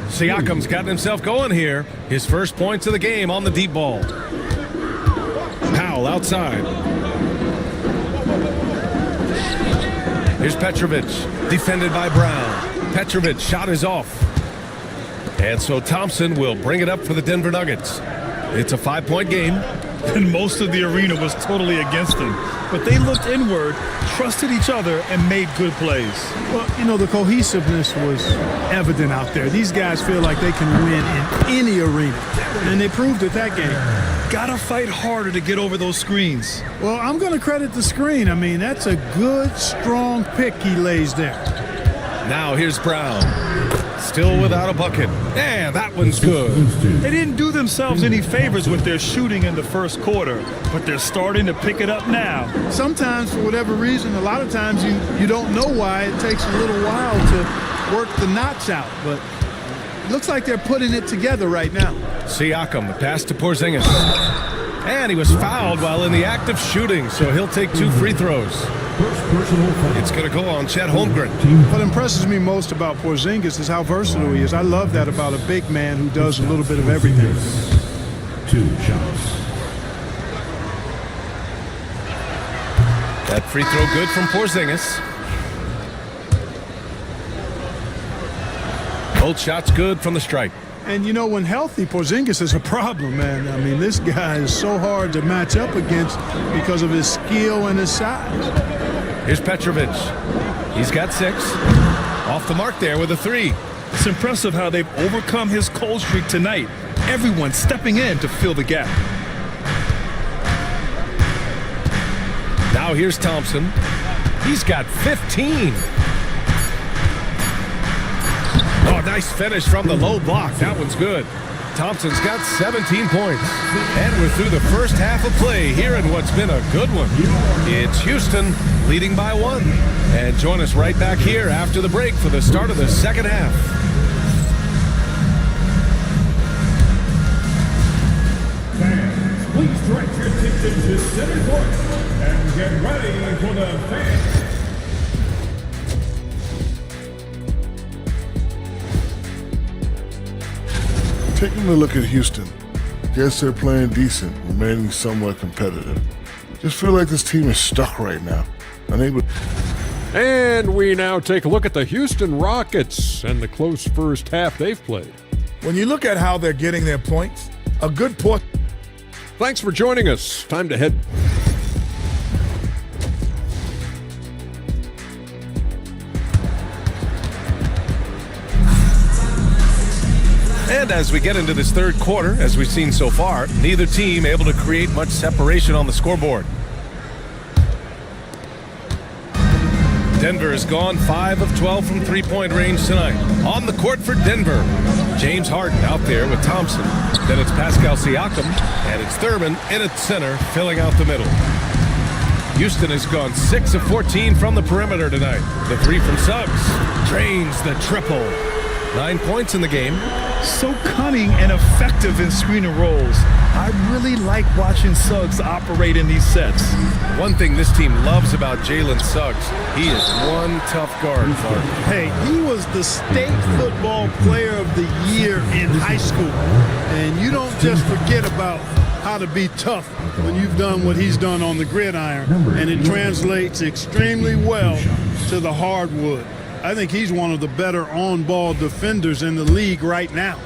Siakam's gotten himself going here. His first points of the game on the deep ball. Powell outside. Here's Petrovic, defended by Brown. Petrovic shot is off. And so Thompson will bring it up for the Denver Nuggets. It's a 5-point game. and most of the arena was totally against him. But they looked inward, trusted each other, and made good plays. Well, you know, the cohesiveness was evident out there. These guys feel like they can win in any arena, and they proved it that game. Gotta fight harder to get over those screens. Well, I'm going to credit the screen. I mean, that's a good, strong pick he lays there. Now here's Brown. Still without a bucket. And that one's good. They didn't do themselves any favors with their shooting in the first quarter, but they're starting to pick it up now. Sometimes, for whatever reason, a lot of times you don't know why. It takes a little while to work the knots out, but it looks like they're putting it together right now. Siakam, the pass to Porzingis. And he was fouled while in the act of shooting, so he'll take 2 free throws. It's going to go on Chet Holmgren. What impresses me most about Porzingis is how versatile he is. I love that about a big man who does a little bit of everything. 2 shots. That free throw good from Porzingis. Both shots good from the stripe. And, you know, when healthy, Porzingis is a problem, man. I mean, this guy is so hard to match up against because of his skill and his size. Here's Petrovic. He's got 6. Off the mark there with a 3. It's impressive how they've overcome his cold streak tonight. Everyone stepping in to fill the gap. Now here's Thompson. He's got 15. Oh, nice finish from the low block. That one's good. Thompson's got 17 points. And we're through the first half of play here in what's been a good one. It's Houston leading by 1. And join us right back here after the break for the start of the second half. Fans, please direct your attention to center court and get ready for the fans. Taking a look at Houston, guess they're playing decent, remaining somewhat competitive. Just feel like this team is stuck right now, unable. And we now take a look at the Houston Rockets and the close first half they've played. When you look at how they're getting their points, a good point. Thanks for joining us. Time to head. And as we get into this third quarter, as we've seen so far, neither team able to create much separation on the scoreboard. Denver has gone 5 of 12 from three-point range tonight. On the court for Denver, James Harden out there with Thompson. Then it's Pascal Siakam, and it's Thurman in at center, filling out the middle. Houston has gone 6 of 14 from the perimeter tonight. The 3 from Suggs drains the triple. 9 points in the game. So cunning and effective in screening roles. I really like watching Suggs operate in these sets. One thing this team loves about Jalen Suggs, he is one tough guard, Mark. Hey, he was the state football player of the year in high school. And you don't just forget about how to be tough when you've done what he's done on the gridiron. And it translates extremely well to the hardwood. I think he's one of the better on-ball defenders in the league right now.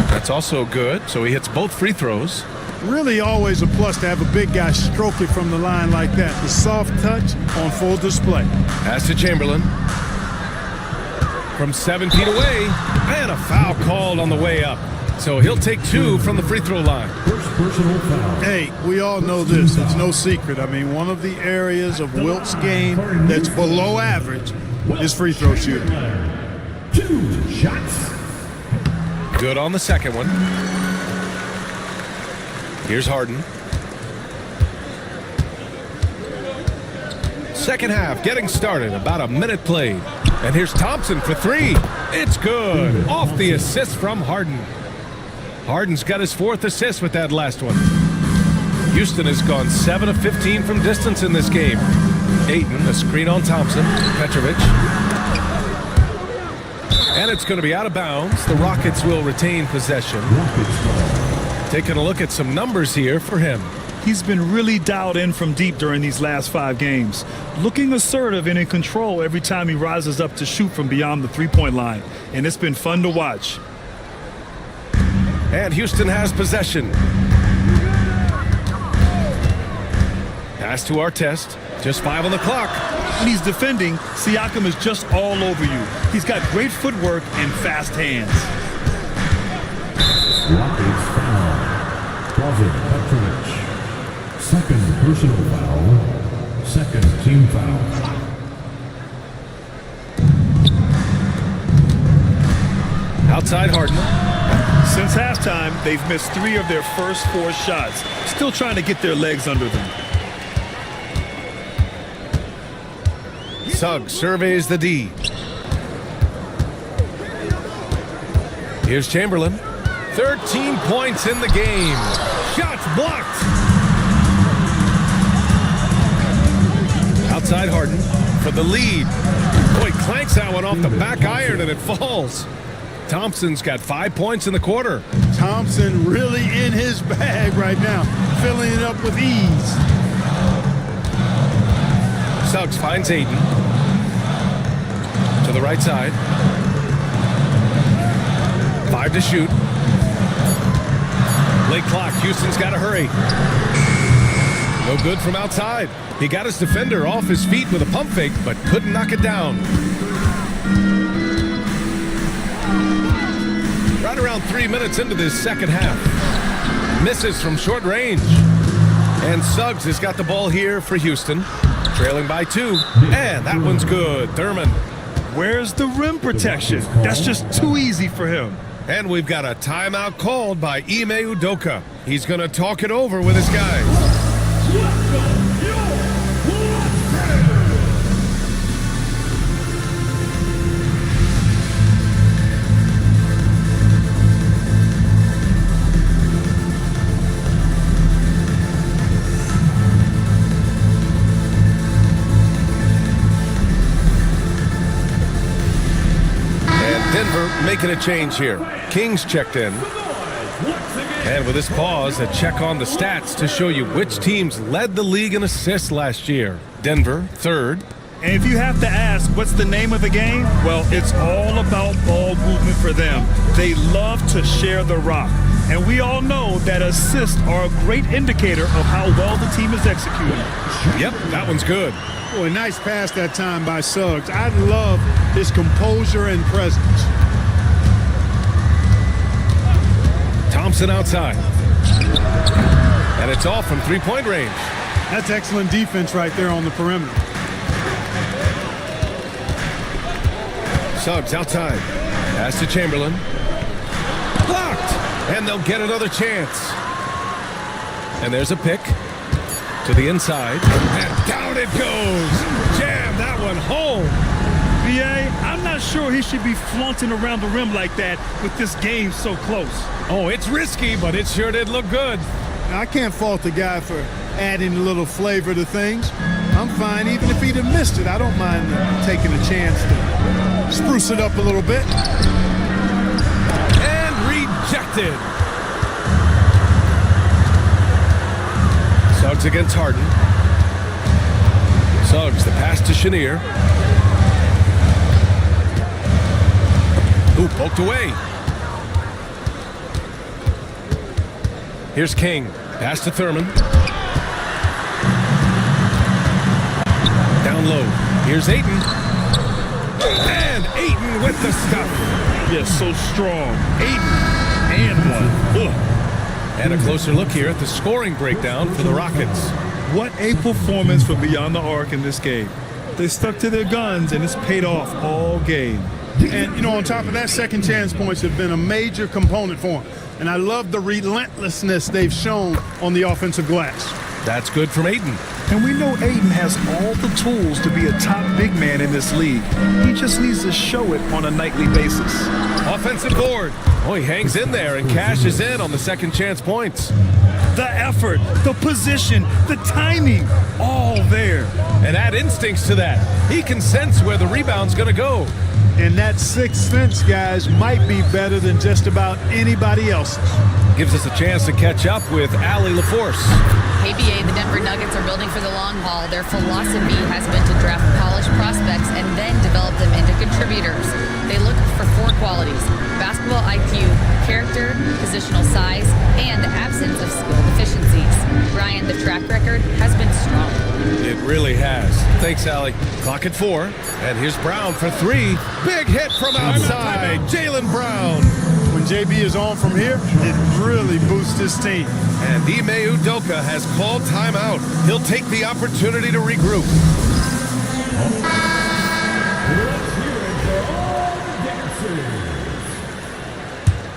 That's also good, so he hits both free throws. Really always a plus to have a big guy stroke it from the line like that. The soft touch on full display. Pass to Chamberlain. From 7 feet away, and a foul called on the way up. So he'll take 2 from the free throw line. Hey, we all know this. It's no secret. I mean, one of the areas of Wilt's game that's below average is free throw shooting. 2 shots. Good on the second one. Here's Harden. Second half getting started. About a minute played. And here's Thompson for 3. It's good. Off the assist from Harden. Harden's got his 4th assist with that last one. Houston has gone 7 of 15 from distance in this game. Ayton, a screen on Thompson. Petrovic. And it's going to be out of bounds. The Rockets will retain possession. Taking a look at some numbers here for him. He's been really dialed in from deep during these last 5 games. Looking assertive and in control every time he rises up to shoot from beyond the three-point line. And it's been fun to watch. And Houston has possession. Pass to Artest. Just 5 on the clock. When he's defending, Siakam is just all over you. He's got great footwork and fast hands. Rockets foul. Pavel Petrovic. Second personal foul. Second team foul. Outside Harden. Since halftime, they've missed 3 of their first 4 shots. Still trying to get their legs under them. Suggs surveys the D. Here's Chamberlain. 13 points in the game. Shots blocked. Outside Harden for the lead. Boy, clanks that one off the back iron and it falls. Thompson's got 5 points in the quarter. Thompson really in his bag right now, filling it up with ease. Suggs finds Aiden. To the right side. 5 to shoot. Late clock. Houston's got to hurry. No good from outside. He got his defender off his feet with a pump fake, but couldn't knock it down. Right around 3 minutes into this second half. Misses from short range. And Suggs has got the ball here for Houston. Trailing by 2. And that one's good. Thurman. Where's the rim protection? That's just too easy for him. And we've got a timeout called by Ime Udoka. He's going to talk it over with his guys. Denver making a change here. Kings checked in. And with this pause, a check on the stats to show you which teams led the league in assists last year. Denver, 3rd. And if you have to ask, what's the name of the game? Well, it's all about ball movement for them. They love to share the rock. And we all know that assists are a great indicator of how well the team is executing. Yep, that one's good. Boy, nice pass that time by Suggs. I love his composure and presence. Thompson outside. And it's off from 3-point range. That's excellent defense right there on the perimeter. Suggs outside. Pass to Chamberlain. Blocked! And they'll get another chance. And there's a pick. To the inside, and down it goes. Jam that one home. VA, I'm not sure he should be flaunting around the rim like that with this game so close. Oh, it's risky, but it sure did look good. I can't fault the guy for adding a little flavor to things. I'm fine, even if he'd have missed it. I don't mind taking a chance to spruce it up a little bit. And rejected. Suggs against Harden. Suggs, the pass to Chenier. Ooh, poked away. Here's King. Pass to Thurman. Down low. Here's Ayton. And Ayton with the stuff. Yes, so strong. Ayton and one. Ugh. And a closer look here at the scoring breakdown for the Rockets. What a performance from beyond the arc in this game. They stuck to their guns, and it's paid off all game. And, you know, on top of that, second chance points have been a major component for them. And I love the relentlessness they've shown on the offensive glass. That's good from Ayton. And we know Ayton has all the tools to be a top big man in this league. He just needs to show it on a nightly basis. Offensive board. Oh, he hangs in there and cashes in on the second chance points. The effort, the position, the timing, all there. And add instincts to that. He can sense where the rebound's going to go. And that sixth sense, guys, might be better than just about anybody else's. Gives us a chance to catch up with Allie LaForce. KBA, the Denver Nuggets are building for the long haul. Their philosophy has been to draft polished prospects and then develop them into contributors. They look for 4 qualities: basketball IQ, character, positional really has. Thanks, Allie. Clock at 4. And here's Brown for 3. Big hit from outside. Jaylen Brown. When JB is on from here, it really boosts his team. And Ime Udoka has called timeout. He'll take the opportunity to regroup.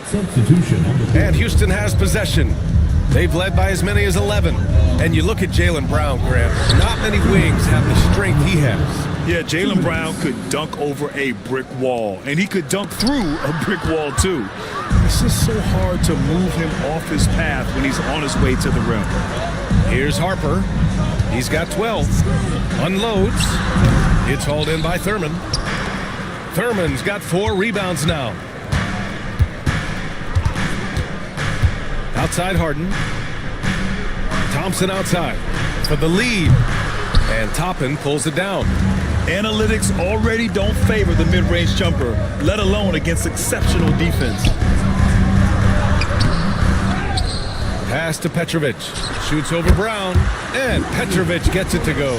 Substitution. And Houston has possession. They've led by as many as 11. And you look at Jaylen Brown, Grant. Not many wings have the strength he has. Yeah, Jaylen Brown could dunk over a brick wall, and he could dunk through a brick wall, too. It's just so hard to move him off his path when he's on his way to the rim. Here's Harper. He's got 12. Unloads. It's hauled in by Thurman. Thurman's got 4 rebounds now. Outside Harden. Thompson outside for the lead. And Toppin pulls it down. Analytics already don't favor the mid-range jumper, let alone against exceptional defense. Pass to Petrovic. Shoots over Brown. And Petrovic gets it to go.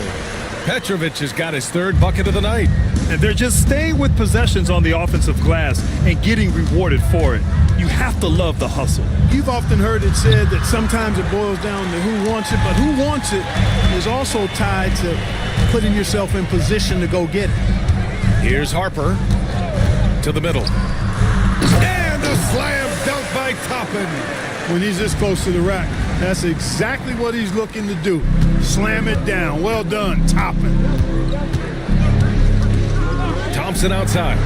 Petrovic has got his 3rd bucket of the night. And they're just staying with possessions on the offensive glass and getting rewarded for it. You have to love the hustle. You've often heard it said that sometimes it boils down to who wants it, but who wants it is also tied to putting yourself in position to go get it. Here's Harper to the middle. And a slam dunk by Toppin. When he's this close to the rack, that's exactly what he's looking to do. Slam it down. Well done, Toppin. Thompson outside.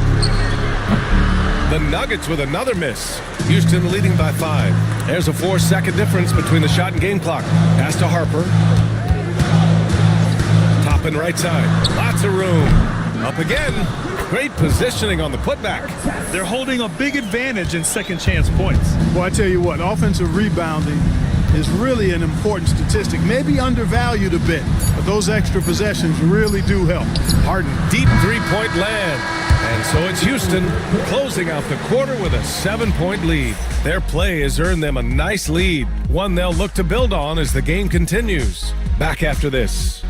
The Nuggets with another miss. Houston leading by 5. There's a 4-second difference between the shot and game clock. Pass to Harper. Toppin right side. Lots of room. Up again. Great positioning on the putback. They're holding a big advantage in second chance points. Well, I tell you what, offensive rebounding is really an important statistic. Maybe undervalued a bit, but those extra possessions really do help. Harden, deep 3-point land. And so it's Houston closing out the quarter with a 7-point lead. Their play has earned them a nice lead, one they'll look to build on as the game continues. Back after this.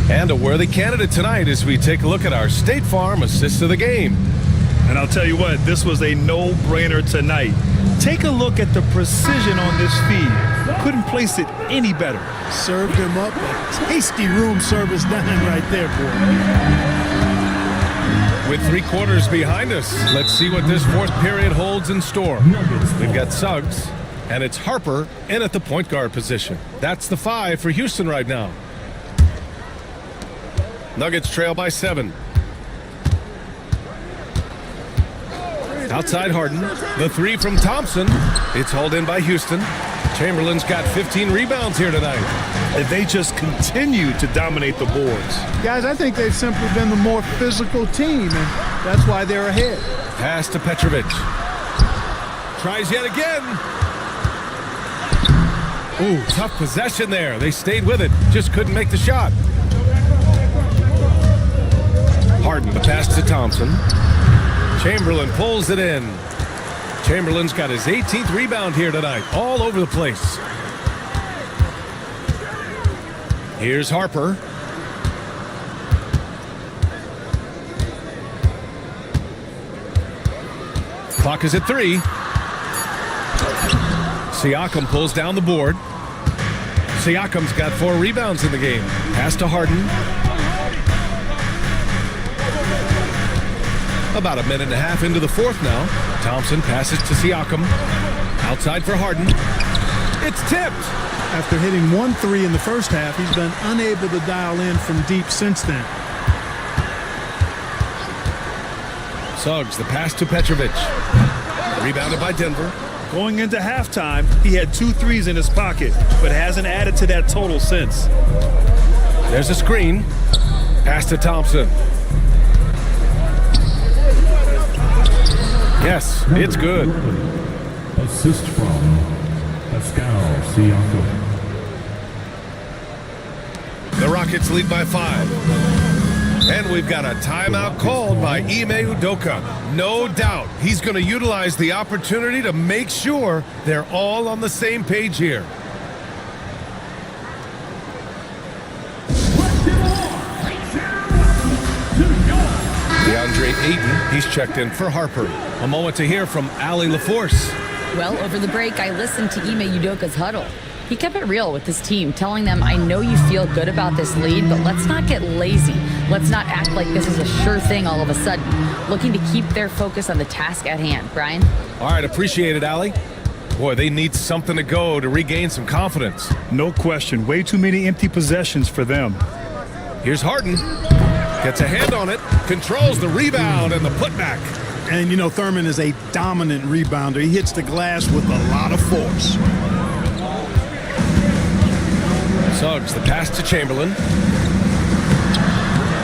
And a worthy candidate tonight as we take a look at our State Farm assist of the game. And I'll tell you what, this was a no-brainer tonight. Take a look at the precision on this feed. Couldn't place it any better. Served him up a tasty room service dime right there, boy. With 3 quarters behind us, let's see what this 4th period holds in store. We've got Suggs, and it's Harper in at the point guard position. That's the 5 for Houston right now. Nuggets trail by 7. Outside Harden. The 3 from Thompson. It's hauled in by Houston. Chamberlain's got 15 rebounds here tonight. And they just continue to dominate the boards. Guys, I think they've simply been the more physical team, and that's why they're ahead. Pass to Petrovic. Tries yet again. Ooh, tough possession there. They stayed with it. Just couldn't make the shot. Harden, the pass to Thompson. Chamberlain pulls it in. Chamberlain's got his 18th rebound here tonight. All over the place. Here's Harper. Clock is at 3. Siakam pulls down the board. Siakam's got 4 rebounds in the game. Pass to Harden. About a minute and a half into the 4th now. Thompson passes to Siakam. Outside for Harden. It's tipped. After hitting 1 3 in the first half, he's been unable to dial in from deep since then. Suggs, the pass to Petrovic. Rebounded by Denver. Going into halftime, he had 2 threes in his pocket, but hasn't added to that total since. There's a screen. Pass to Thompson. Yes, it's good. Assist from The Rockets lead by 5. And we've got a timeout called by Ime Udoka. No doubt he's going to utilize the opportunity to make sure they're all on the same page here. DeAndre Ayton, he's checked in for Harper. A moment to hear from Allie LaForce. Well, over the break, I listened to Ime Udoka's huddle. He kept it real with his team, telling them, I know you feel good about this lead, but let's not get lazy. Let's not act like this is a sure thing all of a sudden. Looking to keep their focus on the task at hand. Brian? All right, appreciate it, Allie. Boy, they need something to go to regain some confidence. No question. Way too many empty possessions for them. Here's Harden. Gets a hand on it, controls the rebound and the putback. And, you know, Thurman is a dominant rebounder. He hits the glass with a lot of force. Suggs, the pass to Chamberlain.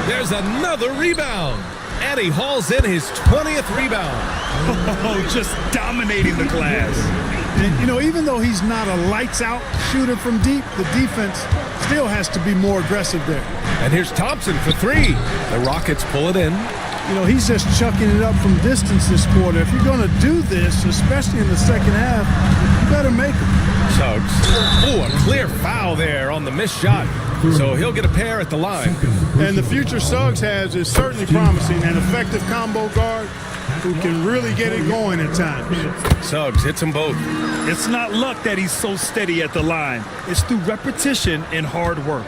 There's another rebound. And he hauls in his 20th rebound. Oh, just dominating the glass. And, you know, even though he's not a lights-out shooter from deep, the defense still has to be more aggressive there. And here's Thompson for 3. The Rockets pull it in. You know, he's just chucking it up from distance this quarter. If you're going to do this, especially in the second half, you better make them. Suggs. Oh, a clear foul there on the missed shot. So he'll get a pair at the line. And the future Suggs has is certainly promising. An effective combo guard who can really get it going at times. Suggs hits them both. It's not luck that he's so steady at the line. It's through repetition and hard work.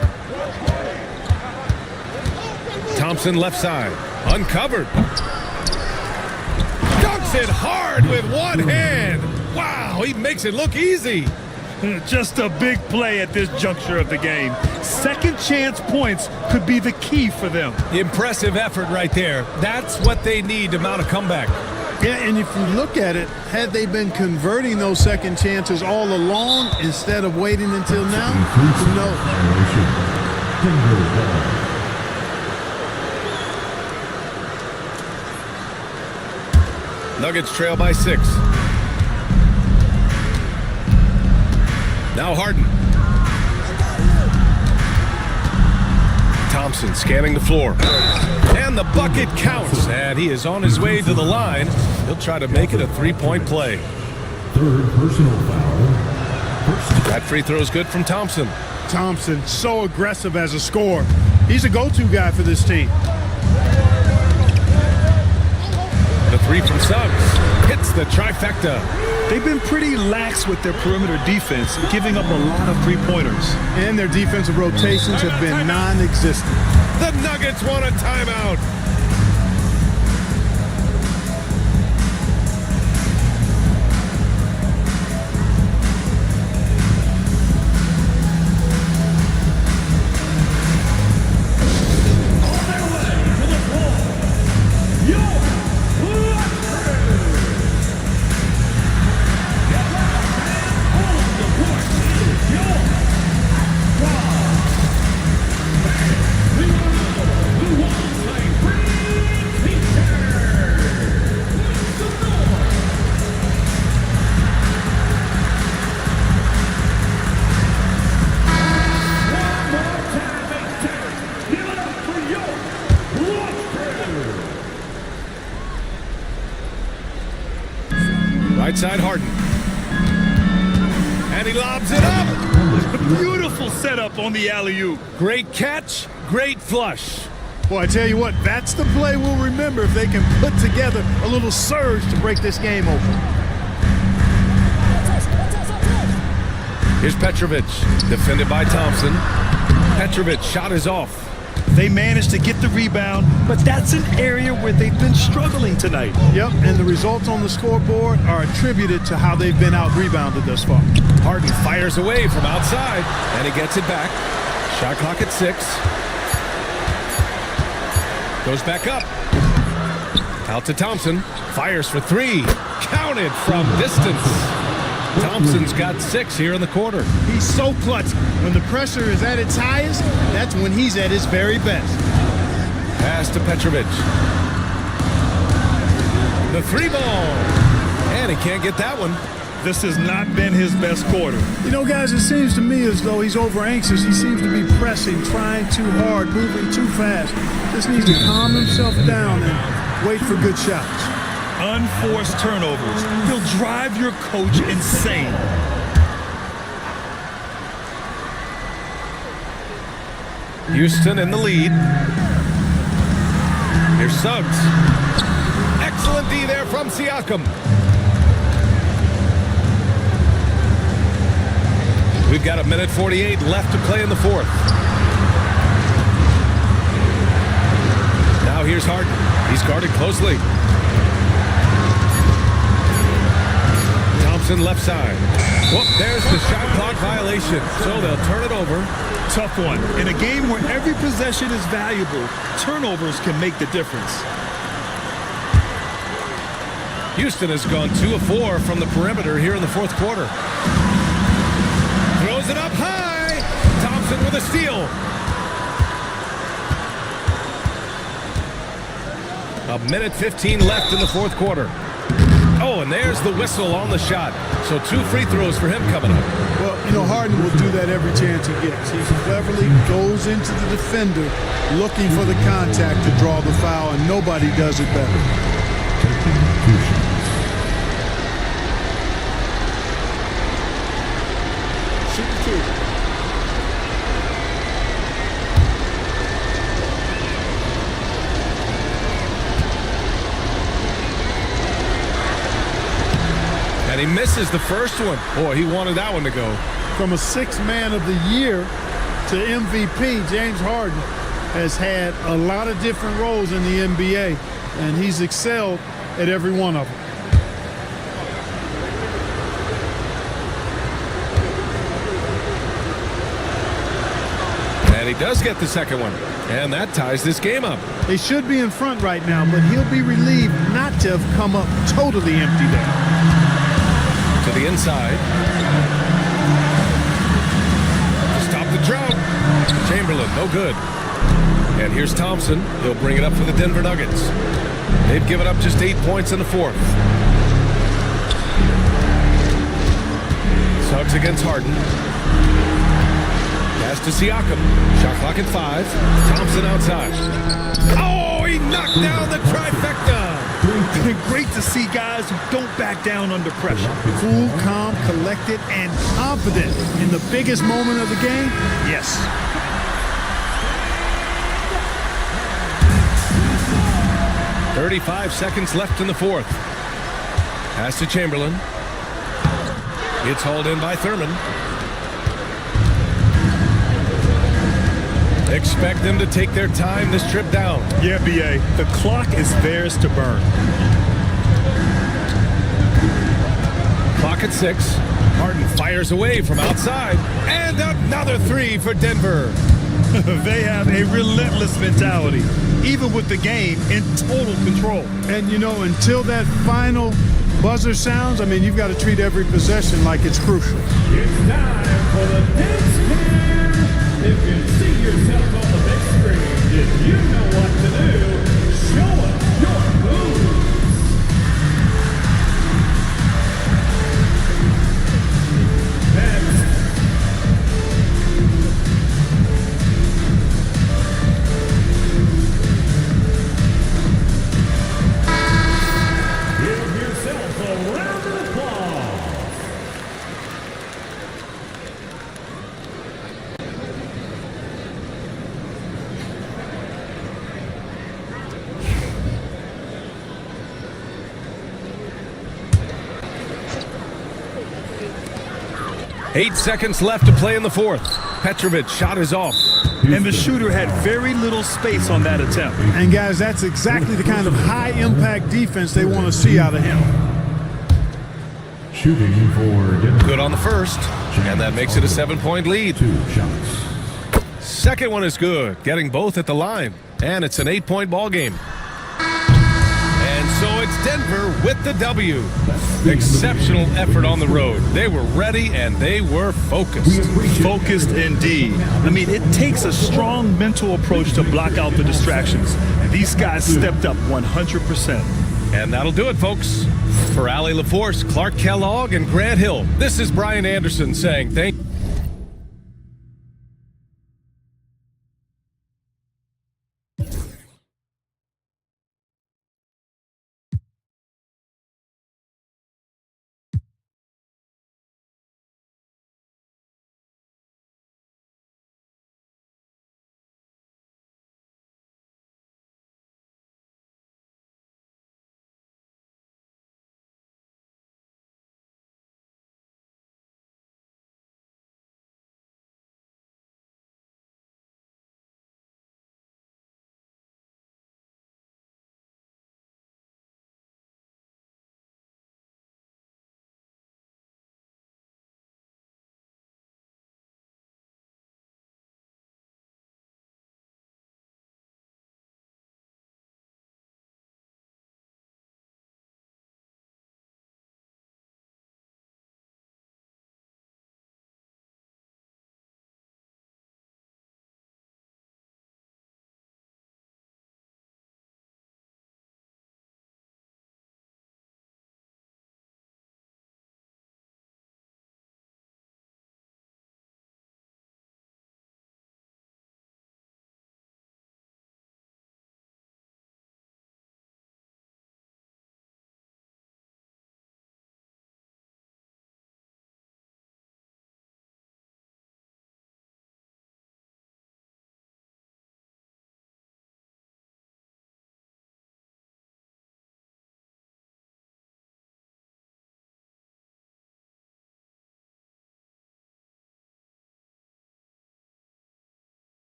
Thompson left side. Uncovered. Dunks it hard with one hand. Wow, he makes it look easy. Just a big play at this juncture of the game. Second chance points could be the key for them. Impressive effort right there. That's what they need to mount a comeback. Yeah, and if you look at it, had they been converting those second chances all along instead of waiting until now, who knows? Nuggets trail by 6. Now Harden. Thompson scanning the floor. And the bucket counts. And he is on his way to the line. He'll try to make it a three-point play. Third personal foul. That free throw is good from Thompson. Thompson, so aggressive as a scorer. He's a go-to guy for this team. The 3 from Suggs hits the trifecta. They've been pretty lax with their perimeter defense, giving up a lot of three-pointers. And their defensive rotations have been non-existent. The Nuggets want a timeout. Right side Harden. And he lobs it up. Beautiful setup on the alley-oop. Great catch, great flush. Boy, I tell you what, that's the play we'll remember if they can put together a little surge to break this game open. Here's Petrovic, defended by Thompson. Petrovic shot is off. They managed to get the rebound, but that's an area where they've been struggling tonight. Yep, and the results on the scoreboard are attributed to how they've been out-rebounded thus far. Harden fires away from outside, and he gets it back. Shot clock at 6. Goes back up. Out to Thompson. Fires for 3. Counted from distance. Thompson's got 6 here in the quarter. He's so clutch. When the pressure is at its highest, that's when he's at his very best. Pass to Petrovic. The 3 ball. And he can't get that one. This has not been his best quarter. You know, guys, it seems to me as though he's over anxious. He seems to be pressing, trying too hard, moving too fast. Just needs to calm himself down and wait for good shots. Unforced turnovers. He'll drive your coach insane. Houston in the lead. Here's Suggs. Excellent D there from Siakam. We've got 1:48 left to play in the fourth. Now here's Harden. He's guarded closely. Thompson left side. Whoop, there's the shot clock violation. So they'll turn it over. Tough one. In a game where every possession is valuable, turnovers can make the difference. Houston has gone 2 of 4 from the perimeter here in the fourth quarter. Throws it up high. Thompson with a steal. 1:15 left in the fourth quarter. Oh, and there's the whistle on the shot. So 2 free throws for him coming up. Well, you know, Harden will do that every chance he gets. He cleverly goes into the defender looking for the contact to draw the foul, and nobody does it better. And he misses the first one. Boy, he wanted that one to go. From a sixth man of the year to MVP, James Harden has had a lot of different roles in the NBA, and he's excelled at every one of them. And he does get the second one. And that ties this game up. They should be in front right now, but he'll be relieved not to have come up totally empty there. To the inside. Stop the drought. Chamberlain, no good. And here's Thompson. He'll bring it up for the Denver Nuggets. They've given up just 8 points in the fourth. Suggs against Harden. Pass to Siakam. Shot clock at 5. Thompson outside. Oh, he knocked down the trifecta. Great to see guys who don't back down under pressure. Cool, calm, collected, and confident in the biggest moment of the game. Yes. .35 seconds left in the fourth. Pass to Chamberlain. It's hauled in by Thurman. Expect them to take their time this trip down. Yeah, B.A. The clock is theirs to burn. Clock at 6. Harden fires away from outside. And another 3 for Denver. They have a relentless mentality, even with the game in total control. And, you know, until that final buzzer sounds, I mean, you've got to treat every possession like it's crucial. It's time for the dance here. If you see yourself on the big screen, if you know what to do, show us your moves. Next. Give yourself a round of applause. Eight seconds left to play in the fourth. Petrovic shot is off. And the shooter had very little space on that attempt. And, guys, that's exactly the kind of high-impact defense they want to see out of him. Shooting for Denver. Good on the first. And that makes it a 7-point lead. 2 shots. Second one is good. Getting both at the line. And it's an 8-point ball game. And so it's Denver with the W. Exceptional effort on the road. They were ready and they were focused. Focused indeed. I mean, it takes a strong mental approach to block out the distractions. These guys stepped up 100%. And that'll do it, folks. For Allie LaForce, Clark Kellogg, and Grant Hill, this is Brian Anderson saying thank you.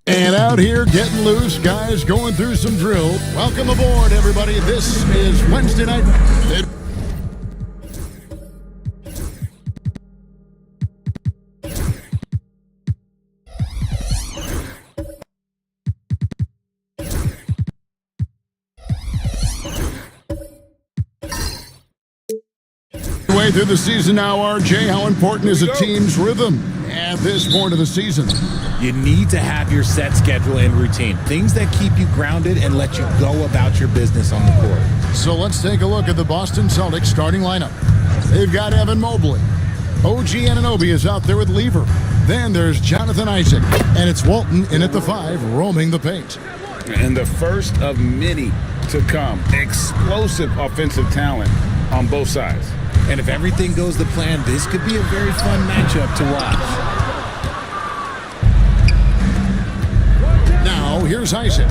And out here getting loose, guys going through some drill. Welcome aboard, everybody. This is Wednesday night. Way through the season now, RJ. How important is a team's rhythm at this point of the season? You need to have your set schedule and routine. Things that keep you grounded and let you go about your business on the court. So let's take a look at the Boston Celtics starting lineup. They've got Evan Mobley. OG Anunoby is out there with Lever. Then there's Jonathan Isaac. And it's Walton in at the 5, roaming the paint. And the first of many to come. Explosive offensive talent on both sides. And if everything goes to plan, this could be a very fun matchup to watch. Now, here's Isaac.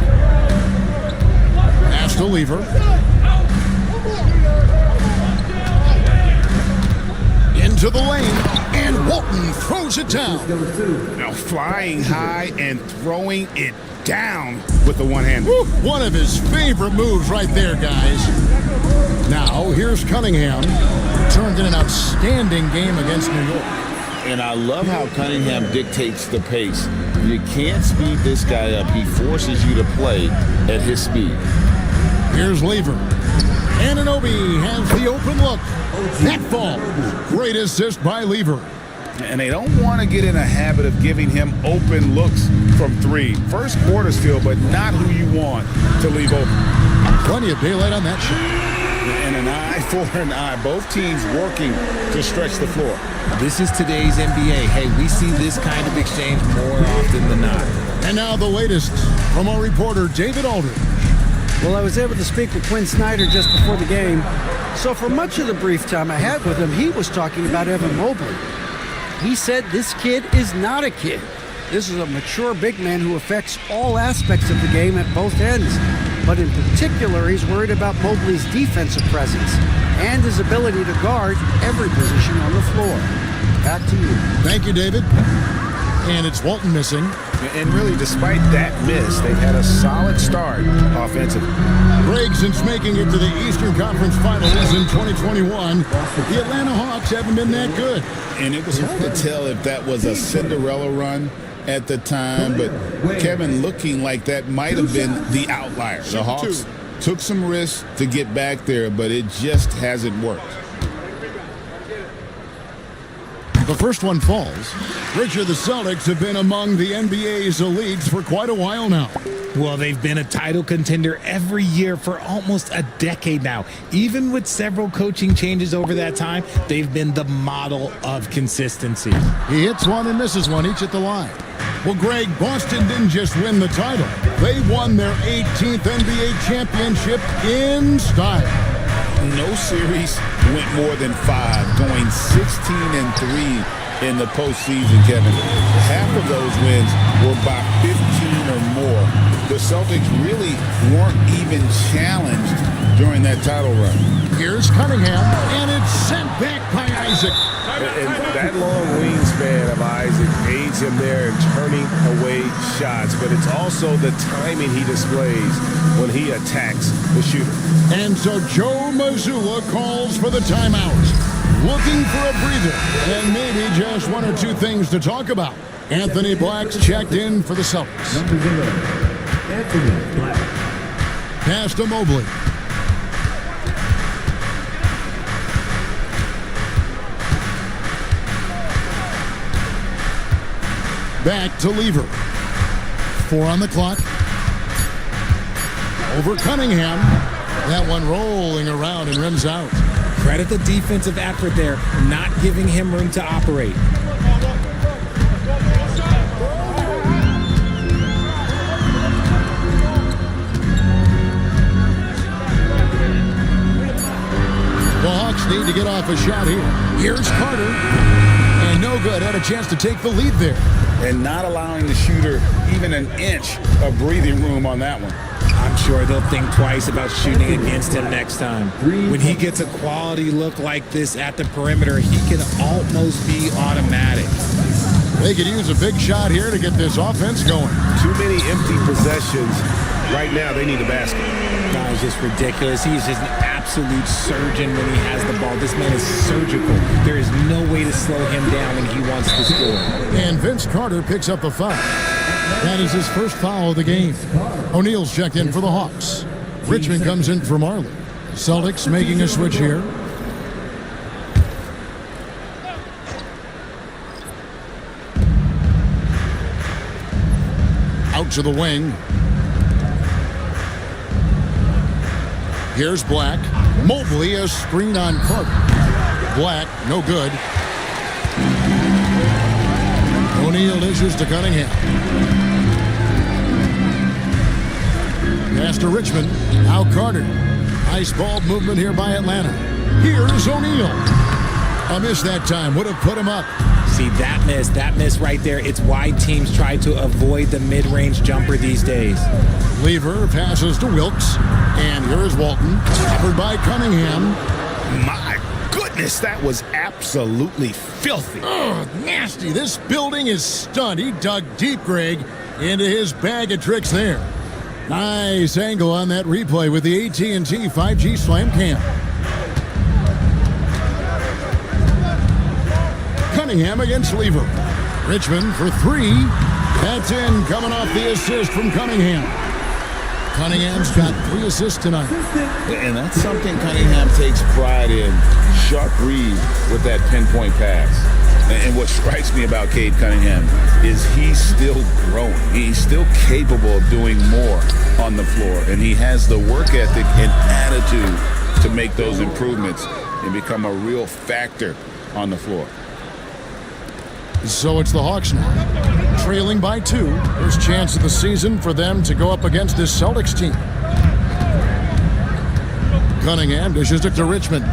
Pass to Lever. Into the lane, and Walton throws it down. Now flying high and throwing it down with the one hand. One of his favorite moves right there, guys. Now, here's Cunningham. Turned in an outstanding game against New York. And I love how Cunningham dictates the pace. You can't speed this guy up. He forces you to play at his speed. Here's Lever. Anunoby has the open look. That falls. Great assist by Lever. And they don't want to get in a habit of giving him open looks from 3. First quarter still, but not who you want to leave open. Plenty of daylight on that shot. And an eye for an eye. Both teams working to stretch the floor. This is today's NBA. Hey, we see this kind of exchange more often than not. And now the latest from our reporter, David Aldridge. Well, I was able to speak with Quinn Snyder just before the game. So for much of the brief time I had with him, he was talking about Evan Mobley. He said this kid is not a kid. This is a mature big man who affects all aspects of the game at both ends. But in particular, he's worried about Mobley's defensive presence and his ability to guard every position on the floor. Back to you. Thank you, David. And it's Walton missing. And really, despite that miss, they've had a solid start offensively. Greg, since making it to the Eastern Conference Finals in 2021, the Atlanta Hawks haven't been that good. And it was hard to tell if that was a Cinderella run at the time, but Kevin looking like that might have been the outlier. The Hawks took some risks to get back there, but it just hasn't worked. The first one falls. Richard, the Celtics have been among the NBA's elites for quite a while now. Well, they've been a title contender every year for almost a decade now. Even with several coaching changes over that time, they've been the model of consistency. He hits one and misses one, each at the line. Well, Greg, Boston didn't just win the title. They won their 18th NBA championship in style. No series went more than 5, going 16-3 in the postseason, Kevin. Half of those wins were by 15 or more. The Celtics really weren't even challenged during that title run. Here's Cunningham, and it's sent back by Isaac. And that long wingspan of Isaac aids him there in turning away shots, but it's also the timing he displays when he attacks the shooter. And so Joe Mazzulla calls for the timeout, looking for a breather and maybe just one or two things to talk about. Anthony Black's checked in for the Celtics. Number 0, Anthony Black. Pass to Mobley. Back to Lever. 4 on the clock. Over Cunningham. That one rolling around and rims out. Credit the defensive effort there, not giving him room to operate. The Hawks need to get off a shot here. Here's Carter. And no good. Had a chance to take the lead there. And not allowing the shooter even an inch of breathing room on that one. I'm sure they'll think twice about shooting against him next time. When he gets a quality look like this at the perimeter, he can almost be automatic. They could use a big shot here to get this offense going. Too many empty possessions. Right now, they need a basket. That is just ridiculous. He's just an absolute surgeon when he has the ball. This man is surgical. There is no way to slow him down when he wants to score. And Vince Carter picks up a foul. That is his first foul of the game. O'Neal's checked in for the Hawks. Richmond comes in for Marley. Celtics making a switch here. Out to the wing. Here's Black. Mobley, a screen on Carter. Black, no good. O'Neal dishes to Cunningham. Pass to Richmond. Now Carter. Nice ball movement here by Atlanta. Here's O'Neal. A miss that time. Would have put him up. See, that miss right there. It's why teams try to avoid the mid-range jumper these days. Lever passes to Wilkes. And here's Walton. Covered by Cunningham. My goodness, that was absolutely filthy. Oh, nasty. This building is stunned. He dug deep, Greg, into his bag of tricks there. Nice angle on that replay with the AT&T 5G Slam Cam. Cunningham against Lever. Richmond for 3. That's in, coming off the assist from Cunningham. Cunningham's got 3 assists tonight. And that's something Cunningham takes pride in. Sharp read with that pinpoint pass. And what strikes me about Cade Cunningham is he's still growing. He's still capable of doing more on the floor. And he has the work ethic and attitude to make those improvements and become a real factor on the floor. So it's the Hawks now, trailing by 2. First chance of the season for them to go up against this Celtics team. Cunningham dishes it to Richmond.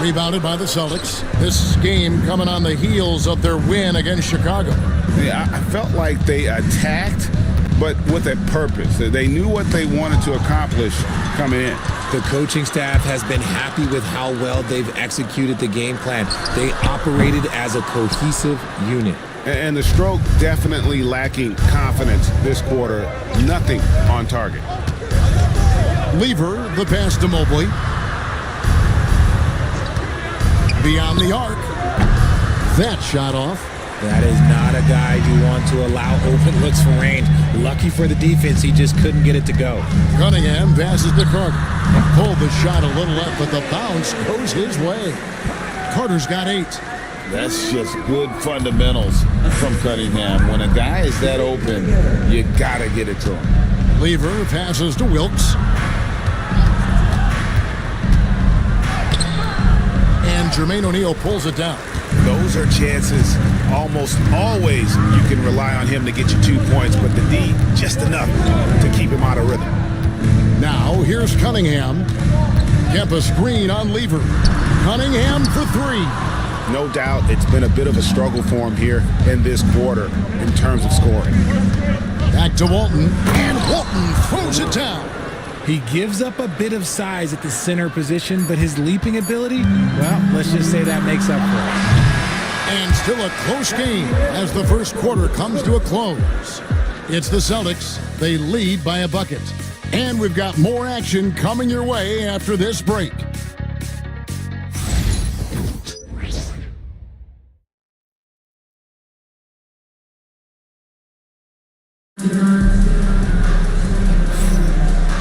Rebounded by the Celtics. This game coming on the heels of their win against Chicago. Yeah, I felt like they attacked, but with a purpose. They knew what they wanted to accomplish coming in. The coaching staff has been happy with how well they've executed the game plan. They operated as a cohesive unit. And the stroke definitely lacking confidence this quarter. Nothing on target. Lever, the pass to Mobley. Beyond the arc. That shot off. That is not a guy you want to allow open looks from range. Lucky for the defense, he just couldn't get it to go. Cunningham passes to Carter. Pulled the shot a little left, but the bounce goes his way. Carter's got 8. That's just good fundamentals from Cunningham. When a guy is that open, you got to get it to him. Lever passes to Wilkes. And Jermaine O'Neal pulls it down. Those are chances. Almost always you can rely on him to get you 2 points, but the D, just enough to keep him out of rhythm. Now, here's Cunningham. Kempa screen on Lever. Cunningham for 3. No doubt it's been a bit of a struggle for him here in this quarter in terms of scoring. Back to Walton, and Walton throws it down. He gives up a bit of size at the center position, but his leaping ability, well, let's just say that makes up for it. And still a close game as the first quarter comes to a close. It's the Celtics. They lead by a bucket. And we've got more action coming your way after this break.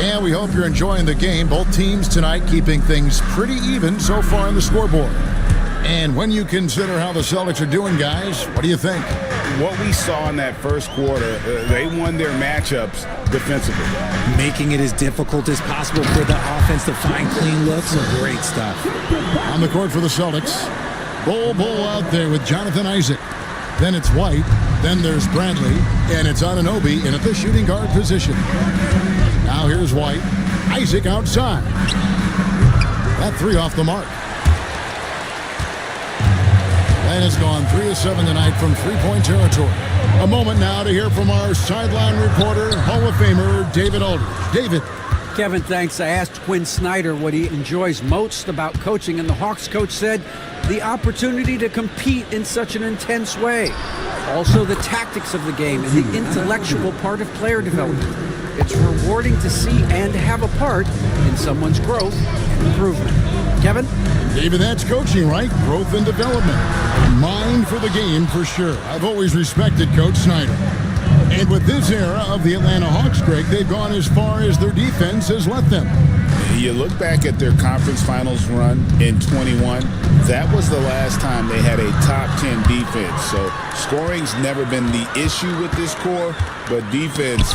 And we hope you're enjoying the game. Both teams tonight keeping things pretty even so far on the scoreboard. And when you consider how the Celtics are doing, guys, what do you think? What we saw in that first quarter, they won their matchups defensively. Making it as difficult as possible for the offense to find clean looks. Great stuff. On the court for the Celtics, Bull out there with Jonathan Isaac. Then it's White. Then there's Bradley. And it's Anunoby in at the shooting guard position. Now here's White. Isaac outside. That 3 off the mark. Len has gone 3 of 7 tonight from three-point territory. A moment now to hear from our sideline reporter, Hall of Famer David Aldridge. David. Kevin, thanks. I asked Quinn Snyder what he enjoys most about coaching, and the Hawks coach said the opportunity to compete in such an intense way. Also the tactics of the game and the intellectual part of player development. It's rewarding to see and have a part in someone's growth and improvement. Kevin? David, that's coaching, right? Growth and development. Mind for the game, for sure. I've always respected Coach Snyder. And with this era of the Atlanta Hawks, Greg, they've gone as far as their defense has let them. You look back at their conference finals run in 21, that was the last time they had a top 10 defense. So scoring's never been the issue with this core, but defense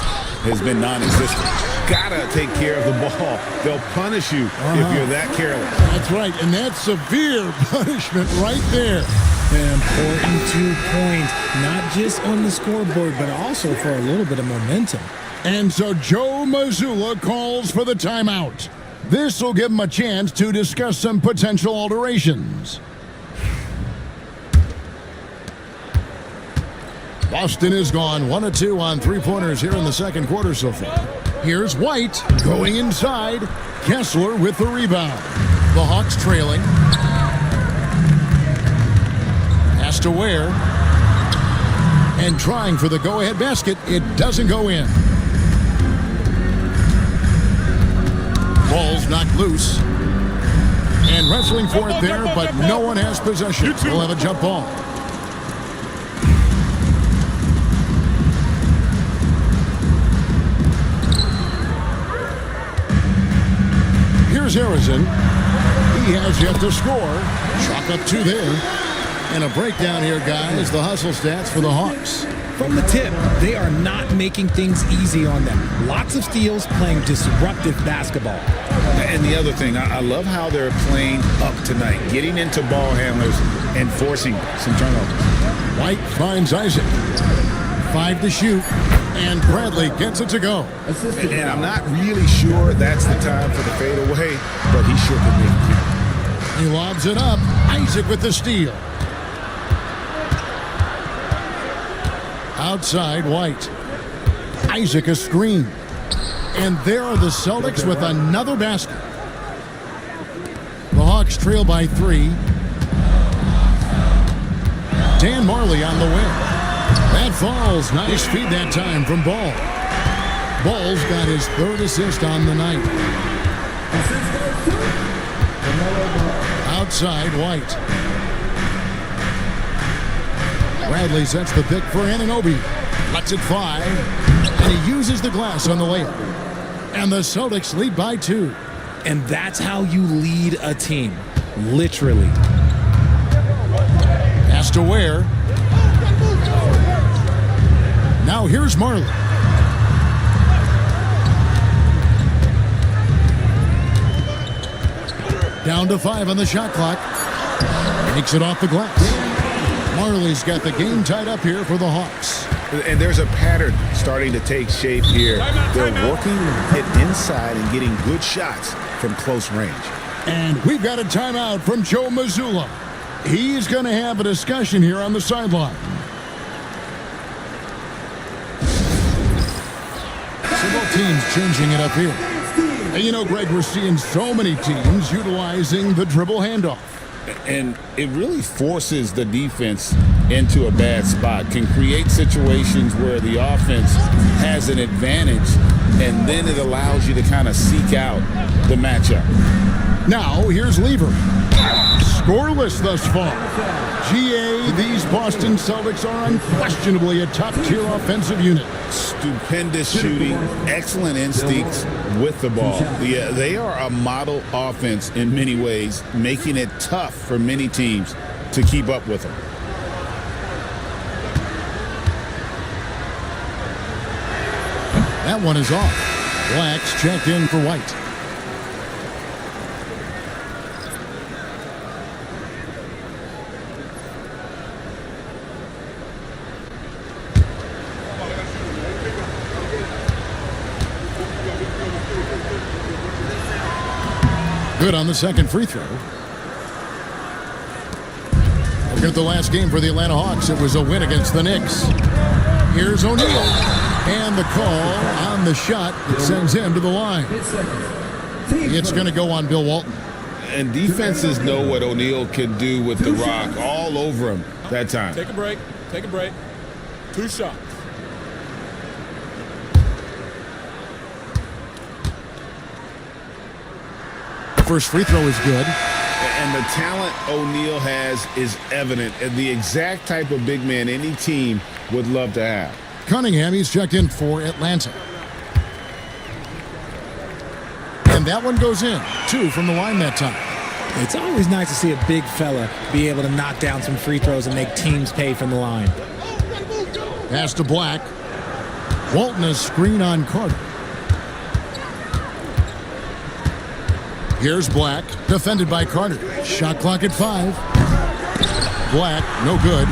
has been non-existent. Gotta take care of the ball. They'll punish you if you're that careless. That's right, and that's severe punishment right there. An important 2 points, not just on the scoreboard, but also for a little bit of momentum. And so Joe Mazzulla calls for the timeout. This will give him a chance to discuss some potential alterations. Boston has gone 1 of 2 on three-pointers here in the second quarter so far. Here's White going inside. Kessler with the rebound. The Hawks trailing. Pass to Ware. And trying for the go-ahead basket. It doesn't go in. Ball's knocked loose. And wrestling for it there, but no one has possession. We'll have a jump ball. Here's Harrison. He has yet to score. Chalk up 2 there. And a breakdown here, guys. The hustle stats for the Hawks. From the tip, they are not making things easy on them. Lots of steals, playing disruptive basketball. And the other thing, I love how they're playing up tonight, getting into ball handlers and forcing some turnovers. White finds Isaac. 5 to shoot. And Bradley gets it to go. And I'm not really sure that's the time for the fadeaway, but he sure could make it. He lobs it up. Isaac with the steal. Outside, White. Isaac a screen. And there are the Celtics with another basket. The Hawks trail by 3. Dan Marley on the wing. That falls. Nice feed that time from Ball. Ball's got his 3rd assist on the night. Outside, White. Bradley sets the pick for Anunoby. Lets it fly. And he uses the glass on the layup. And the Celtics lead by 2. And that's how you lead a team. Literally. Pass to Ware. Now here's Marley. Down to 5 on the shot clock. Takes it off the glass. Marley's got the game tied up here for the Hawks. And there's a pattern starting to take shape here. They're working it inside and getting good shots from close range. And we've got a timeout from Joe Mazzulla. He's going to have a discussion here on the sideline. So both teams changing it up here. And you know, Greg, we're seeing so many teams utilizing the dribble handoff. And it really forces the defense into a bad spot, can create situations where the offense has an advantage, and then it allows you to kind of seek out the matchup. Now, here's Lever. Scoreless thus far. GA, these Boston Celtics are unquestionably a top-tier offensive unit. Stupendous shooting, excellent instincts with the ball. Yeah, they are a model offense in many ways, making it tough for many teams to keep up with them. That one is off. Black's checked in for White. Good on the second free throw. Looking at the last game for the Atlanta Hawks, it was a win against the Knicks. Here's O'Neal. And the call on the shot that sends him to the line. It's going to go on Bill Walton. And defenses know what O'Neal can do with the rock all over him that time. Take a break. Take a break. 2 shots. First free throw is good. And the talent O'Neal has is evident, and the exact type of big man any team would love to have. Cunningham, he's checked in for Atlanta. And that one goes in. 2 from the line that time. It's always nice to see a big fella be able to knock down some free throws and make teams pay from the line. Pass to Black. Walton a screen on Carter. Here's Black, defended by Carter. Shot clock at 5. Black, no good.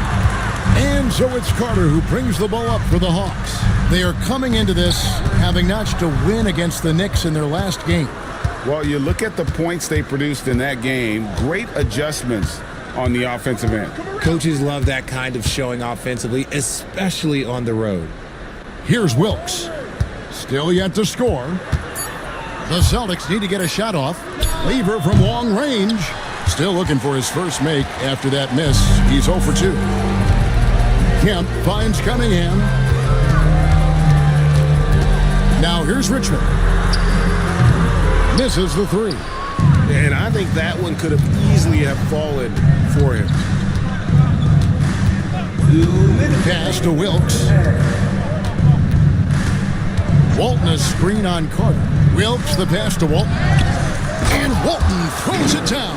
And so it's Carter who brings the ball up for the Hawks. They are coming into this having notched a win against the Knicks in their last game. Well, you look at the points they produced in that game, great adjustments on the offensive end. Coaches love that kind of showing offensively, especially on the road. Here's Wilkes. Still yet to score. The Celtics need to get a shot off. Lever from long range. Still looking for his first make after that miss. He's 0 for 2. Kemp finds Cunningham. Now here's Richmond. Misses the 3. And I think that one could have easily have fallen for him. Pass to Wilkes. Walton a screen on Carter. Wilkes the pass to Walton. And Walton throws it down.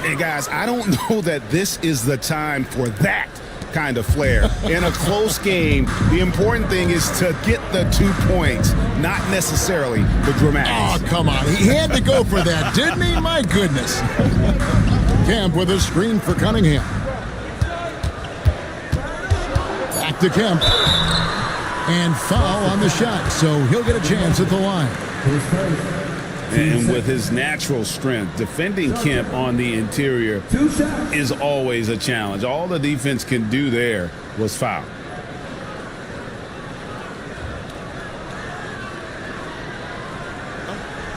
Hey, guys, I don't know that this is the time for that kind of flair. In a close game, the important thing is to get the 2 points, not necessarily the dramatics. Oh, come on. He had to go for that, didn't he? My goodness. Kemp with a screen for Cunningham. Back to Kemp. And foul on the shot, so he'll get a chance at the line. And with his natural strength, defending Kemp on the interior is always a challenge. All the defense can do there was foul.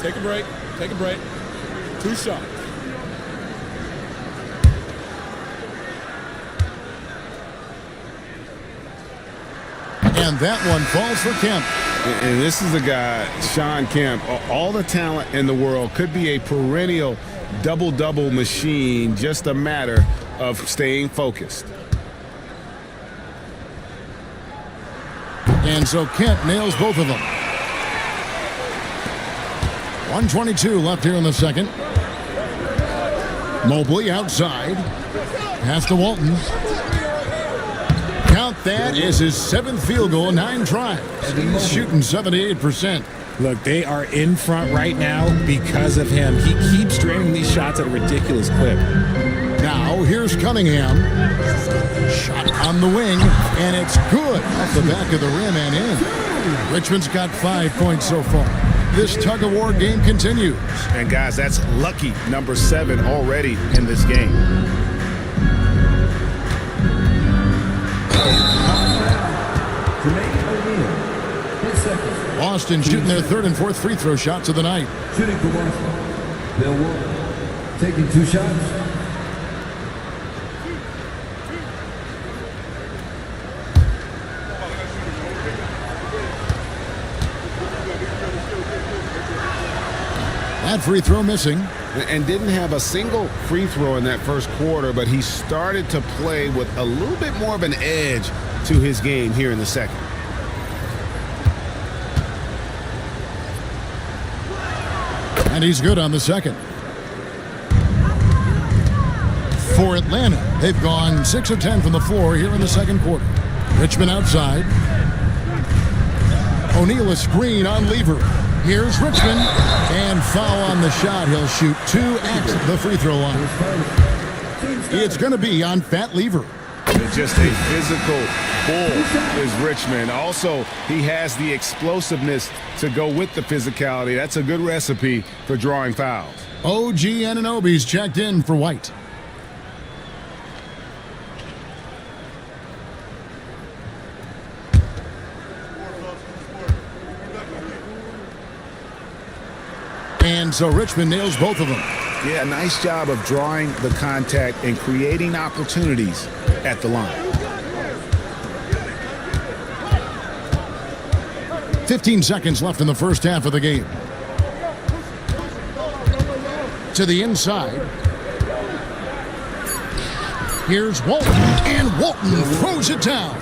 Take a break. Take a break. 2 shots. And that one falls for Kemp. And this is the guy, Sean Kemp, all the talent in the world, could be a perennial double-double machine, just a matter of staying focused. And so Kent nails both of them. 1:22 left here in the second. Mobley outside. Pass to Walton. Count that as his 7th field goal, 9 tries. He's shooting 78%. Look, they are in front right now because of him. He keeps draining these shots at a ridiculous clip. Now, here's Cunningham. Shot on the wing, and it's good off the back of the rim and in. Richmond's got 5 points so far. This tug-of-war game continues. And, guys, that's lucky number 7 already in this game. Boston shooting their 3rd and 4th free throw shots of the night. Shooting for Boston. Bill Walton taking 2 shots. That free throw missing. And didn't have a single free throw in that first quarter, but he started to play with a little bit more of an edge to his game here in the second. And he's good on the second. For Atlanta, they've gone 6 of 10 from the floor here in the second quarter. Richmond outside. O'Neal a screen on Lever. Here's Richmond, and foul on the shot. He'll shoot 2 at the free throw line. It's going to be on Fat Lever. Just a physical bull is Richmond. Also, he has the explosiveness to go with the physicality. That's a good recipe for drawing fouls. OG Anunoby's checked in for White. And so Richmond nails both of them. Yeah, nice job of drawing the contact and creating opportunities at the line. 15 seconds left in the first half of the game. To the inside. Here's Walton, and Walton throws it down.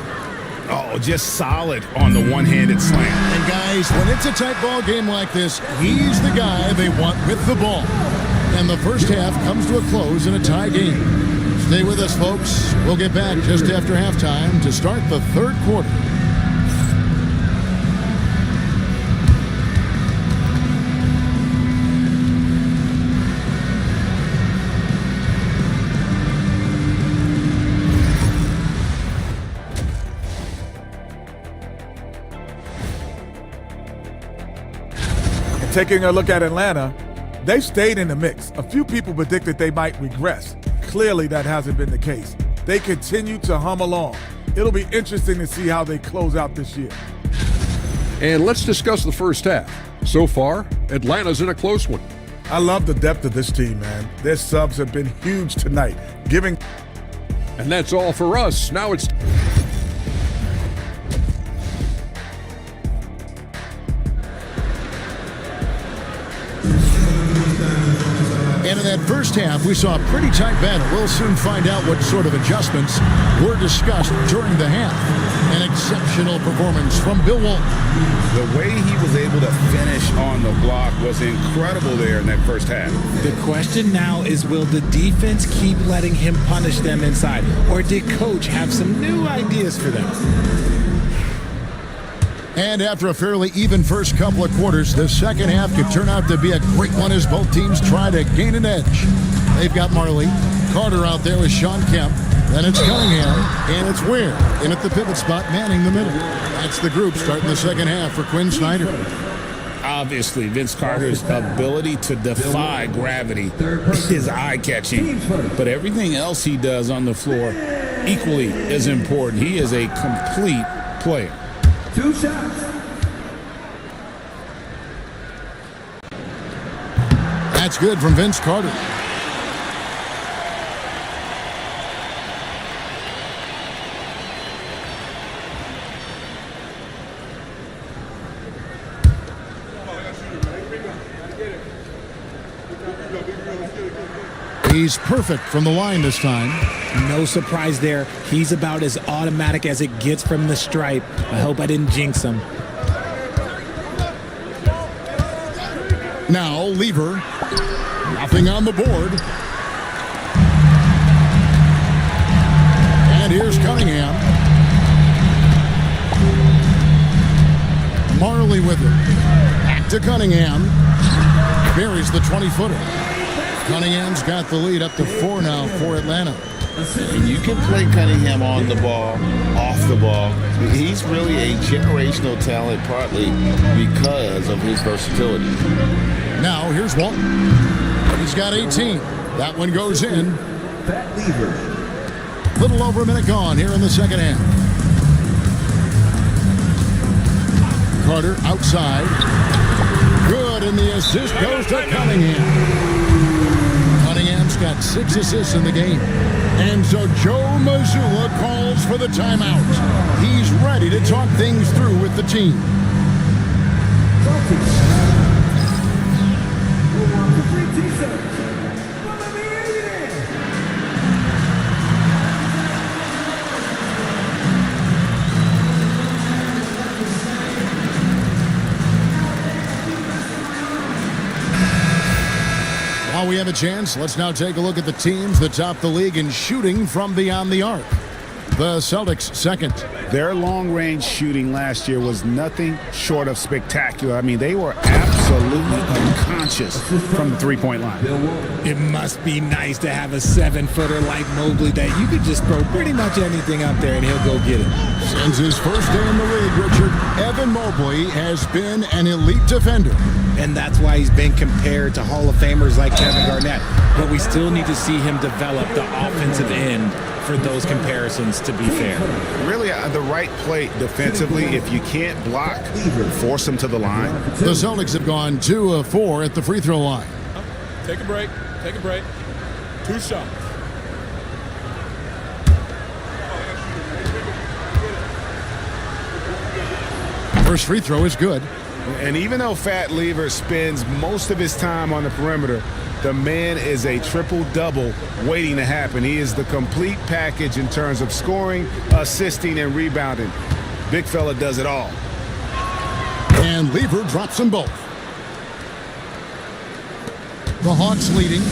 Oh, just solid on the one-handed slam. And guys, when it's a tight ball game like this, he's the guy they want with the ball. And the first half comes to a close in a tie game. Stay with us, folks. We'll get back just after halftime to start the third quarter. Taking a look at Atlanta, they've stayed in the mix. A few people predicted they might regress. Clearly, that hasn't been the case. They continue to hum along. It'll be interesting to see how they close out this year. And let's discuss the first half. So far, Atlanta's in a close one. I love the depth of this team, man. Their subs have been huge tonight, giving. And that's all for us. Now it's. And in that first half, we saw a pretty tight battle. We'll soon find out what sort of adjustments were discussed during the half. An exceptional performance from Bill Walton. The way he was able to finish on the block was incredible there in that first half. The question now is, will the defense keep letting him punish them inside? Or did Coach have some new ideas for them? And after a fairly even first couple of quarters, the second half could turn out to be a great one as both teams try to gain an edge. They've got Marley, Carter out there with Sean Kemp, then it's Cunningham, and it's Ware in at the pivot spot, manning the middle. That's the group starting the second half for Quinn Snyder. Obviously, Vince Carter's ability to defy gravity is eye-catching, but everything else he does on the floor equally is important. He is a complete player. 2 shots. That's good from Vince Carter. He's perfect from the line this time. No surprise there. He's about as automatic as it gets from the stripe. I hope I didn't jinx him. Now, Lever. Nothing on the board. And here's Cunningham. Marley with it. Back to Cunningham. Buries the 20-footer. Cunningham's got the lead up to 4 now for Atlanta. And you can play Cunningham on the ball, off the ball. He's really a generational talent, partly because of his versatility. Now, here's Walton. He's got 18. That one goes in. Little over a minute gone here in the second half. Carter outside. Good, and the assist goes to Cunningham. Cunningham's got 6 assists in the game. And so Joe Mazzulla calls for the timeout. He's ready to talk things through with the team. While we have a chance, let's now take a look at the teams that top the league in shooting from beyond the arc. The Celtics second. Their long-range shooting last year was nothing short of spectacular. I mean, they were absolutely unconscious from the three-point line. It must be nice to have a 7-footer like Mobley that you could just throw pretty much anything up there and he'll go get it. Since his first day in the league, Richard, Evan Mobley has been an elite defender. And that's why he's been compared to Hall of Famers like Kevin Garnett. But we still need to see him develop the offensive end for those comparisons to be fair. Really, the right play defensively, if you can't block, force him to the line. The Celtics have gone 2 of 4 at the free throw line. Take a break. Take a break. 2 shots. First free throw is good. And even though Fat Lever spends most of his time on the perimeter, the man is a triple-double waiting to happen. He is the complete package in terms of scoring, assisting, and rebounding. Big fella does it all. And Lever drops them both. The Hawks leading.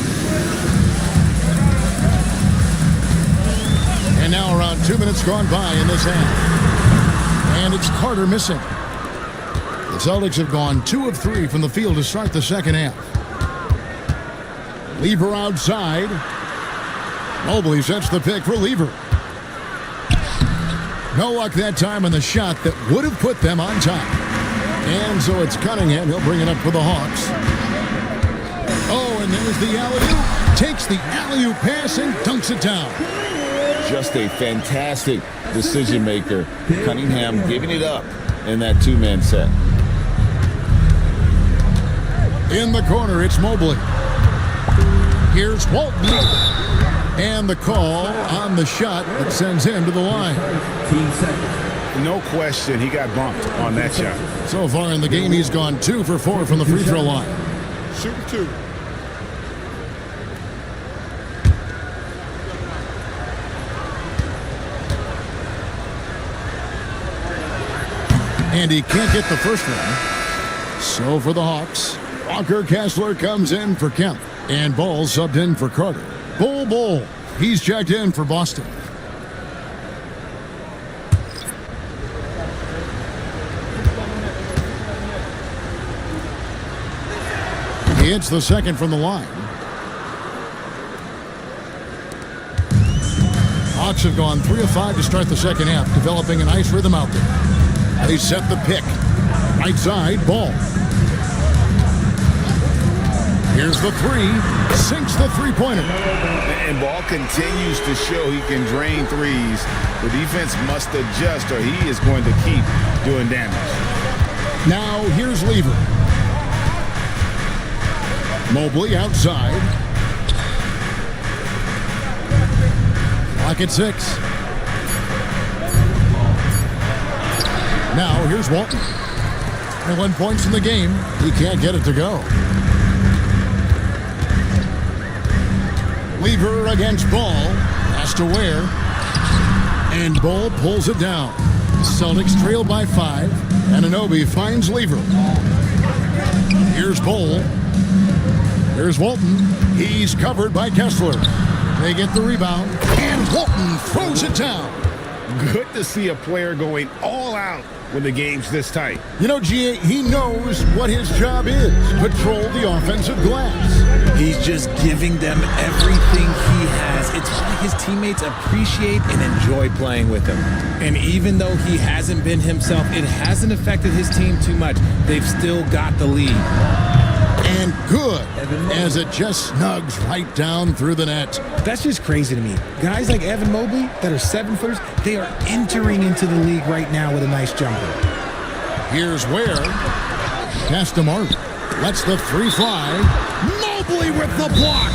And now around 2 minutes gone by in this half. And it's Carter missing. The Celtics have gone 2 of 3 from the field to start the second half. Lever outside. Mobley sets the pick for Lever. No luck that time on the shot that would have put them on top. And so it's Cunningham. He'll bring it up for the Hawks. Oh, and there's the alley-oop. Takes the alley-oop pass and dunks it down. Just a fantastic decision maker. Cunningham giving it up in that 2-man set. In the corner, it's Mobley. Here's Walton. And the call on the shot that sends him to the line. No question, he got bumped on that shot. So far in the game, he's gone 2 for 4 from the free throw line. Shoot 2. And he can't get the first one. So for the Hawks, Walker Kessler comes in for Kemp. And Ball subbed in for Carter. Bull. He's checked in for Boston. He hits the second from the line. Hawks have gone 3 of 5 to start the second half, developing a nice rhythm out there. They set the pick. Right side, Ball. Here's the 3. Sinks the three-pointer. And Ball continues to show he can drain threes. The defense must adjust or he is going to keep doing damage. Now here's Lever. Mobley outside. Clock at 6. Now here's Walton. And 1 point in the game. He can't get it to go. Lever against Ball. Has to Ware. And Ball pulls it down. Celtics trail by 5. Anunoby finds Lever. Here's Ball. Here's Walton. He's covered by Kessler. They get the rebound. And Walton throws it down. Good to see a player going all out when the game's this tight. You know, G.A., he knows what his job is. Patrol the offensive glass. He's just giving them everything he has. It's why his teammates appreciate and enjoy playing with him. And even though he hasn't been himself, it hasn't affected his team too much. They've still got the lead. And good, as it just snugs right down through the net. That's just crazy to me. Guys like Evan Mobley that are 7-footers, they are entering into the league right now with a nice jumper. Here's Ware. Castamar lets the 3 fly. Mobley with the block.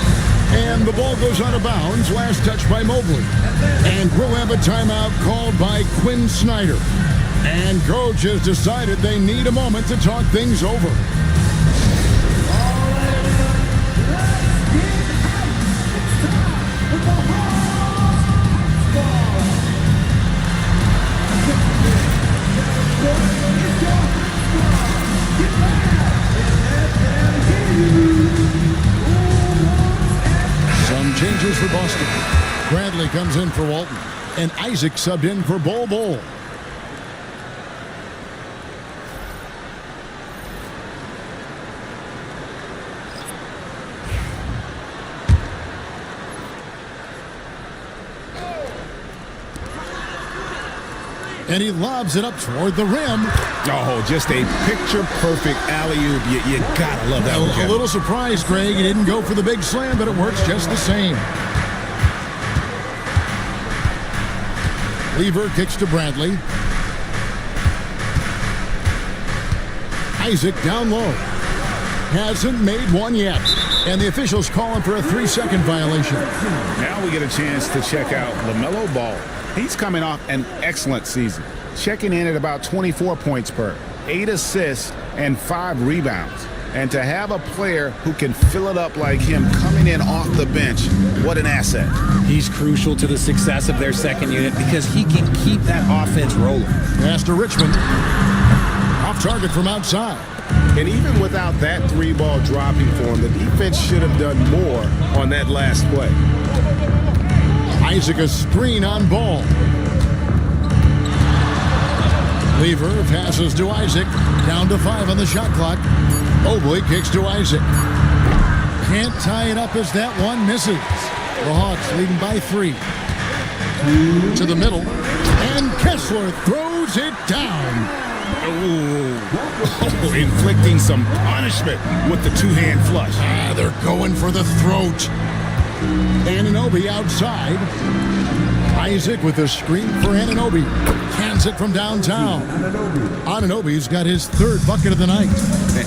And the ball goes out of bounds. Last touch by Mobley. And we'll have a timeout called by Quinn Snyder. And coach has decided they need a moment to talk things over. Some changes for Boston. Bradley comes in for Walton. And Isaac subbed in for Bol. And he lobs it up toward the rim. Oh, just a picture-perfect alley-oop. You gotta love that one, Kevin. A little surprised, Greg. He didn't go for the big slam, but it works just the same. Lever kicks to Bradley. Isaac down low. Hasn't made one yet. And the officials calling for a 3-second violation. Now we get a chance to check out LaMelo Ball. He's coming off an excellent season, checking in at about 24 points per, 8 assists, and 5 rebounds. And to have a player who can fill it up like him coming in off the bench, what an asset. He's crucial to the success of their second unit because he can keep that offense rolling. Pass to Richmond. Off target from outside. And even without that 3-ball dropping for him, the defense should have done more on that last play. Isaac a screen on Ball. Lever passes to Isaac. Down to 5 on the shot clock. Mobley kicks to Isaac. Can't tie it up as that one misses. The Hawks leading by 3. To the middle. And Kessler throws it down. Oh, inflicting some punishment with the 2-hand flush. They're going for the throat. Anunoby outside. Isaac with a screen for Anunoby. Cans it from downtown. Anunoby's got his 3rd bucket of the night.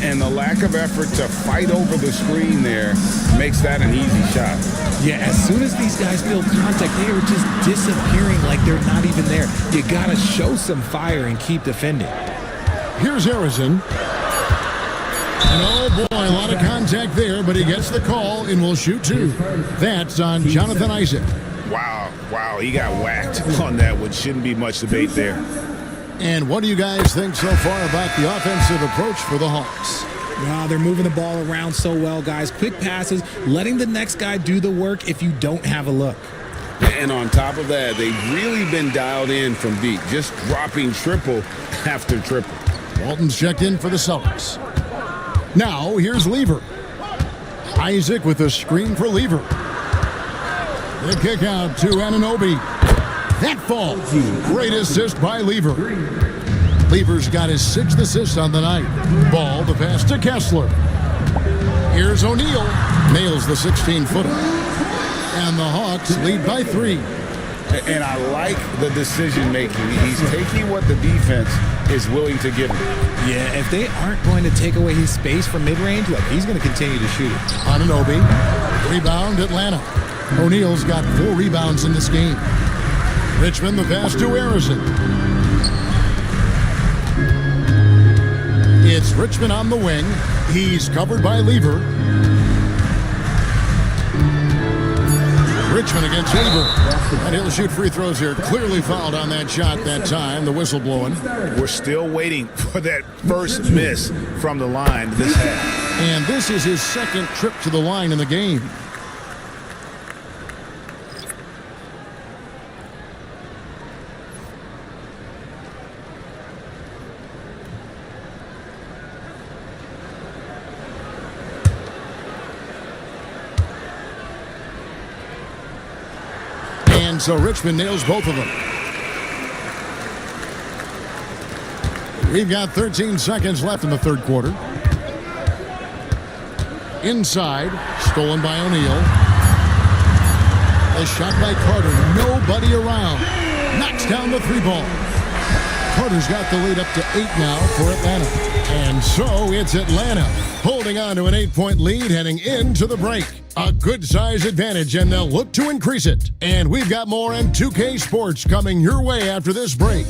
And the lack of effort to fight over the screen there makes that an easy shot. Yeah, as soon as these guys feel contact, they are just disappearing like they're not even there. You got to show some fire and keep defending. Here's Harrison. And oh boy, a lot of contact there, but he gets the call and will shoot 2. That's on Jonathan Isaac. Wow, he got whacked on that one. Shouldn't be much debate there. And what do you guys think so far about the offensive approach for the Hawks? Wow, they're moving the ball around so well, guys. Quick passes, letting the next guy do the work if you don't have a look. And on top of that, they've really been dialed in from deep, just dropping triple after triple. Walton's checked in for the Celtics. Now, here's Lever. Isaac with a screen for Lever. The kick out to Anunoby. That falls. Great assist by Lever. Lever's got his 6th assist on the night. Ball, the pass to Kessler. Here's O'Neal. Nails the 16-footer. And the Hawks lead by 3. And I like the decision-making. He's taking what the defense is willing to give him. Yeah, if they aren't going to take away his space from mid-range, look, he's going to continue to shoot it. Anunoby. Rebound, Atlanta. O'Neal's got 4 rebounds in this game. Richmond, the pass to Harrison. It's Richmond on the wing. He's covered by Lever. Richmond against Weaver. And he'll shoot free throws here. Clearly fouled on that shot that time. The whistle blowing. We're still waiting for that first miss from the line this half. And this is his second trip to the line in the game. And so Richmond nails both of them. We've got 13 seconds left in the third quarter. Inside, stolen by O'Neal. A shot by Carter, nobody around. Knocks down the three ball. Carter's got the lead up to 8 now for Atlanta. And so it's Atlanta holding on to an 8-point lead heading into the break. A good size advantage, and they'll look to increase it. And we've got more M2K Sports coming your way after this break.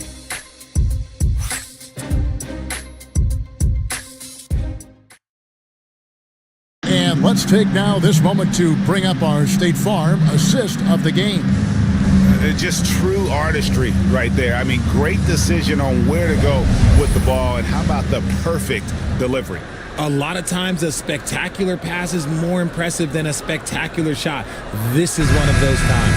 And let's take now this moment to bring up our State Farm assist of the game. Just true artistry right there. I mean, great decision on where to go with the ball, and how about the perfect delivery? A lot of times a spectacular pass is more impressive than a spectacular shot. This is one of those times.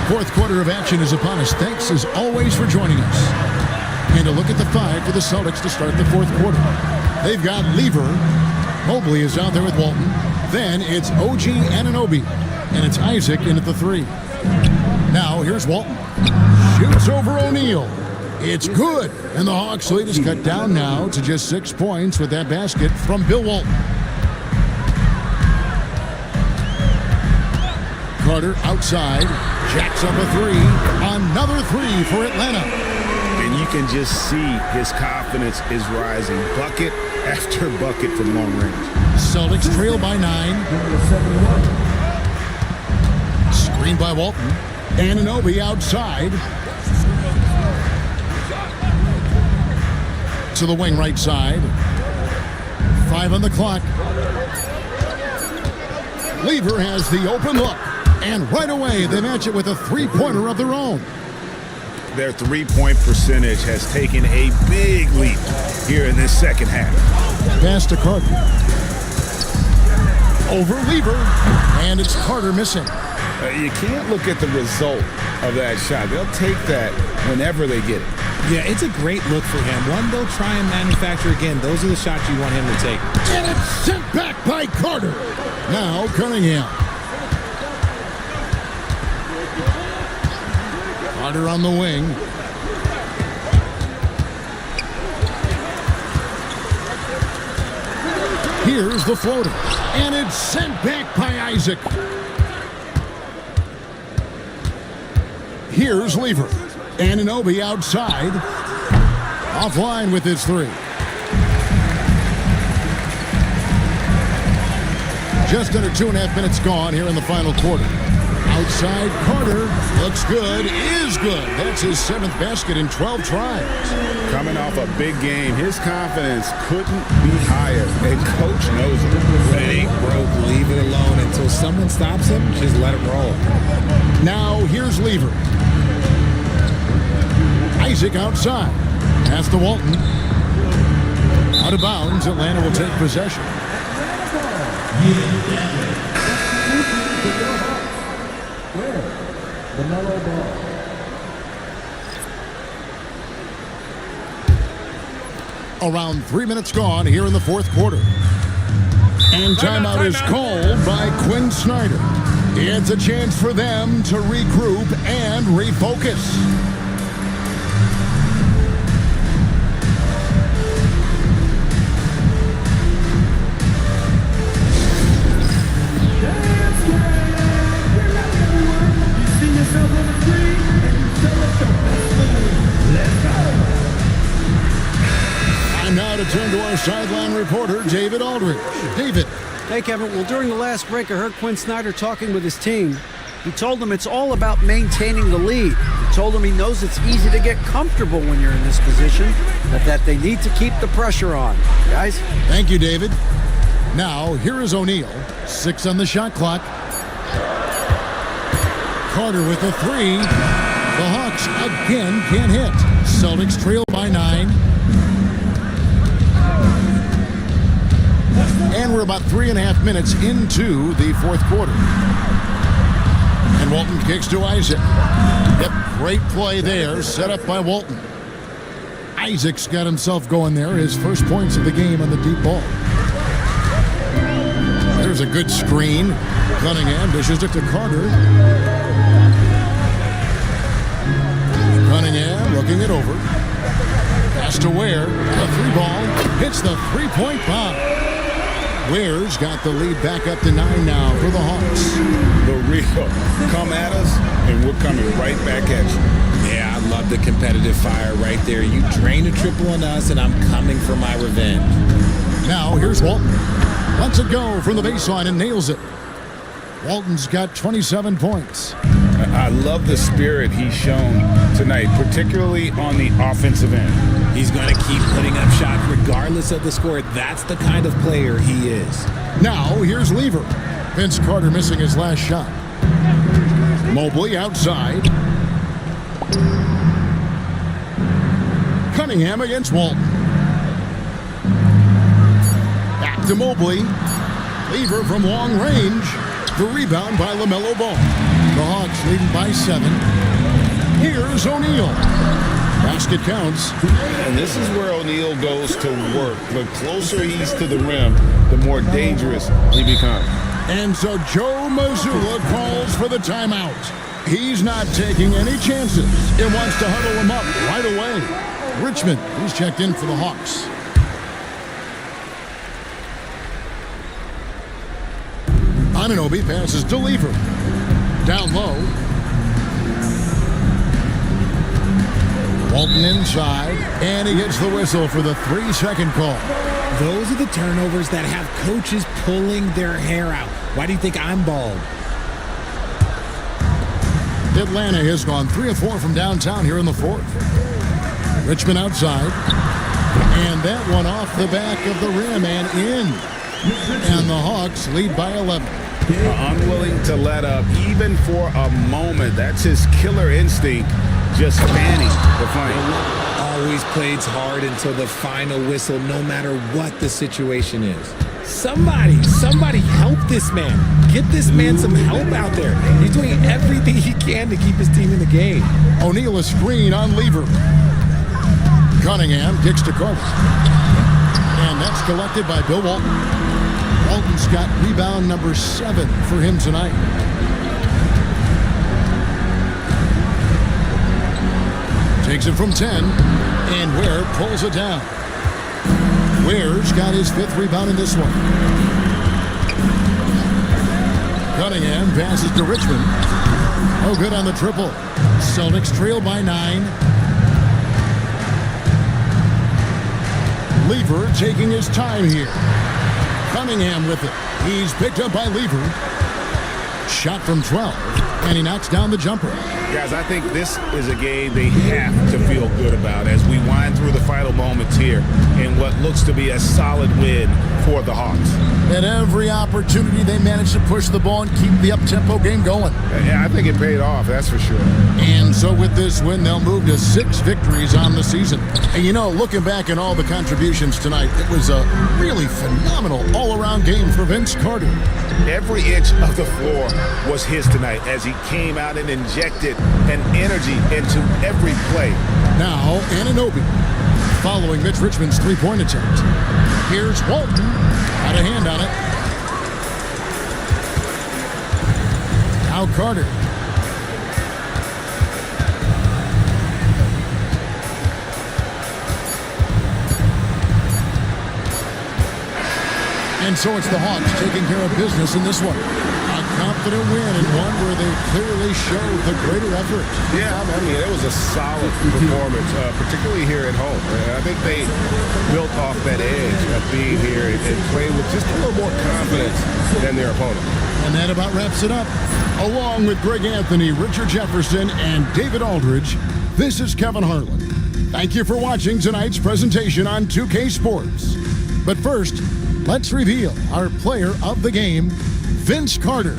Fourth quarter of action is upon us. Thanks as always for joining us. And a look at the 5 for the Celtics to start the fourth quarter. They've got Lever. Mobley is out there with Walton. Then it's OG Anunoby. And it's Isaac in at the 3. Now here's Walton. Shoots over O'Neal. It's good. And the Hawks lead is cut down now to just 6 points with that basket from Bill Walton. Carter outside. Jacks up a 3. Another 3 for Atlanta. And you can just see his confidence is rising. Bucket after bucket from long range. Celtics trail by 9. Screen by Walton. Anunoby outside. To the wing right side. 5 on the clock. Lever has the open look. And right away, they match it with a three-pointer of their own. Their three-point percentage has taken a big leap here in this second half. Pass to Carter. Over Lever. And it's Carter missing. You can't look at the result of that shot. They'll take that whenever they get it. Yeah, it's a great look for him. One they'll try and manufacture again. Those are the shots you want him to take. And it's sent back by Carter. Now Cunningham. Carter on the wing. Here's the floater. And it's sent back by Isaac. Here's Lever. Anunoby outside. Offline with his 3. Just under 2.5 minutes gone here in the final quarter. Outside Carter. Looks good. Is good. That's his 7th basket in 12 tries. Coming off a big game, his confidence couldn't be higher. And coach knows it. When it ain't broke, leave it alone until someone stops him. Just let it roll. Now here's Lever. Isaac outside. Pass to Walton. Out of bounds. Atlanta will take possession. Around 3 minutes gone here in the fourth quarter. And timeout is called by Quinn Snyder. It's a chance for them to regroup and refocus. And now to turn to our sideline reporter, David Aldridge. David. Hey, Kevin. Well, during the last break, I heard Quinn Snyder talking with his team. He told them it's all about maintaining the lead. He told them he knows it's easy to get comfortable when you're in this position, but that they need to keep the pressure on. Guys? Thank you, David. Now, here is O'Neal. 6 on the shot clock. Carter with a three. The Hawks again can't hit. Celtics trail by 9. And we're about 3.5 minutes into the fourth quarter. And Walton kicks to Isaac. Yep, great play there, set up by Walton. Isaac's got himself going there, his first points of the game on the deep ball. There's a good screen. Cunningham dishes it to Carter. Cunningham looking it over. Pass to Ware. A 3-ball. Hits the 3-point bomb. Ware's got the lead back up to 9 now for the Hawks. The real come at us, and we're coming right back at you. Yeah, I love the competitive fire right there. You drain a triple on us, and I'm coming for my revenge. Now, here's Walton. Lets it go from the baseline and nails it. Walton's got 27 points. I love the spirit he's shown tonight, particularly on the offensive end. He's going to keep putting up shots regardless of the score. That's the kind of player he is. Now, here's Lever. Vince Carter missing his last shot. Mobley outside. Cunningham against Walton. Back to Mobley. Lever from long range. The rebound by LaMelo Ball. The Hawks leading by 7. Here's O'Neal. Basket counts. And this is where O'Neal goes to work. The closer he's to the rim, the more dangerous he becomes. And so Joe Mazzulla calls for the timeout. He's not taking any chances. It wants to huddle him up right away. Richmond, he's checked in for the Hawks. Anunoby passes to Lever. Down low. Walton inside, and he gets the whistle for the 3-second call. Those are the turnovers that have coaches pulling their hair out. Why do you think I'm bald? Atlanta has gone 3 of 4 from downtown here in the fourth. Richmond outside, and that one off the back of the rim and in. And the Hawks lead by 11. Unwilling to let up even for a moment. That's his killer instinct, just fanning the flame. Always plays hard until the final whistle, no matter what the situation is. Somebody help this man. Get this man some help out there. He's doing everything he can to keep his team in the game. O'Neal a screen on Lever. Cunningham kicks to Carter. And that's collected by Bill Walton. Walton's got rebound number 7 for him tonight. Takes it from 10, and Ware pulls it down. Ware's got his 5th rebound in this one. Cunningham passes to Richmond. Oh, good on the triple. Celtics trail by 9. Lever taking his time here. Cunningham with it. He's picked up by Lever. Shot from 12, and he knocks down the jumper. Guys, I think this is a game they have to feel good about as we wind through the final moments here in what looks to be a solid win for the Hawks. At every opportunity, they managed to push the ball and keep the up-tempo game going. Yeah, I think it paid off, that's for sure. And so with this win, they'll move to 6 victories on the season. And you know, looking back at all the contributions tonight, it was a really phenomenal all-around game for Vince Carter. Every inch of the floor was his tonight as he came out and injected an energy into every play. Now, Anunoby, following Mitch Richmond's 3-point attempt. Here's Walton, got a hand on it. Now Carter. And so it's the Hawks taking care of business in this one. A confident win and one where they clearly showed the greater effort. Yeah, I mean, it was a solid performance, particularly here at home. I think they built off that edge of being here and playing with just a little more confidence than their opponent. And that about wraps it up. Along with Greg Anthony, Richard Jefferson, and David Aldridge, this is Kevin Harlan. Thank you for watching tonight's presentation on 2K Sports. But first, let's reveal our player of the game, Vince Carter.